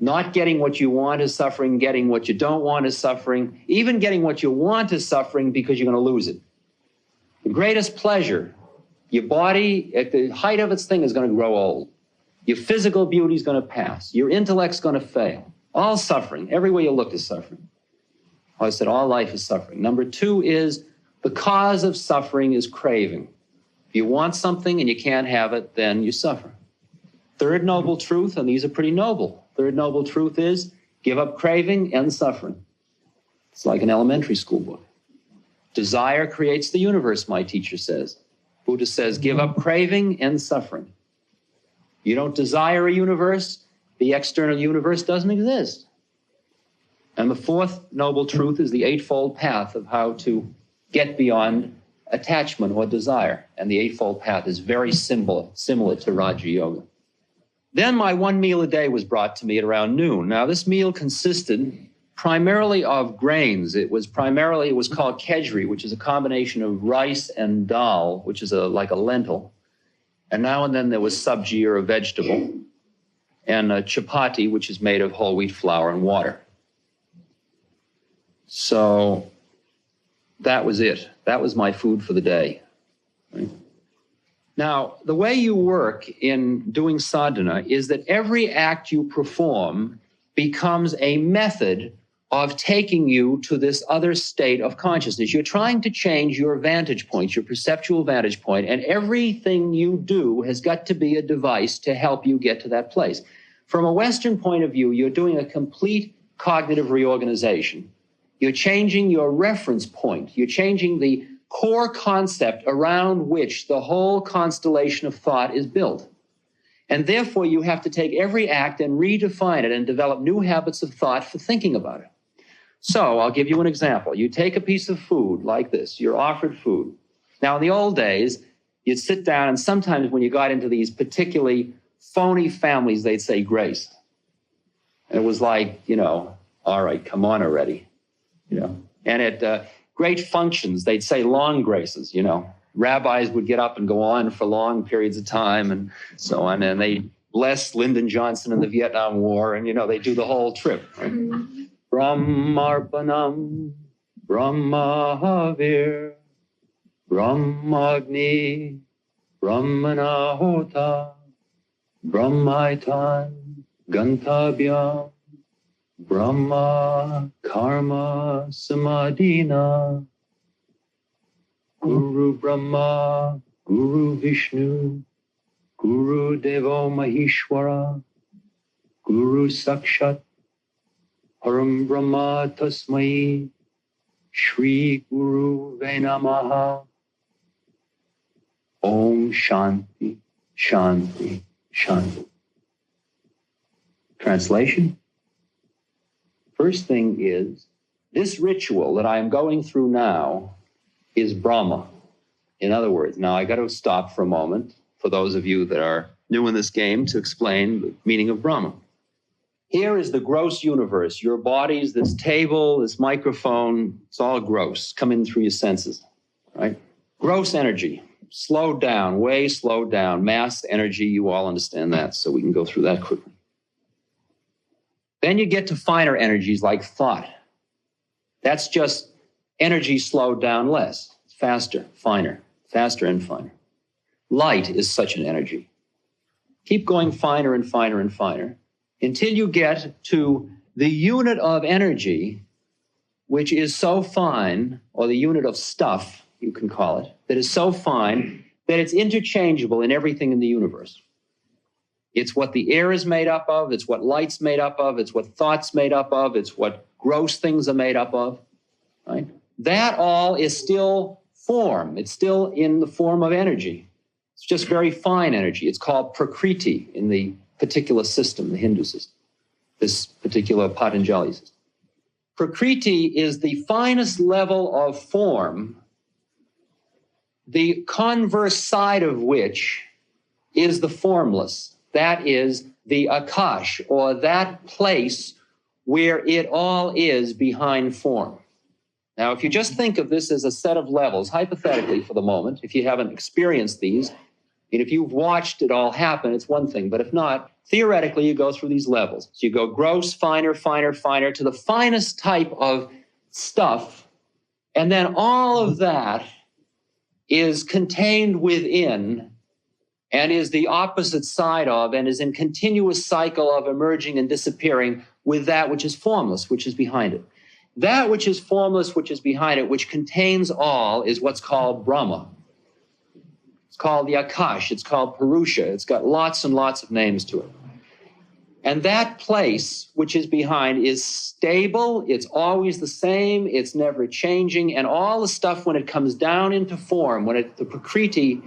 Not getting what you want is suffering. Getting what you don't want is suffering. Even getting what you want is suffering because you're going to lose it. The greatest pleasure, your body at the height of its thing is going to grow old. Your physical beauty is going to pass. Your intellect's going to fail. All suffering. Everywhere you look is suffering. I said all life is suffering. Number 2 is the cause of suffering is craving. If you want something and you can't have it, then you suffer. Third noble truth, and these are pretty noble. Third noble truth is give up craving, end suffering. It's like an elementary school book. Desire creates the universe, my teacher says. Buddha says, give up craving, end suffering. You don't desire a universe, the external universe doesn't exist. And the 4th noble truth is the Eightfold Path of how to get beyond attachment or desire. And the Eightfold Path is very similar to Raja Yoga. Then my 1 meal a day was brought to me at around noon. Now this meal consisted primarily of grains. It was called kedri, which is a combination of rice and dal, which is like a lentil. And now and then there was sabji or a vegetable, and a chapati, which is made of whole wheat flour and water. So that was it. That was my food for the day. Right? Now, the way you work in doing sadhana is that every act you perform becomes a method of taking you to this other state of consciousness. You're trying to change your vantage point, your perceptual vantage point, and everything you do has got to be a device to help you get to that place. From a Western point of view, you're doing a complete cognitive reorganization. You're changing your reference point. You're changing the core concept around which the whole constellation of thought is built. And therefore, you have to take every act and redefine it and develop new habits of thought for thinking about it. So I'll give you an example. You take a piece of food like this. You're offered food. Now, in the old days, you'd sit down, and sometimes when you got into these particularly phony families, they'd say grace. And it was like, all right, come on already. And great functions. They'd say long graces, you know. Rabbis would get up and go on for long periods of time and so on. And they bless Lyndon Johnson in the Vietnam War. And, you know, they do the whole trip. Right? Brahmarpanam, Brahmahavir, Brahmagni, Brahmanahota, Brahmaitan, Gantabhyam, Brahma Karma Samadhina, Guru Brahma, Guru Vishnu, Guru Devo Maheshwara, Guru Sakshat, Param Brahma Tasmai, Shri Guru Venamaha, Om Shanti, Shanti, Shanti. Translation? First thing is, this ritual that I am going through now is Brahma. In other words, now I got to stop for a moment, for those of you that are new in this game, to explain the meaning of Brahma. Here is the gross universe. Your bodies, this table, this microphone, it's all gross, coming through your senses, right? Gross energy, slowed down, way slowed down, mass energy, you all understand that, so we can go through that quickly. Then you get to finer energies like thought. That's just energy slowed down less, faster, finer, faster and finer. Light is such an energy. Keep going finer and finer and finer until you get to the unit of energy, which is so fine, or the unit of stuff, you can call it, that is so fine that it's interchangeable in everything in the universe. It's what the air is made up of, it's what light's made up of, it's what thought's made up of, it's what gross things are made up of, right? That all is still form. It's still in the form of energy. It's just very fine energy. It's called prakriti in the particular system, the Hindu system, this particular Patanjali system. Prakriti is the finest level of form, the converse side of which is the formless. That is the akash, or that place where it all is behind form. Now, if you just think of this as a set of levels, hypothetically for the moment, if you haven't experienced these, and if you've watched it all happen, it's one thing. But if not, theoretically, you go through these levels. So you go gross, finer, finer, finer, to the finest type of stuff. And then all of that is contained within and is the opposite side of and is in continuous cycle of emerging and disappearing with that which is formless, which is behind it. That which is formless, which is behind it, which contains all, is what's called Brahma. It's called the Akash. It's called Purusha. It's got lots and lots of names to it. And that place, which is behind, is stable. It's always the same. It's never changing. And all the stuff, when it comes down into form, when the Prakriti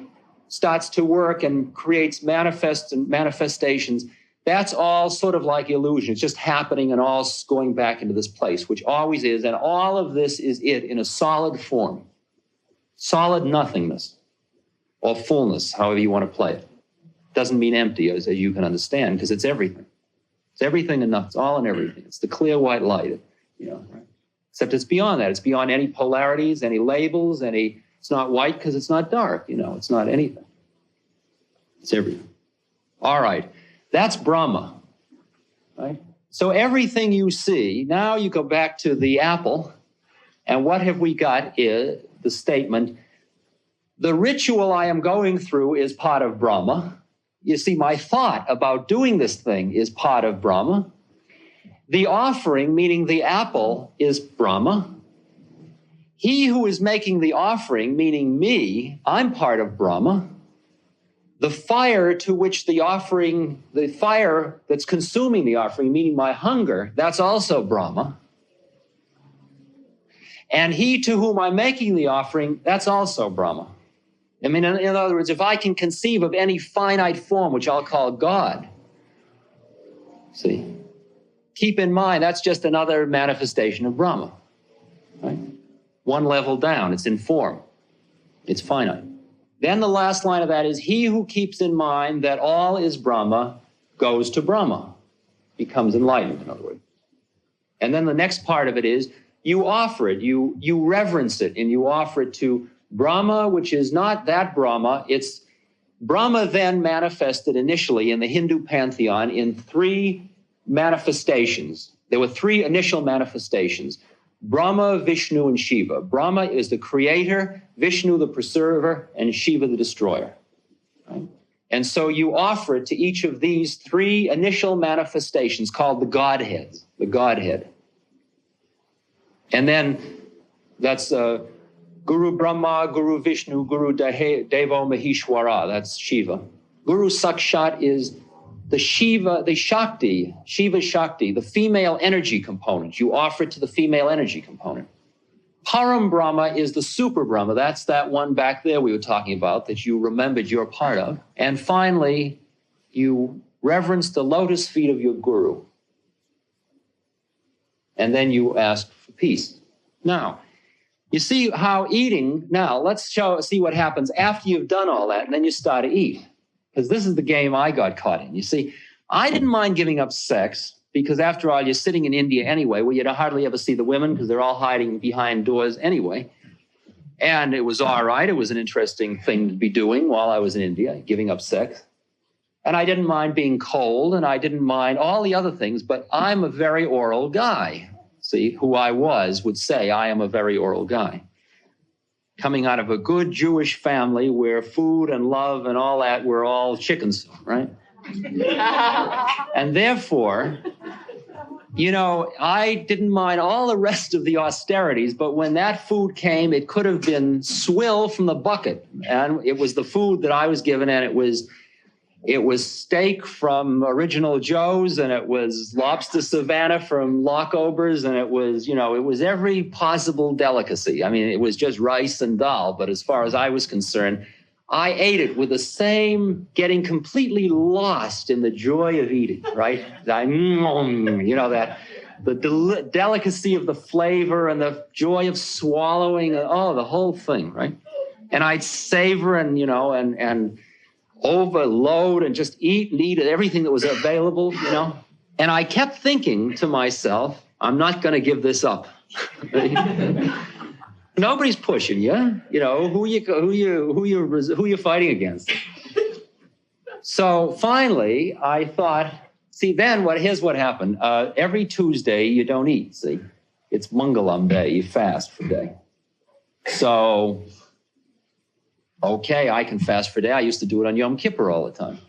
starts to work and creates manifestations, that's all sort of like illusion. It's just happening and all going back into this place, which always is. And all of this is it in a solid form, solid nothingness or fullness, however you want to play it. Doesn't mean empty, as you can understand, because it's everything. It's everything and nothing. It's all and everything. It's the clear white light, you know. Right? Except it's beyond that. It's beyond any polarities, any labels, it's not white because it's not dark, you know. It's not anything. It's everything. All right. That's Brahma, right? So everything you see, now you go back to the apple, and what have we got is the statement, the ritual I am going through is part of Brahma. You see, my thought about doing this thing is part of Brahma. The offering, meaning the apple, is Brahma. He who is making the offering, meaning me, I'm part of Brahma. The fire to which the fire that's consuming the offering, meaning my hunger, that's also Brahma. And he to whom I'm making the offering, that's also Brahma. I mean, in other words, if I can conceive of any finite form, which I'll call God, see, keep in mind, that's just another manifestation of Brahma, right? One level down, it's in form, it's finite. Then the last line of that is, he who keeps in mind that all is Brahma goes to Brahma, becomes enlightened, in other words. And then the next part of it is, you offer it, you reverence it, and you offer it to Brahma, which is not that Brahma. It's Brahma then manifested initially in the Hindu pantheon in 3 manifestations. There were 3 initial manifestations: Brahma, Vishnu, and Shiva. Brahma is the creator, Vishnu the preserver, and Shiva the destroyer. Right? And so you offer it to each of these 3 initial manifestations called the Godheads, the Godhead. And then that's Guru Brahma, Guru Vishnu, Guru Devo Maheshwara, that's Shiva. Guru Sakshat is the Shiva, the Shakti, Shiva Shakti, the female energy component. You offer it to the female energy component. Param Brahma is the super Brahma. That's that one back there we were talking about that you remembered you're part of. And finally, you reverence the lotus feet of your guru. And then you ask for peace. Now, you see how eating, now let's see what happens after you've done all that, and then you start to eat. Because this is the game I got caught in. You see, I didn't mind giving up sex because after all, you're sitting in India anyway, where you don't hardly ever see the women because they're all hiding behind doors anyway. And it was all right. It was an interesting thing to be doing while I was in India, giving up sex. And I didn't mind being cold, and I didn't mind all the other things, but I'm a very oral guy. See, who I was would say I am a very oral guy. Coming out of a good Jewish family where food and love and all that were all chickens, right? And therefore, you know, I didn't mind all the rest of the austerities, but when that food came, it could have been swill from the bucket. And it was the food that I was given, and it was steak from Original Joe's, and it was lobster Savannah from Lockover's, and it was every possible delicacy. I mean, it was just rice and dal, but as far as I was concerned, I ate it with the same, getting completely lost in the joy of eating, right? The delicacy of the flavor and the joy of swallowing, the whole thing, right? And I'd savor and overload and just eat everything that was available, And I kept thinking to myself, I'm not going to give this up. Nobody's pushing you. Who you fighting against? So finally, I thought, here's what happened. Every Tuesday, you don't eat, see? It's Mangalam Day, you fast for a day. So, okay, I can fast for a day. I used to do it on Yom Kippur all the time.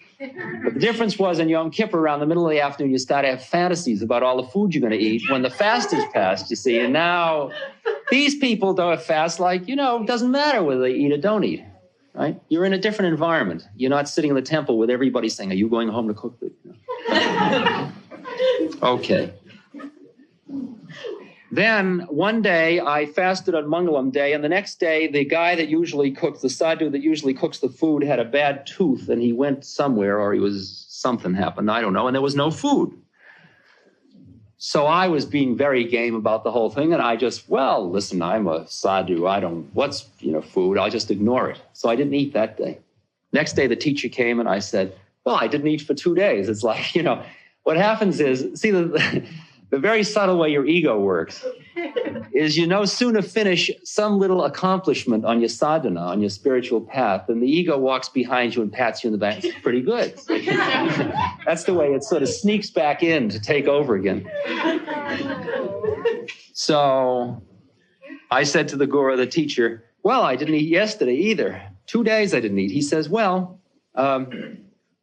But the difference was on Yom Kippur, around the middle of the afternoon, you start to have fantasies about all the food you're going to eat when the fast is passed, you see. And now these people don't fast it doesn't matter whether they eat or don't eat, right? You're in a different environment. You're not sitting in the temple with everybody saying, are you going home to cook food? Okay. Then one day I fasted on Mangalam Day, and the next day the guy that usually cooks, the sadhu that usually cooks the food, had a bad tooth, and he went somewhere, or something happened, I don't know, and there was no food. So I was being very game about the whole thing, and I just, listen, I'm a sadhu, what's food, I'll just ignore it. So I didn't eat that day. Next day the teacher came and I said, I didn't eat for 2 days. It's like, what happens is, see, the very subtle way your ego works is sooner finish some little accomplishment on your sadhana, on your spiritual path, and the ego walks behind you and pats you in the back. It's pretty good. That's the way it sort of sneaks back in to take over again. So I said to the guru, the teacher, I didn't eat yesterday either. 2 days I didn't eat. He says,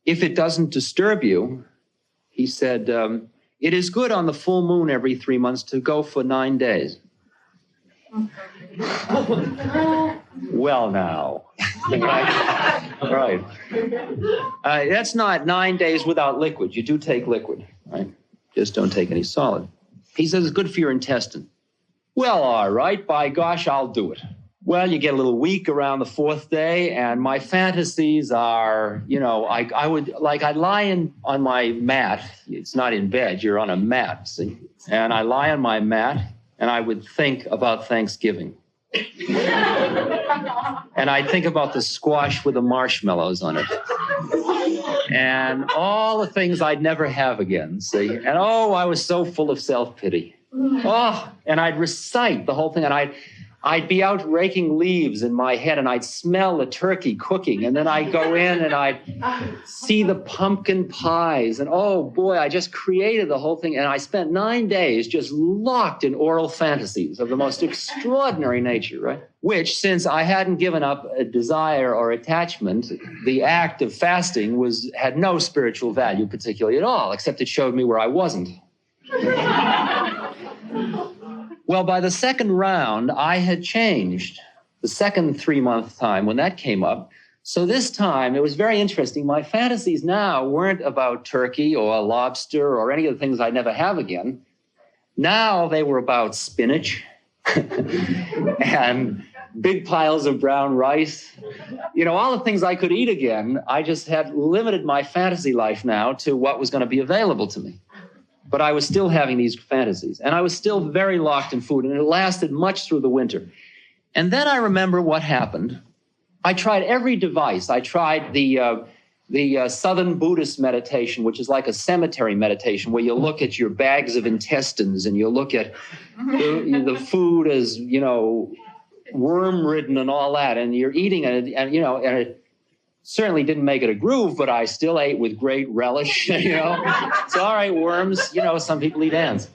if it doesn't disturb you, he said, it is good on the full moon every 3 months to go for 9 days. Well, now. Right. That's not 9 days without liquid. You do take liquid, right? Just don't take any solid. He says it's good for your intestine. Well, all right, by gosh, I'll do it. Well, you get a little weak around the 4th day, and my fantasies are, I'd lie on my mat. It's not in bed, you're on a mat, see? And I lie on my mat, and I would think about Thanksgiving. And I'd think about the squash with the marshmallows on it. And all the things I'd never have again, see? And I was so full of self-pity. Oh, and I'd recite the whole thing, and I'd be out raking leaves in my head, and I'd smell the turkey cooking, and then I'd go in and I'd see the pumpkin pies, and oh boy, I just created the whole thing, and I spent 9 days just locked in oral fantasies of the most extraordinary nature, right? Which, since I hadn't given up a desire or attachment, the act of fasting had no spiritual value particularly at all, except it showed me where I wasn't. Well, by the second round, I had changed. The second 3-month time when that came up. So this time, it was very interesting. My fantasies now weren't about turkey or lobster or any of the things I'd never have again. Now they were about spinach and big piles of brown rice. You know, all the things I could eat again. I just had limited my fantasy life now to what was going to be available to me. But I was still having these fantasies, and I was still very locked in food, and it lasted much through the winter. And then I remember what happened. I tried every device. I tried the Southern Buddhist meditation, which is like a cemetery meditation, where you look at your bags of intestines, and you look at the food as, you know, worm-ridden and all that, and you're eating it, and you know, and it certainly didn't make it a groove, but I still ate with great relish, you know. It's all right, worms, you know, some people eat ants.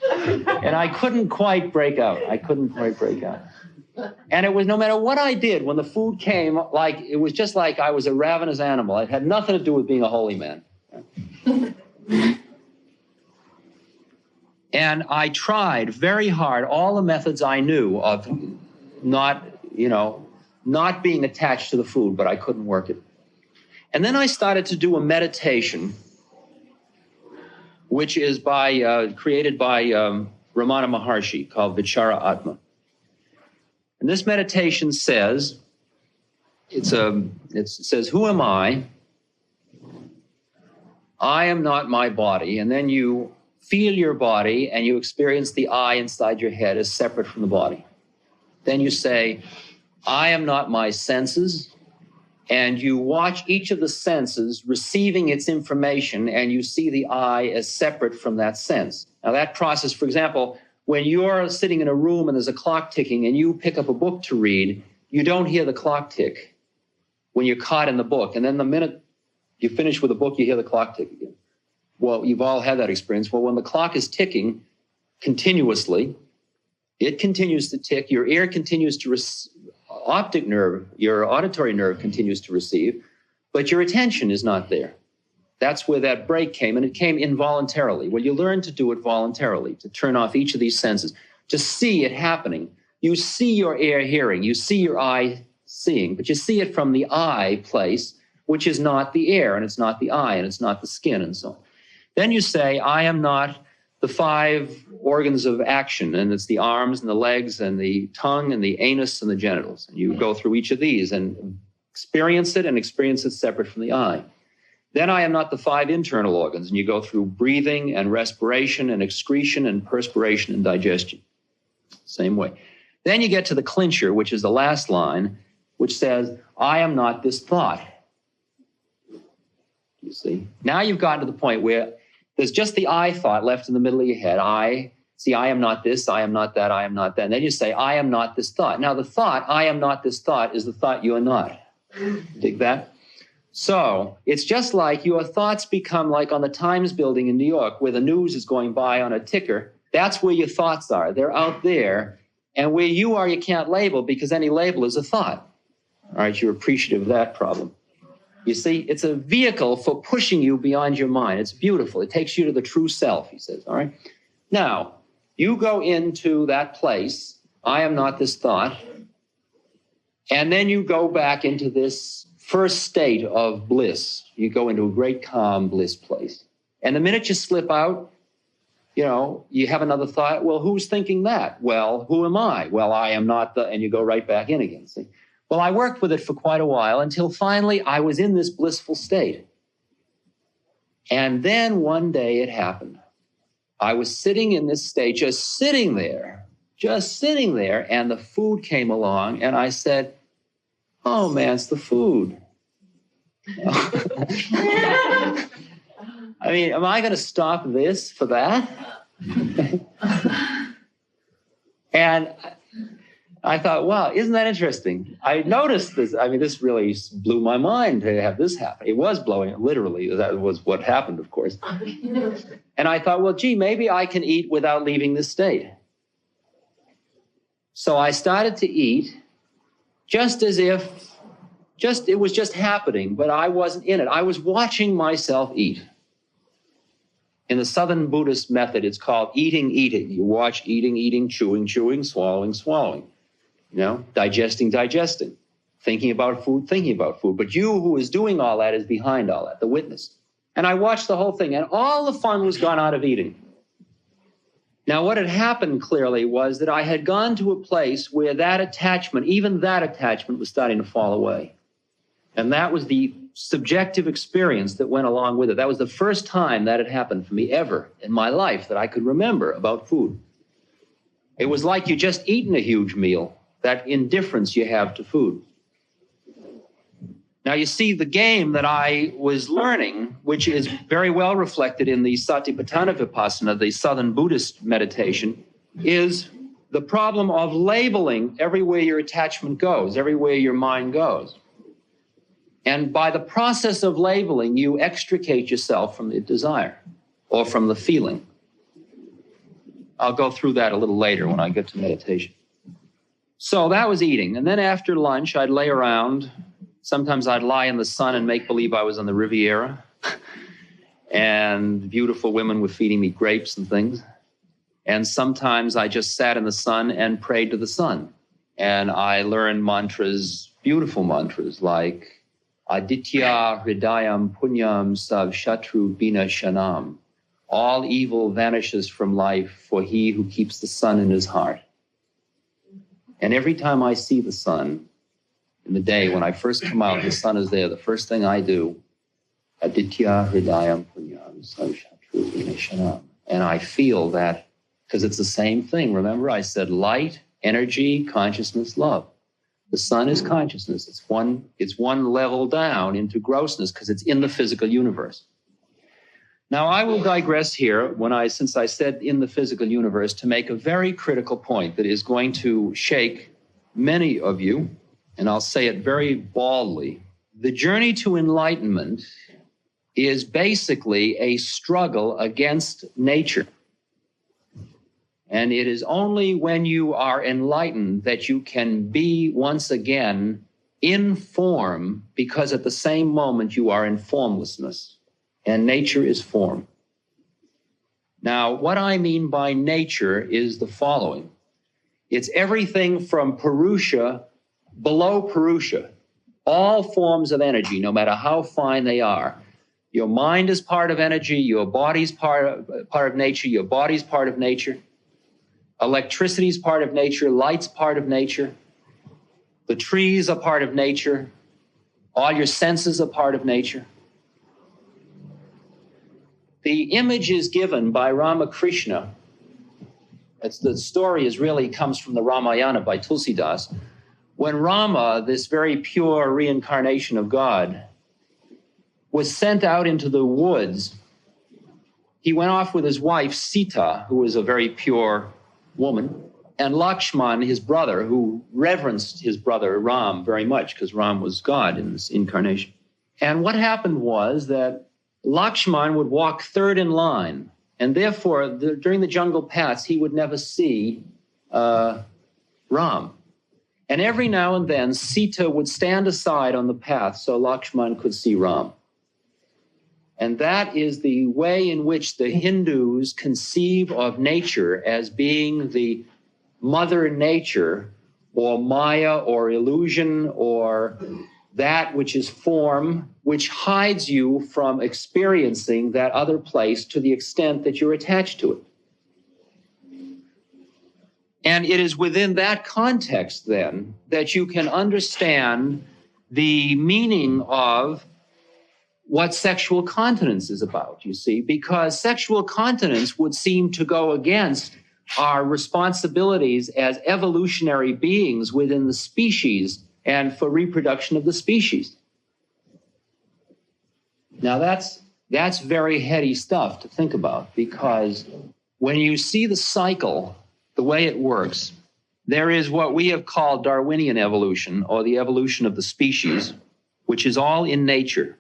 And I couldn't quite break out. And it was, no matter what I did, when the food came, like, it was just like I was a ravenous animal. It had nothing to do with being a holy man. And I tried very hard all the methods I knew of not being attached to the food, but I couldn't work it. And then I started to do a meditation, which is created by Ramana Maharshi, called Vichara Atma. And this meditation says, it says, who am I? I am not my body. And then you feel your body and you experience the I inside your head as separate from the body. Then you say, I am not my senses, and you watch each of the senses receiving its information, and you see the I as separate from that sense. Now that process, for example, when you're sitting in a room and there's a clock ticking and you pick up a book to read, you don't hear the clock tick when you're caught in the book. And then the minute you finish with the book, you hear the clock tick again. Well, you've all had that experience. Well, when the clock is ticking continuously, it continues to tick, your ear continues to optic nerve, your auditory nerve continues to receive, but your attention is not there. That's where that break came, and it came involuntarily. Well, you learn to do it voluntarily, to turn off each of these senses, to see it happening. You see your ear hearing, you see your eye seeing, but you see it from the I place, which is not the air, and it's not the eye, and it's not the skin, and so on. Then you say, I am not the 5 organs of action, and it's the arms and the legs and the tongue and the anus and the genitals. And you go through each of these and experience it separate from the eye. Then I am not the 5 internal organs, and you go through breathing and respiration and excretion and perspiration and digestion. Same way. Then you get to the clincher, which is the last line, which says, I am not this thought. You see? Now you've gotten to the point where there's just the I thought left in the middle of your head. I am not this, I am not that, I am not that. And then you say, I am not this thought. Now the thought, I am not this thought, is the thought you are not. Dig that? So it's just like your thoughts become like on the Times building in New York, where the news is going by on a ticker. That's where your thoughts are. They're out there. And where you are, you can't label, because any label is a thought. All right, you're appreciative of that problem. You see, it's a vehicle for pushing you beyond your mind. It's beautiful. It takes you to the true self, he says, all right? Now, you go into that place, I am not this thought, and then you go back into this first state of bliss. You go into a great calm bliss place. And the minute you slip out, you have another thought, well, who's thinking that? Well, who am I? Well, I am not and you go right back in again, see? Well, I worked with it for quite a while until finally I was in this blissful state. And then one day it happened. I was sitting in this state, just sitting there, and the food came along, and I said, oh, man, it's the food. I mean, am I going to stop this for that? And I thought, wow, isn't that interesting? I noticed this. I mean, this really blew my mind to have this happen. It was blowing it, literally. That was what happened, of course. And I thought, well, gee, maybe I can eat without leaving this state. So I started to eat just as if it was just happening, but I wasn't in it. I was watching myself eat. In the Southern Buddhist method, it's called eating, eating. You watch eating, eating, chewing, chewing, swallowing, swallowing. You know, digesting, digesting, thinking about food, thinking about food. But you who is doing all that is behind all that, the witness. And I watched the whole thing, and all the fun was gone out of eating. Now, what had happened clearly was that I had gone to a place where that attachment, even that attachment, was starting to fall away. And that was the subjective experience that went along with it. That was the first time that had happened for me ever in my life that I could remember about food. It was like you just eaten a huge meal. That indifference you have to food. Now, you see, the game that I was learning, which is very well reflected in the Satipatthana Vipassana, the Southern Buddhist meditation, is the problem of labeling everywhere your attachment goes, everywhere your mind goes. And by the process of labeling, you extricate yourself from the desire or from the feeling. I'll go through that a little later when I get to meditation. So that was eating. And then after lunch, I'd lay around. Sometimes I'd lie in the sun and make believe I was on the Riviera. And beautiful women were feeding me grapes and things. And sometimes I just sat in the sun and prayed to the sun. And I learned mantras, beautiful mantras, like Aditya Hridayam Punyam Sav Shatru Bina Shanam. All evil vanishes from life for he who keeps the sun in his heart. And every time I see the sun in the day, when I first come out, the sun is there. The first thing I do, Aditya Hridayam Punyam Samshatru Vinashanam. And I feel that, because it's the same thing. Remember, I said light, energy, consciousness, love. The sun is consciousness. It's one level down into grossness because it's in the physical universe. Now, I will digress here since I said in the physical universe, to make a very critical point that is going to shake many of you, and I'll say it very baldly. The journey to enlightenment is basically a struggle against nature. And it is only when you are enlightened that you can be once again in form, because at the same moment you are in formlessness. And nature is form. Now, what I mean by nature is the following. It's everything from Purusha, below Purusha, all forms of energy, no matter how fine they are. Your mind is part of energy, your body's part of nature, your body's part of nature. Electricity is part of nature, light's part of nature. The trees are part of nature. All your senses are part of nature. The image is given by Ramakrishna. The story comes from the Ramayana by Tulsidas. When Rama, this very pure reincarnation of God, was sent out into the woods, he went off with his wife Sita, who was a very pure woman, and Lakshman, his brother, who reverenced his brother Ram very much because Ram was God in this incarnation. And what happened was that Lakshman would walk third in line, and therefore, during the jungle paths, he would never see Ram. And every now and then, Sita would stand aside on the path so Lakshman could see Ram. And that is the way in which the Hindus conceive of nature as being the mother nature, or Maya, or illusion, or that which is form, which hides you from experiencing that other place to the extent that you're attached to it. And it is within that context, then, that you can understand the meaning of what sexual continence is about, you see, because sexual continence would seem to go against our responsibilities as evolutionary beings within the species and for reproduction of the species. Now, that's very heady stuff to think about, because when you see the cycle, the way it works, there is what we have called Darwinian evolution, or the evolution of the species, which is all in nature,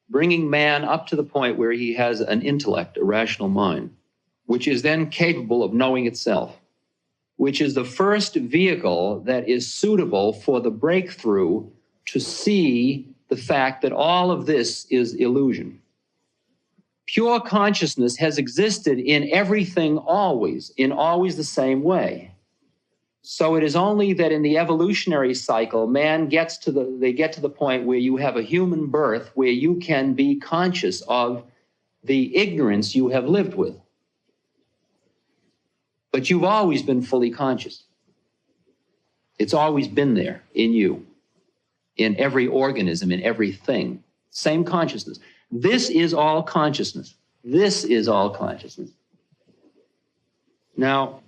bringing man up to the point where he has an intellect, a rational mind, which is then capable of knowing itself, which is the first vehicle that is suitable for the breakthrough to see the fact that all of this is illusion. Pure consciousness has existed in everything always, in always the same way. So it is only that in the evolutionary cycle, man gets to the point where you have a human birth where you can be conscious of the ignorance you have lived with. But you've always been fully conscious. It's always been there in you, in every organism, in everything. Same consciousness. This is all consciousness. This is all consciousness. Now,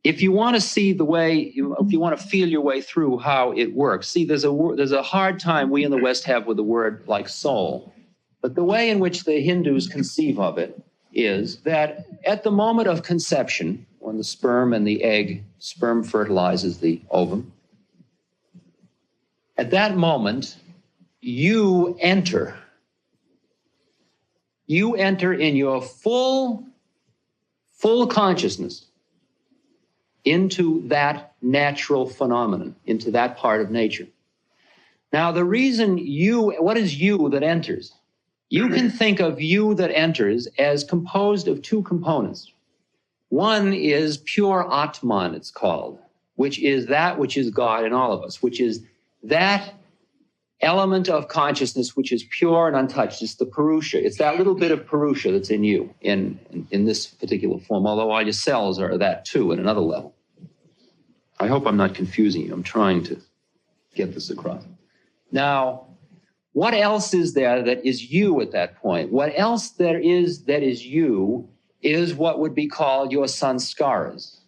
if you want to see the way, if you want to feel your way through how it works, see, there's a hard time we in the West have with the word like soul. But the way in which the Hindus conceive of it is that at the moment of conception, when the sperm and the egg, sperm fertilizes the ovum, at that moment, you enter in your full consciousness into that natural phenomenon, into that part of nature. Now, the reason what is you that enters? You can think of you that enters as composed of two components. One is pure Atman, it's called, which is that which is God in all of us, which is that element of consciousness which is pure and untouched. It's the Purusha. It's that little bit of Purusha that's in you in this particular form, although all your cells are that too at another level. I hope I'm not confusing you. I'm trying to get this across. Now, what else is there that is you at that point? What else there is that is you is what would be called your sanskaras.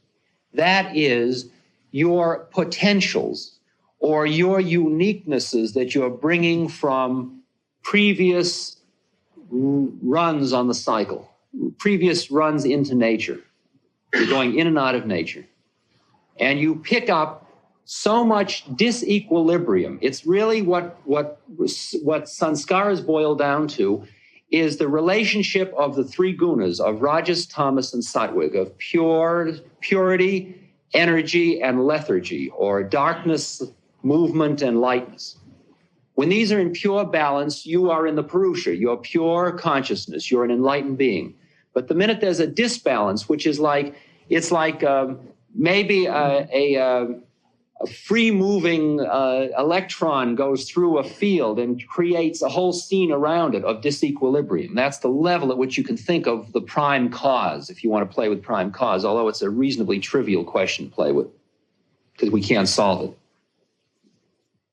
That is your potentials, or your uniquenesses that you're bringing from previous runs on the cycle, previous runs into nature. You're going in and out of nature. And you pick up so much disequilibrium. It's really what sanskaras boil down to is the relationship of the three gunas of rajas, tamas, and sattvic, of purity, energy, and lethargy, or darkness, movement, and lightness. When these are in pure balance, you are in the Purusha, you're pure consciousness, you're an enlightened being. But the minute there's a disbalance, which is maybe a free-moving electron goes through a field and creates a whole scene around it of disequilibrium. That's the level at which you can think of the prime cause, if you want to play with prime cause, although it's a reasonably trivial question to play with, because we can't solve it.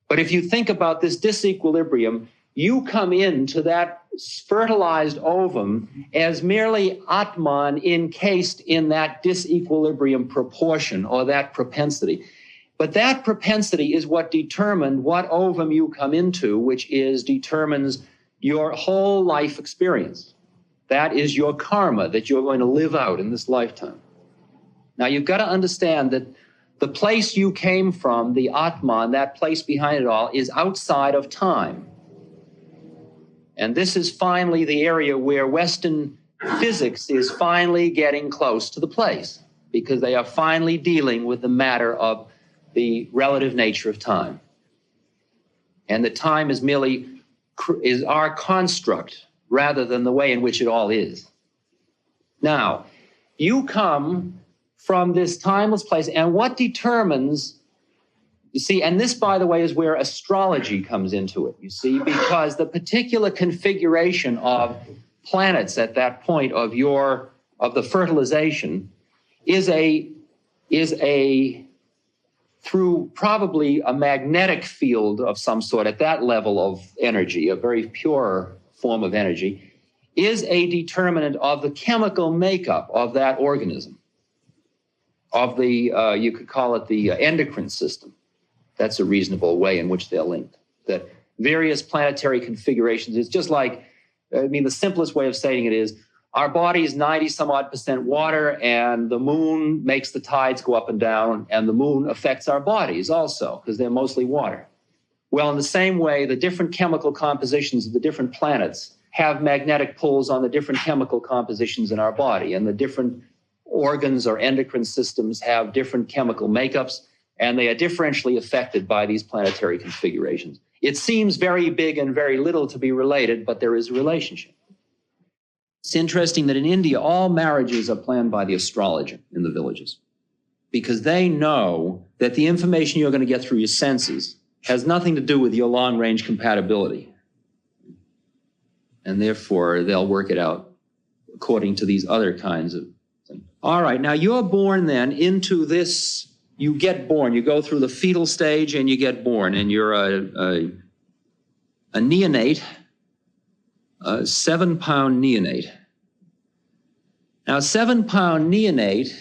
But if you think about this disequilibrium, you come into that fertilized ovum as merely Atman encased in that disequilibrium proportion, or that propensity. But that propensity is what determined what ovum you come into, which determines your whole life experience. That is your karma that you're going to live out in this lifetime. Now, you've got to understand that the place you came from, the Atman, that place behind it all, is outside of time. And this is finally the area where Western physics is finally getting close to the place, because they are finally dealing with the matter of the relative nature of time. And that time is is our construct rather than the way in which it all is. Now, you come from this timeless place, and what determines, you see, and this, by the way, is where astrology comes into it, you see, because the particular configuration of planets at that point of the fertilization is through probably a magnetic field of some sort at that level of energy, a very pure form of energy, is a determinant of the chemical makeup of that organism, of the, you could call it the endocrine system. That's a reasonable way in which they're linked. That various planetary configurations, it's just like, the simplest way of saying it is, our body is 90 some odd % water, and the moon makes the tides go up and down, and the moon affects our bodies also because they're mostly water. Well, in the same way, the different chemical compositions of the different planets have magnetic pulls on the different chemical compositions in our body, and the different organs or endocrine systems have different chemical makeups, and they are differentially affected by these planetary configurations. It seems very big and very little to be related, but there is a relationship. It's interesting that in India, all marriages are planned by the astrologer in the villages, because they know that the information you're going to get through your senses has nothing to do with your long-range compatibility. And therefore, they'll work it out according to these other kinds of things. All right, now you're born then into this, you get born, you go through the fetal stage and you get born, and you're a neonate, a 7-pound neonate. Now, 7-pound neonate,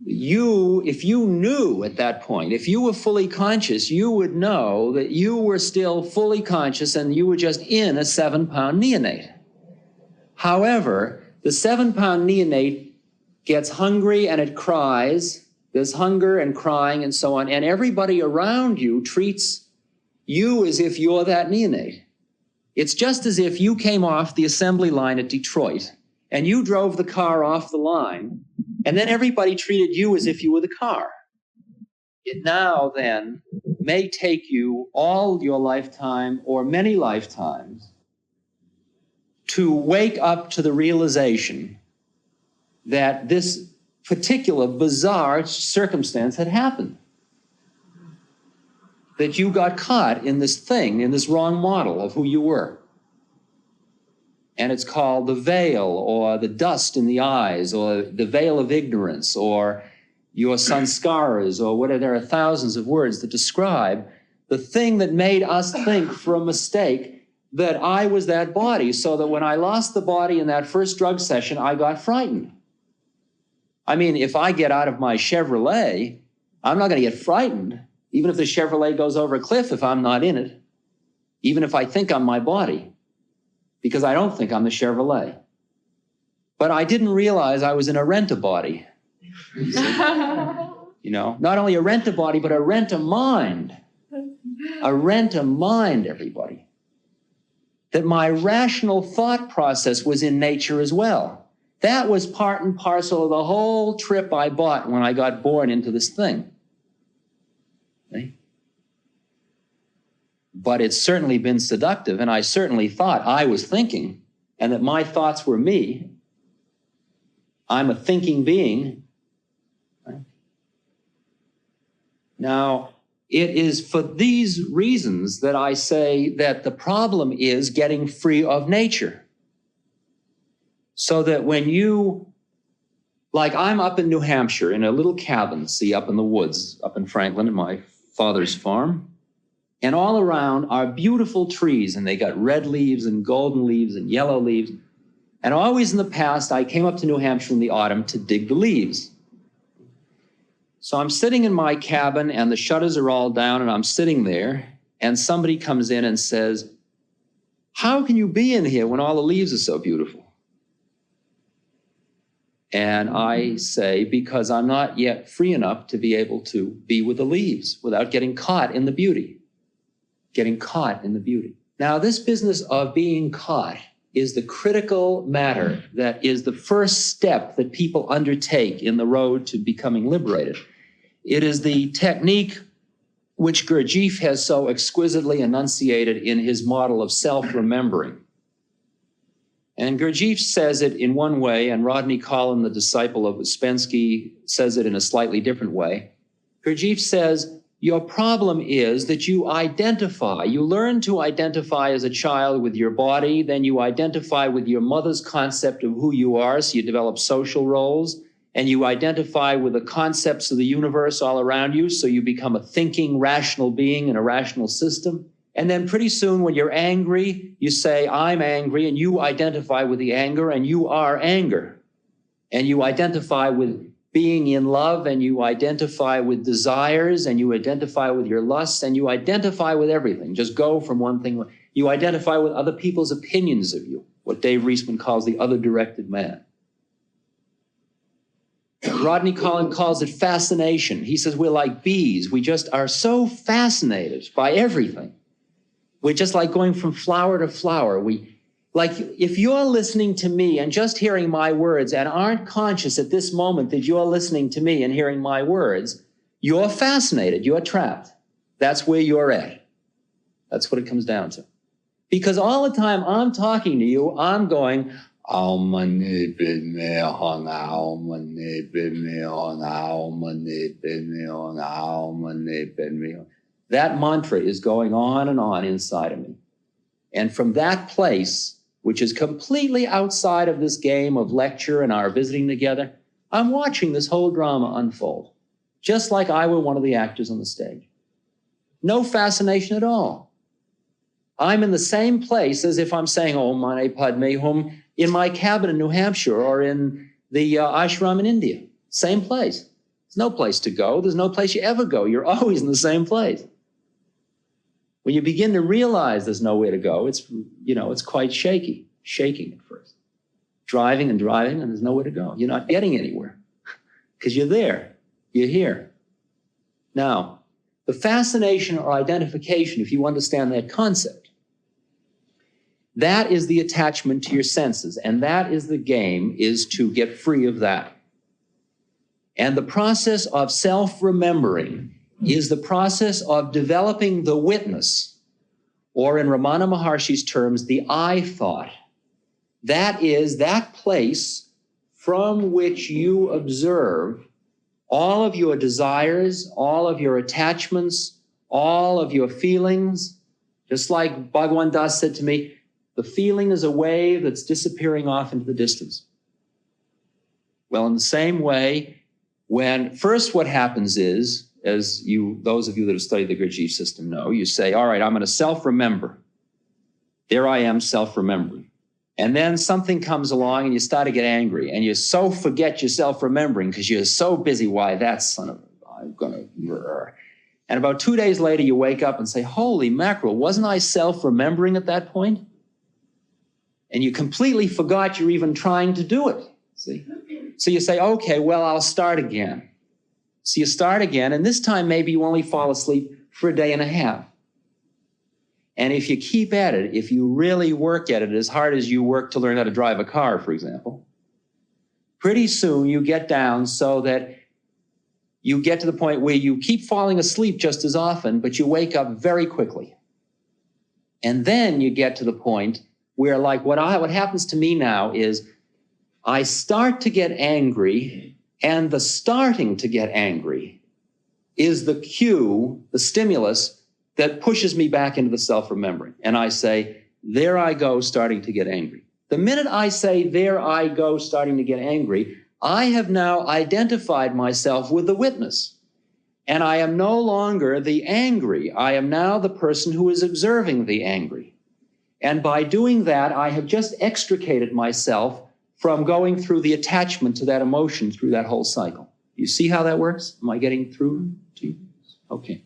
if you knew at that point, if you were fully conscious, you would know that you were still fully conscious and you were just in a 7-pound neonate. However, the 7-pound neonate gets hungry and it cries. There's hunger and crying and so on, and everybody around you treats you as if you're that neonate. It's just as if you came off the assembly line at Detroit and you drove the car off the line, and then everybody treated you as if you were the car. It now then may take you all your lifetime or many lifetimes to wake up to the realization that this particular bizarre circumstance had happened. That you got caught in this thing, in this wrong model of who you were. And it's called the veil, or the dust in the eyes, or the veil of ignorance, or your sanskaras, or whatever. There are thousands of words that describe the thing that made us think for a mistake that I was that body, so that when I lost the body in that first drug session, I got frightened. I mean, if I get out of my Chevrolet, I'm not going to get frightened, even if the Chevrolet goes over a cliff if I'm not in it, even if I think I'm my body, because I don't think I'm the Chevrolet. But I didn't realize I was in a rent-a-body. You know, not only a rent-a-body, but a rent-a-mind. A rent-a-mind, everybody. That my rational thought process was in nature as well. That was part and parcel of the whole trip I bought when I got born into this thing. Okay? But it's certainly been seductive, and I certainly thought I was thinking, and that my thoughts were me. I'm a thinking being. Right? Now, it is for these reasons that I say that the problem is getting free of nature. So that when you, like I'm up in New Hampshire in a little cabin, see, up in the woods, up in Franklin, in my father's farm. And all around are beautiful trees, and they got red leaves and golden leaves and yellow leaves. And always in the past, I came up to New Hampshire in the autumn to dig the leaves. So I'm sitting in my cabin, and the shutters are all down, and I'm sitting there, and somebody comes in and says, "How can you be in here when all the leaves are so beautiful?" And I say, because I'm not yet free enough to be able to be with the leaves without getting caught in the beauty. Getting caught in the beauty. Now, this business of being caught is the critical matter that is the first step that people undertake in the road to becoming liberated. It is the technique which Gurdjieff has so exquisitely enunciated in his model of self-remembering. And Gurdjieff says it in one way, and Rodney Collin, the disciple of Ouspensky, says it in a slightly different way. Gurdjieff says, your problem is that you learn to identify as a child with your body, then you identify with your mother's concept of who you are, so you develop social roles, and you identify with the concepts of the universe all around you, so you become a thinking, rational being in a rational system. And then pretty soon when you're angry, you say, I'm angry, and you identify with the anger, and you are anger. And you identify with being in love, and you identify with desires, and you identify with your lusts, and you identify with everything. Just go from one thing. You identify with other people's opinions of you, what Dave Reisman calls the other-directed man. Rodney Collins calls it fascination. He says we're like bees. We just are so fascinated by everything. We're just like going from flower to flower. Like if you're listening to me and just hearing my words and aren't conscious at this moment that you're listening to me and hearing my words, you're fascinated, you're trapped. That's where you're at. That's what it comes down to. Because all the time I'm talking to you, I'm going, that mantra is going on and on inside of me. And from that place, which is completely outside of this game of lecture and our visiting together, I'm watching this whole drama unfold, just like I were one of the actors on the stage. No fascination at all. I'm in the same place as if I'm saying Om Mani Padme Hum in my cabin in New Hampshire or in the ashram in India. Same place. There's no place to go. There's no place you ever go. You're always in the same place. When you begin to realize there's nowhere to go, it's quite shaking at first. Driving and there's nowhere to go. You're not getting anywhere because you're there. You're here. Now, the fascination or identification, if you understand that concept, that is the attachment to your senses, and that is the game, is to get free of that. And the process of self-remembering is the process of developing the witness, or in Ramana Maharshi's terms, the I thought. That is that place from which you observe all of your desires, all of your attachments, all of your feelings. Just like Bhagavan Das said to me, the feeling is a wave that's disappearing off into the distance. Well, in the same way, when first what happens is, as those of you that have studied the Gurdjieff system know, you say, all right, I'm going to self-remember. There I am self-remembering. And then something comes along and you start to get angry and you so forget your self-remembering because you're so busy, why that son of a, I'm going to... And about 2 days later, you wake up and say, holy mackerel, wasn't I self-remembering at that point? And you completely forgot you're even trying to do it, see? So you say, okay, well, I'll start again. So you start again, and this time maybe you only fall asleep for a day and a half. And if you keep at it, if you really work at it as hard as you work to learn how to drive a car, for example, pretty soon you get down so that you get to the point where you keep falling asleep just as often, but you wake up very quickly. And then you get to the point where, like, what happens to me now is I start to get angry, and the starting to get angry is the cue, the stimulus that pushes me back into the self-remembering. And I say, there I go, starting to get angry. The minute I say, there I go, starting to get angry, I have now identified myself with the witness. And I am no longer the angry. I am now the person who is observing the angry. And by doing that, I have just extricated myself from going through the attachment to that emotion through that whole cycle. You see how that works? Am I getting through to you? Okay.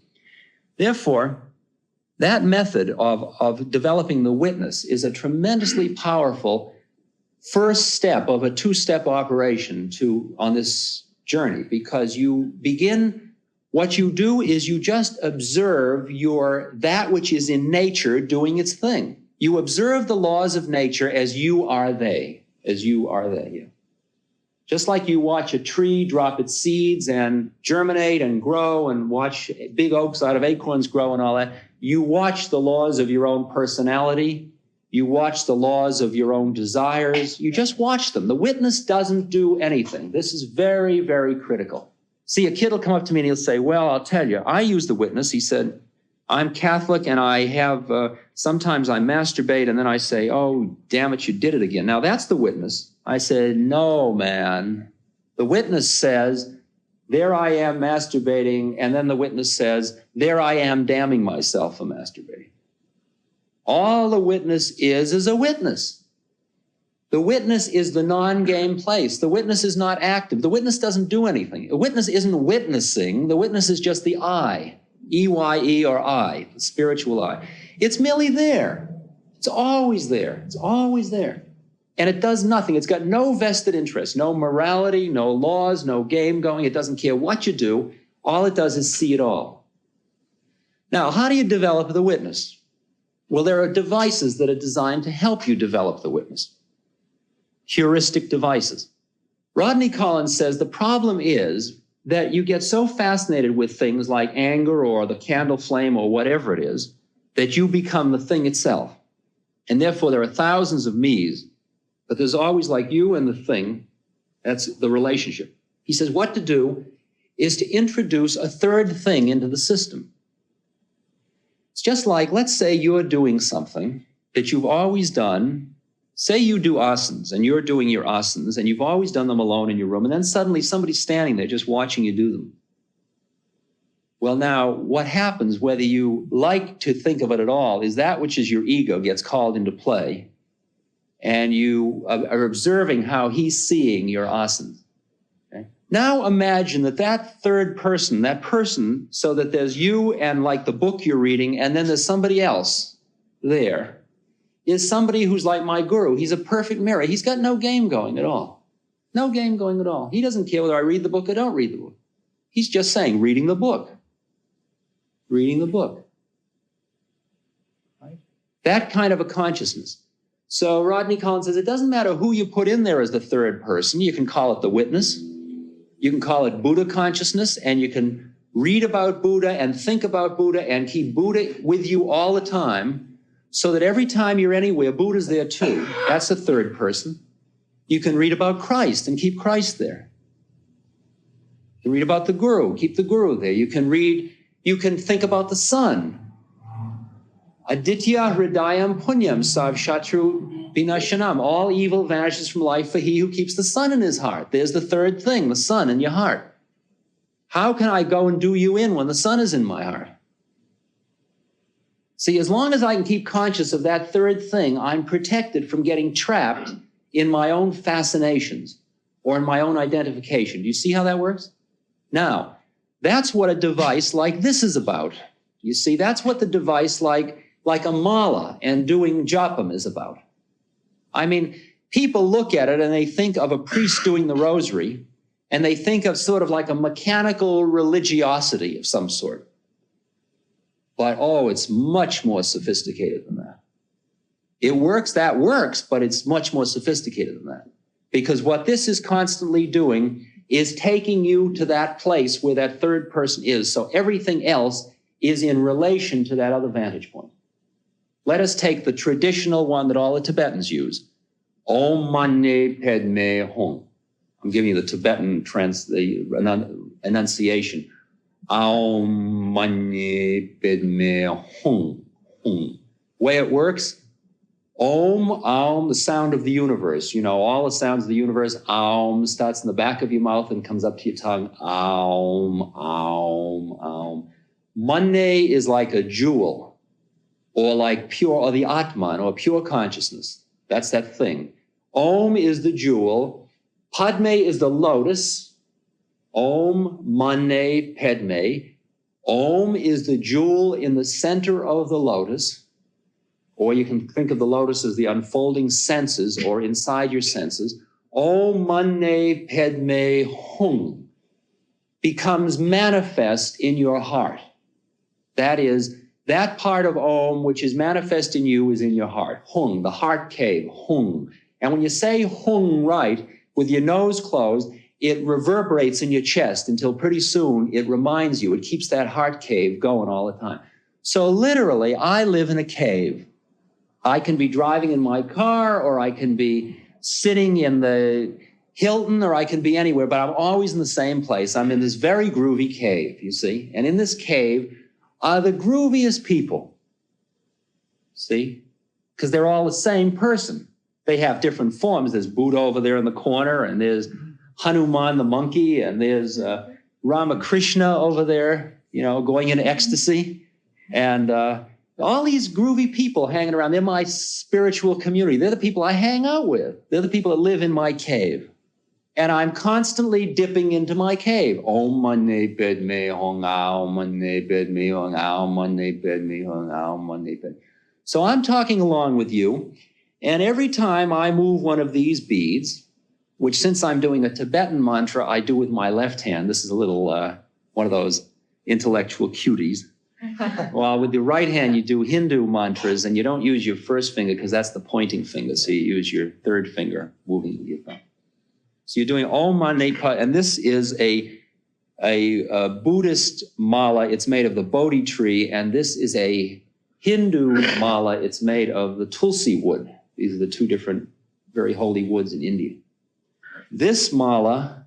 Therefore, that method of developing the witness is a tremendously powerful first step of a two-step operation on this journey, because you begin, what you do is you just observe that which is in nature doing its thing. You observe the laws of nature as you are they. Yeah. Just like you watch a tree drop its seeds and germinate and grow and watch big oaks out of acorns grow and all that, you watch the laws of your own personality. You watch the laws of your own desires. You just watch them. The witness doesn't do anything. This is very, very critical. See, a kid will come up to me and he'll say, well, I'll tell you, I use the witness. He said, I'm Catholic and I have, sometimes I masturbate and then I say, oh, damn it, you did it again. Now that's the witness. I said, no, man. The witness says, there I am masturbating. And then the witness says, there I am damning myself for masturbating. All the witness is a witness. The witness is the non-game place. The witness is not active. The witness doesn't do anything. The witness isn't witnessing. The witness is just the I. E-Y-E or I, the spiritual I. It's merely there. It's always there. It's always there. And it does nothing. It's got no vested interest, no morality, no laws, no game going. It doesn't care what you do. All it does is see it all. Now, how do you develop the witness? Well, there are devices that are designed to help you develop the witness. Heuristic devices. Rodney Collins says the problem is that you get so fascinated with things like anger or the candle flame or whatever it is that you become the thing itself. And therefore, there are thousands of me's, but there's always like you and the thing. That's the relationship. He says what to do is to introduce a third thing into the system. It's just like, let's say you're doing something that you've always done. Say you do asanas, and you're doing your asanas, and you've always done them alone in your room, and then suddenly somebody's standing there just watching you do them. Well, now, what happens, whether you like to think of it at all, is that which is your ego gets called into play, and you are observing how he's seeing your asanas. Okay? Now imagine that third person, so that there's you and like the book you're reading, and then there's somebody else there, is somebody who's like my guru. He's a perfect mirror. He's got no game going at all. No game going at all. He doesn't care whether I read the book or don't read the book. He's just saying, reading the book. Reading the book. Right? That kind of a consciousness. So Rodney Collins says, it doesn't matter who you put in there as the third person. You can call it the witness. You can call it Buddha consciousness, and you can read about Buddha and think about Buddha and keep Buddha with you all the time, so that every time you're anywhere, Buddha's there too. That's the third person. You can read about Christ and keep Christ there. You can read about the Guru, keep the Guru there. You can think about the sun. Aditya hridayam punyam sav shatru vinashanam. All evil vanishes from life for he who keeps the sun in his heart. There's the third thing, the sun in your heart. How can I go and do you in when the sun is in my heart? See, as long as I can keep conscious of that third thing, I'm protected from getting trapped in my own fascinations or in my own identification. Do you see how that works? Now, that's what a device like this is about. You see, that's what the device like a mala and doing japam is about. I mean, people look at it and they think of a priest doing the rosary, and they think of sort of like a mechanical religiosity of some sort. But, oh, it's much more sophisticated than that. It works, that works, but it's much more sophisticated than that. Because what this is constantly doing is taking you to that place where that third person is. So everything else is in relation to that other vantage point. Let us take the traditional one that all the Tibetans use. Om Mani Padme Hum. I'm giving you the Tibetan enunciation. Aum Mani Padme Hum. Hum. Way it works, Om, Aum, the sound of the universe. You know, all the sounds of the universe. Aum starts in the back of your mouth and comes up to your tongue. Aum, Aum, Aum. Mani is like a jewel, or like pure, or the Atman, or pure consciousness. That's that thing. Om is the jewel. Padme is the lotus. Om Mani Padme. Om is the jewel in the center of the lotus, or you can think of the lotus as the unfolding senses or inside your senses. Om Mani Padme Hum becomes manifest in your heart. That is, that part of Om which is manifest in you is in your heart. Hung, the heart cave, hung. And when you say hung right, with your nose closed, it reverberates in your chest until pretty soon it reminds you, it keeps that heart cave going all the time. So literally, I live in a cave. I can be driving in my car, or I can be sitting in the Hilton, or I can be anywhere, but I'm always in the same place. I'm in this very groovy cave, you see? And in this cave are the grooviest people, see? Because they're all the same person. They have different forms. There's Buddha over there in the corner, and there's Hanuman the monkey, and there's Ramakrishna over there, you know, going into ecstasy. And all these groovy people hanging around. They're my spiritual community. They're the people I hang out with. They're the people that live in my cave. And I'm constantly dipping into my cave. Om Mani Padme Hum, Om Mani Padme Hum, Om Mani Padme Hum, Om Mani Padme. So I'm talking along with you, And every time I move one of these beads, which since I'm doing a Tibetan mantra, I do with my left hand. This is a little, one of those intellectual cuties. While with the right hand, you do Hindu mantras, and you don't use your first finger because that's the pointing finger. So you use your third finger moving with your thumb. So you're doing Om Mani Padme, and this is a Buddhist mala. It's made of the Bodhi tree, and this is a Hindu mala. It's made of the Tulsi wood. These are the two different very holy woods in India. This mala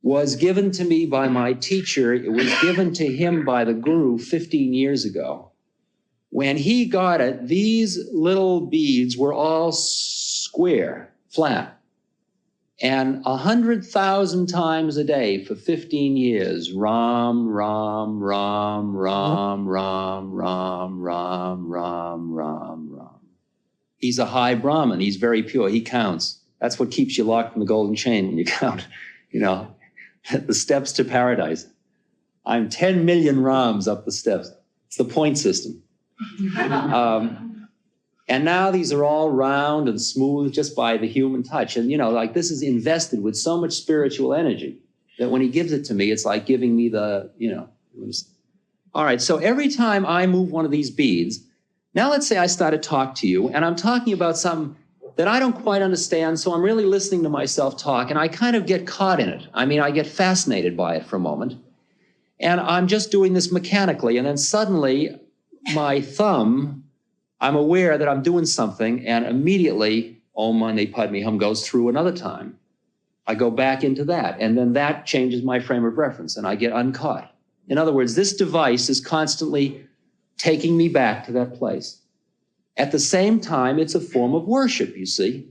was given to me by my teacher. It was given to him by the guru 15 years ago. When he got it, these little beads were all square, flat. And 100,000 times a day for 15 years, Ram, Ram, Ram, Ram, Ram, Ram, Ram, Ram, Ram, Ram. He's a high Brahmin. He's very pure. He counts. That's what keeps you locked in the golden chain when you count, you know, the steps to paradise. I'm 10 million Rams up the steps. It's the point system. And now these are all round and smooth just by the human touch. And, you know, like this is invested with so much spiritual energy that when he gives it to me, it's like giving me the, you know. All right, so every time I move one of these beads, now let's say I start to talk to you, and I'm talking about something that I don't quite understand, so I'm really listening to myself talk, and I kind of get caught in it. I mean, I get fascinated by it for a moment, and I'm just doing this mechanically, and then suddenly my thumb, I'm aware that I'm doing something, and immediately Om Mani Padme Hum goes through another time. I go back into that, and then that changes my frame of reference, and I get uncaught. In other words, this device is constantly taking me back to that place. At the same time, it's a form of worship, you see,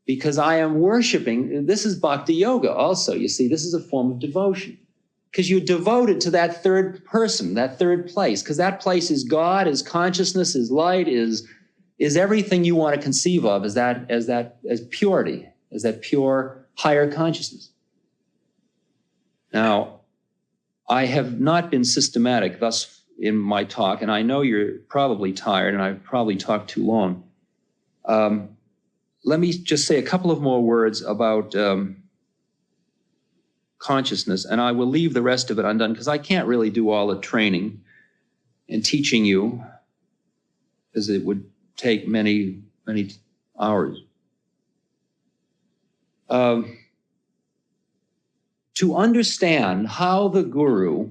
because I am worshiping. This is bhakti yoga also, you see. This is a form of devotion because you're devoted to that third person, that third place, because that place is God, is consciousness, is light, is everything you want to conceive of as purity, as that pure higher consciousness. Now, I have not been systematic thus in my talk, and I know you're probably tired and I've probably talked too long. Let me just say a couple of more words about consciousness, and I will leave the rest of it undone because I can't really do all the training and teaching you because it would take many, many hours. To understand how the guru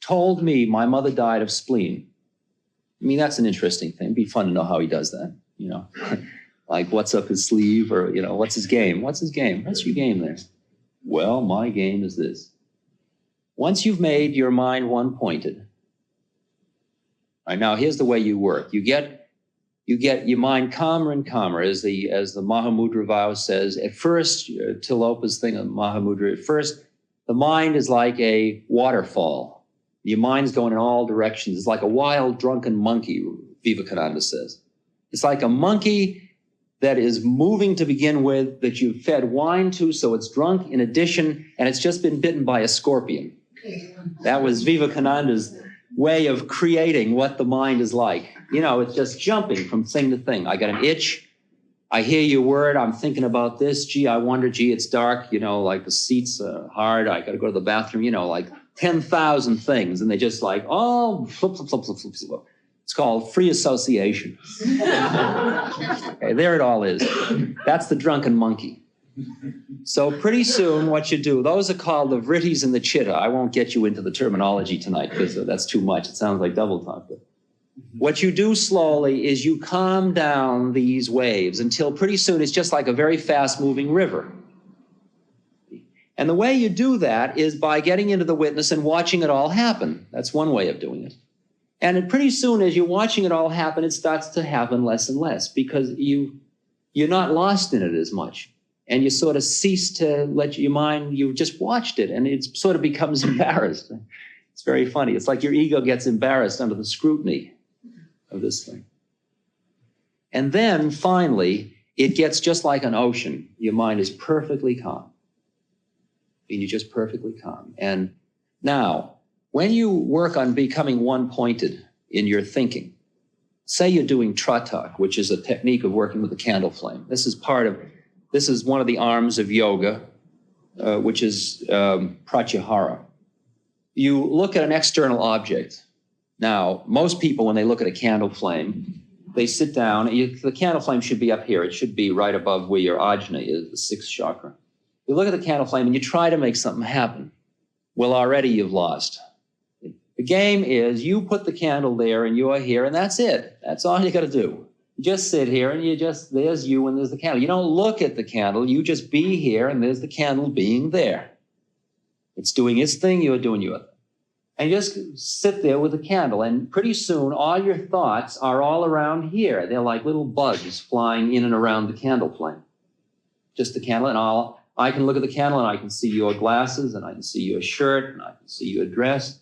told me my mother died of spleen. I mean, that's an interesting thing. It'd be fun to know how he does that, you know, like what's up his sleeve or, you know, what's his game? What's his game? What's your game there? Well, my game is this. Once you've made your mind one-pointed, all right, now here's the way you work. You get your mind calmer and calmer, as the Mahamudra vow says. At first, Tilopa's thing on Mahamudra, at first, the mind is like a waterfall. Your mind's going in all directions. It's like a wild, drunken monkey, Vivekananda says. It's like a monkey that is moving to begin with, that you've fed wine to, so it's drunk in addition, and it's just been bitten by a scorpion. That was Vivekananda's way of creating what the mind is like. You know, it's just jumping from thing to thing. I got an itch. I hear your word. I'm thinking about this. Gee, I wonder, gee, it's dark. You know, like the seats are hard. I got to go to the bathroom, you know, like 10,000 things. And they just like, oh, flip, flip, flip, flip, flip, flip. It's called free association. Okay, there it all is. That's the drunken monkey. So pretty soon what you do, those are called the vrittis and the chitta. I won't get you into the terminology tonight because that's too much. It sounds like double talk. But what you do slowly is you calm down these waves until pretty soon it's just like a very fast moving river. And the way you do that is by getting into the witness and watching it all happen. That's one way of doing it. And pretty soon as you're watching it all happen, it starts to happen less and less because you're not lost in it as much. And you sort of cease to let your mind, you've just watched it and it sort of becomes embarrassed. It's very funny. It's like your ego gets embarrassed under the scrutiny of this thing. And then finally, it gets just like an ocean. Your mind is perfectly calm. And you're just perfectly calm. And now, when you work on becoming one-pointed in your thinking, say you're doing tratak, which is a technique of working with a candle flame. This is one of the arms of yoga, which is pratyahara. You look at an external object. Now, most people, when they look at a candle flame, they sit down. The candle flame should be up here. It should be right above where your ajna is, the sixth chakra. You look at the candle flame and you try to make something happen. Well, already you've lost. The game is you put the candle there and you're here, and that's it. That's all you got to do. You just sit here and there's you and there's the candle. You don't look at the candle. You just be here and there's the candle being there. It's doing its thing, you're doing your thing. And you just sit there with the candle, and pretty soon all your thoughts are all around here. They're like little bugs flying in and around the candle flame. Just the candle, and I can look at the candle and I can see your glasses, and I can see your shirt, and I can see your dress.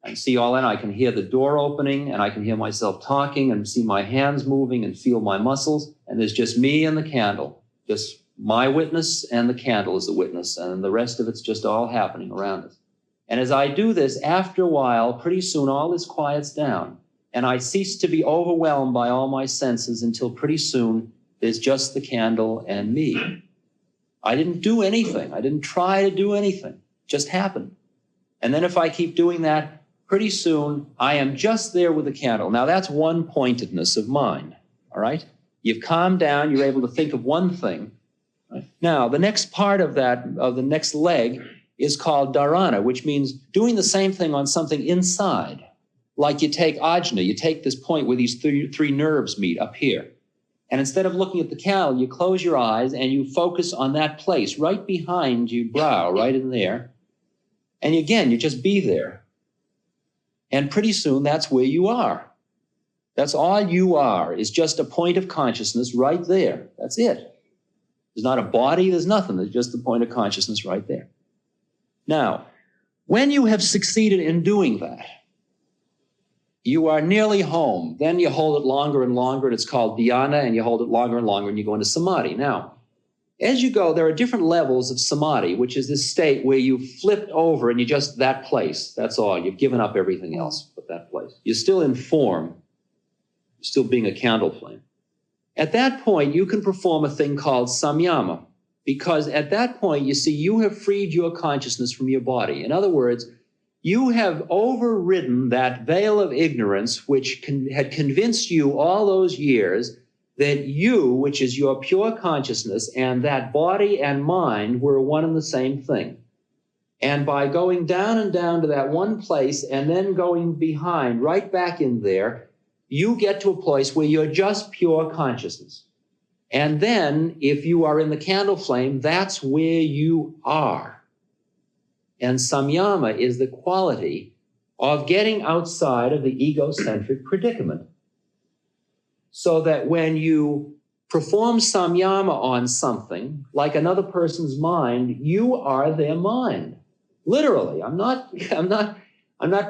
I can see all that. I can hear the door opening, and I can hear myself talking and see my hands moving and feel my muscles. And there's just me and the candle, just my witness, and the candle is the witness, and the rest of it's just all happening around us. And as I do this, after a while, pretty soon all this quiets down, and I cease to be overwhelmed by all my senses until pretty soon there's just the candle and me. I didn't do anything. I didn't try to do anything. It just happened. And then if I keep doing that, pretty soon I am just there with the candle. Now that's one-pointedness of mind, all right? You've calmed down. You're able to think of one thing. Right? Now, the next part of the next leg is called dharana, which means doing the same thing on something inside. Like you take ajna, you take this point where these three nerves meet up here. And instead of looking at the candle, you close your eyes and you focus on that place right behind your brow, right in there. And again, you just be there. And pretty soon that's where you are. That's all you are, is just a point of consciousness right there. That's it. There's not a body, there's nothing. There's just the point of consciousness right there. Now, when you have succeeded in doing that, you are nearly home. Then you hold it longer and longer, and it's called dhyana, and you hold it longer and longer, and you go into samadhi. Now, as you go, there are different levels of samadhi, which is this state where you've flipped over and you're just that place. That's all. You've given up everything else but that place. You're still in form. You're still being a candle flame. At that point, you can perform a thing called samyama. Because at that point, you see, you have freed your consciousness from your body. In other words, you have overridden that veil of ignorance which had convinced you all those years that you, which is your pure consciousness, and that body and mind were one and the same thing. And by going down and down to that one place and then going behind, right back in there, you get to a place where you're just pure consciousness. And then, if you are in the candle flame, that's where you are. And samyama is the quality of getting outside of the egocentric predicament. So that when you perform samyama on something, like another person's mind, you are their mind. Literally, I'm not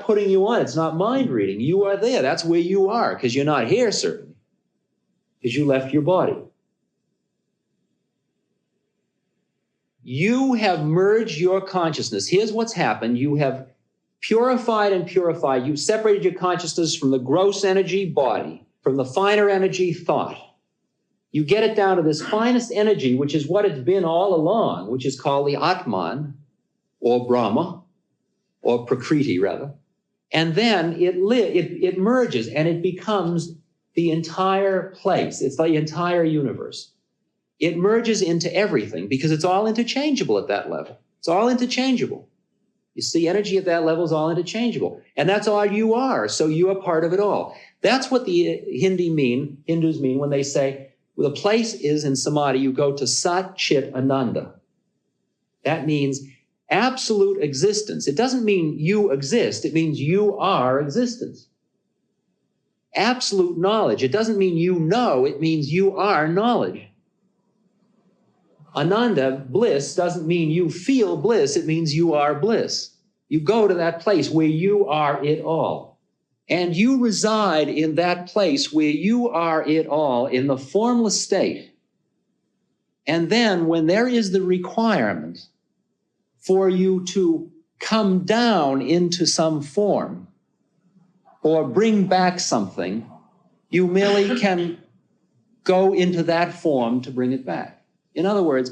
putting you on. It's not mind reading. You are there. That's where you are, because you're not here, certainly, because you left your body. You have merged your consciousness. Here's what's happened. You have purified and purified. You've separated your consciousness from the gross energy, body, from the finer energy, thought. You get it down to this finest energy, which is what it's been all along, which is called the Atman, or Brahma, or Prakriti, rather. And then it merges, and it becomes the entire place. It's the entire universe. It merges into everything because it's all interchangeable at that level. It's all interchangeable. You see, energy at that level is all interchangeable. And that's all you are, so you are part of it all. That's what the Hindus mean when they say, well, the place is in samadhi, you go to Sat Chit Ananda. That means absolute existence. It doesn't mean you exist. It means you are existence. Absolute knowledge. It doesn't mean you know. It means you are knowledge. Ananda, bliss, doesn't mean you feel bliss. It means you are bliss. You go to that place where you are it all. And you reside in that place where you are it all in the formless state. And then when there is the requirement for you to come down into some form or bring back something, You merely can go into that form to bring it back. In other words,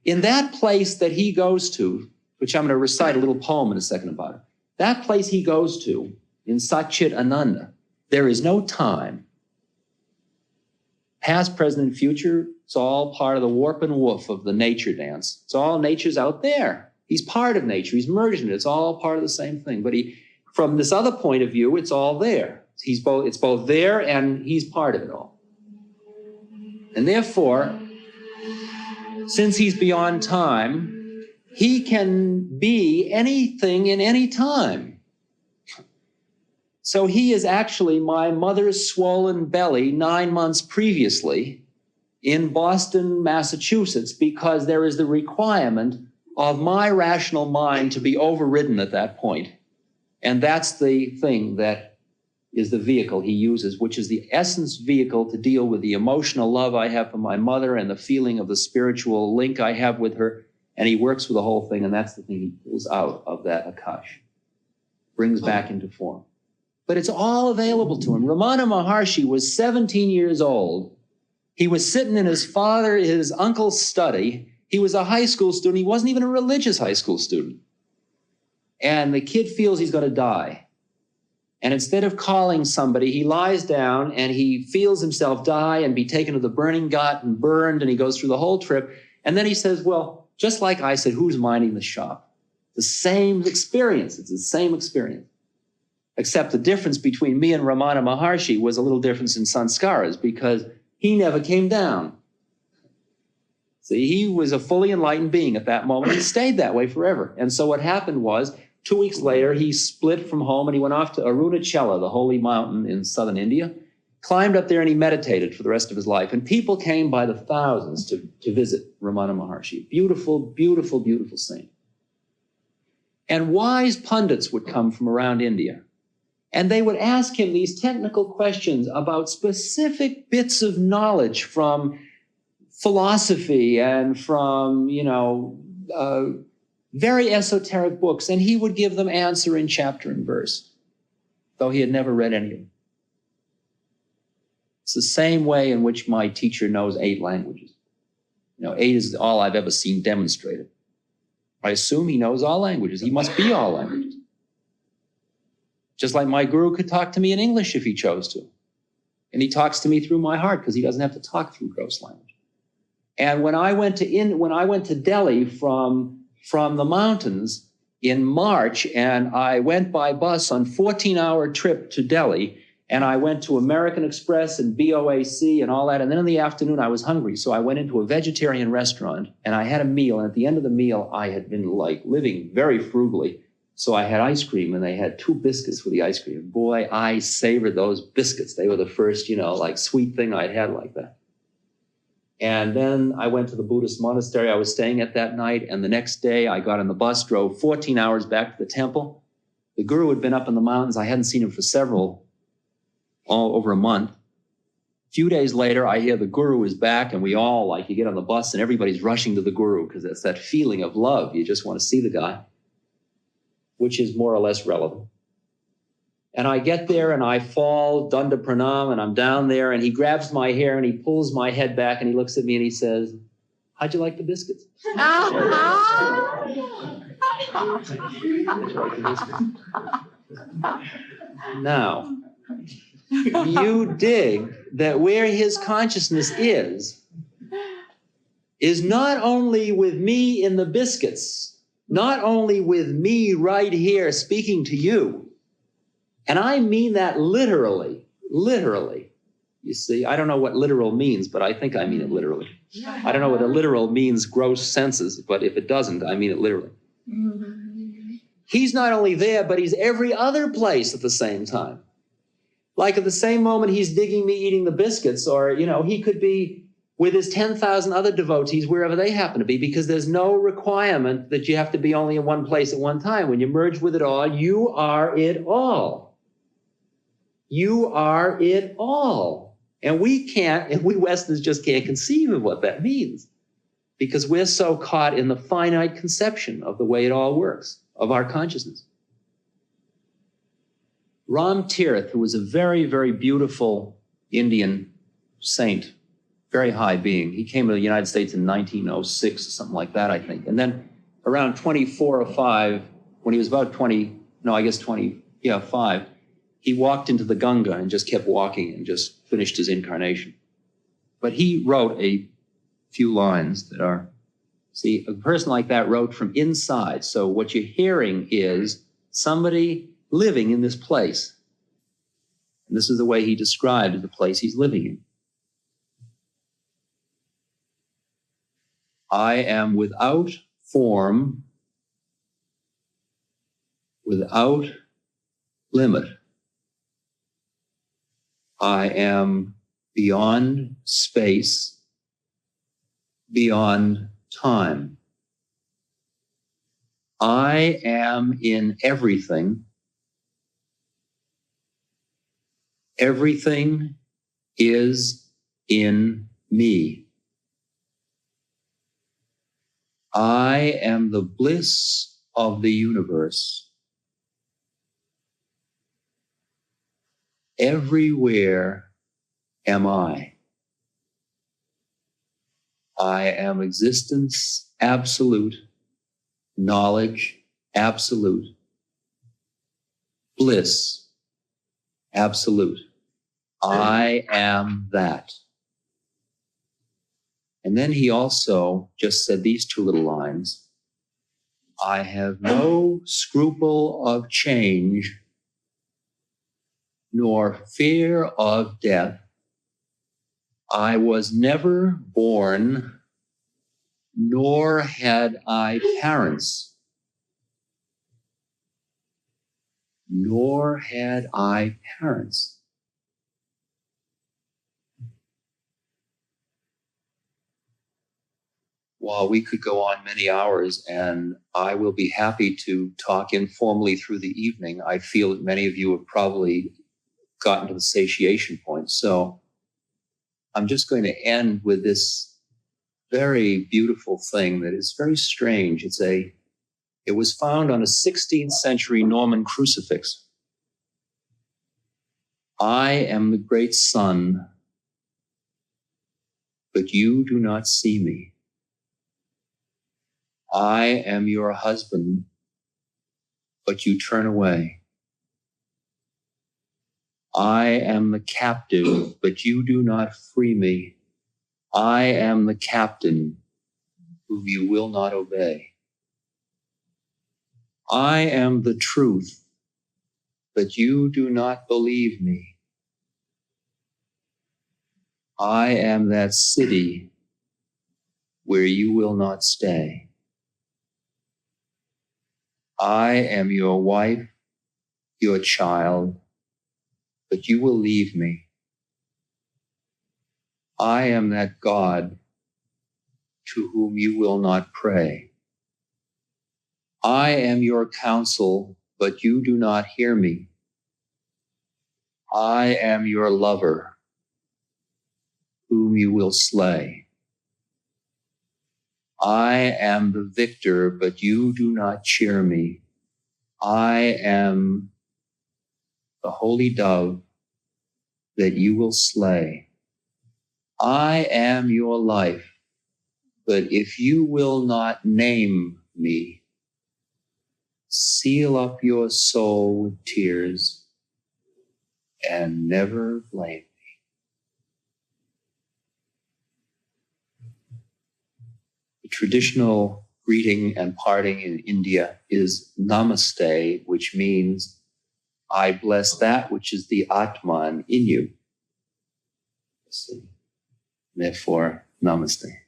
in that place that he goes to, which I'm going to recite a little poem in a second about it, that place he goes to, in Satchit Ananda, there is no time. Past, present, and future, it's all part of the warp and woof of the nature dance. It's all nature's out there. He's part of nature. He's merged in it. It's all part of the same thing. But from this other point of view, it's all there. It's both there and he's part of it all. And therefore, since he's beyond time, he can be anything in any time. So he is actually my mother's swollen belly 9 months previously in Boston, Massachusetts, because there is the requirement of my rational mind to be overridden at that point. And that's the thing that is the vehicle he uses, which is the essence vehicle to deal with the emotional love I have for my mother and the feeling of the spiritual link I have with her. And he works with the whole thing, and that's the thing he pulls out of that Akash, brings back into form. But it's all available to him. Ramana Maharshi was 17 years old. He was sitting in his uncle's study. He was a high school student. He wasn't even a religious high school student. And the kid feels he's going to die. And instead of calling somebody, he lies down and he feels himself die and be taken to the burning ghat and burned, and he goes through the whole trip. And then he says, well, just like I said, who's minding the shop? The same experience. It's the same experience. Except the difference between me and Ramana Maharshi was a little difference in sanskaras, because he never came down. See, he was a fully enlightened being at that moment. He stayed that way forever. And so what happened was, 2 weeks later, he split from home and he went off to Arunachala, the holy mountain in southern India, climbed up there and he meditated for the rest of his life. And people came by the thousands to visit Ramana Maharshi. Beautiful, beautiful, beautiful saint. And wise pundits would come from around India. And they would ask him these technical questions about specific bits of knowledge from philosophy and from, very esoteric books, and he would give them answer in chapter and verse, though he had never read any of them. It's the same way in which my teacher knows 8 languages. 8 is all I've ever seen demonstrated. I assume he knows all languages. He must be all languages. Just like my guru could talk to me in English if he chose to. And he talks to me through my heart because he doesn't have to talk through gross language. And when I went to Delhi from the mountains in March, and I went by bus on 14-hour trip to Delhi, and I went to American Express and BOAC and all that. And then in the afternoon, I was hungry. So I went into a vegetarian restaurant and I had a meal. And at the end of the meal, I had been living very frugally. So I had ice cream and they had 2 biscuits for the ice cream. And boy, I savored those biscuits. They were the first, sweet thing I'd had like that. And then I went to the Buddhist monastery I was staying at that night. And the next day I got on the bus, drove 14 hours back to the temple. The guru had been up in the mountains. I hadn't seen him for all over a month. A few days later, I hear the guru is back, and we all, you get on the bus and everybody's rushing to the guru because it's that feeling of love. You just want to see the guy, which is more or less relevant. And I get there and I fall, danda pranam, and I'm down there and he grabs my hair and he pulls my head back and he looks at me and he says, "How'd you like the biscuits?" Now, you dig that where his consciousness is not only with me in the biscuits, not only with me right here speaking to you, and I mean that literally. You see, I don't know what literal means, but I think I mean it literally. I don't know what a literal means, gross senses, but if it doesn't, I mean it literally. He's not only there, but he's every other place at the same time. Like at the same moment he's digging me eating the biscuits, or, he could be with his 10,000 other devotees wherever they happen to be, because there's no requirement that you have to be only in one place at one time. When you merge with it all, you are it all. You are it all. And we Westerners just can't conceive of what that means, because we're so caught in the finite conception of the way it all works, of our consciousness. Ram Tirth, who was a very, very beautiful Indian saint, very high being. He came to the United States in 1906, something like that, I think. And then around 24 or 5, when he was about 5, he walked into the Ganga and just kept walking and just finished his incarnation. But he wrote a few lines that are, see, a person like that wrote from inside. So what you're hearing is somebody living in this place. And this is the way he described the place he's living in. I am without form, without limit. I am beyond space, beyond time. I am in everything. Everything is in me. I am the bliss of the universe. Everywhere am I. I am existence absolute, knowledge absolute, bliss absolute. I am that. And then he also just said these two little lines. I have no scruple of change, nor fear of death. I was never born, nor had I parents, nor had I parents. Well, we could go on many hours, and I will be happy to talk informally through the evening. I feel that many of you have probably gotten to the satiation point. So I'm just going to end with this very beautiful thing that is very strange. It was found on a 16th century Norman crucifix. I am the great sun, but you do not see me. I am your husband, but you turn away. I am the captive, but you do not free me. I am the captain, whom you will not obey. I am the truth, but you do not believe me. I am that city where you will not stay. I am your wife, your child, but you will leave me. I am that God to whom you will not pray. I am your counsel, but you do not hear me. I am your lover, whom you will slay. I am the victor, but you do not cheer me. I am the holy dove that you will slay. I am your life, but if you will not name me, seal up your soul with tears and never blame me. The traditional greeting and parting in India is Namaste, which means I bless that which is the Atman in you. Therefore, Namaste.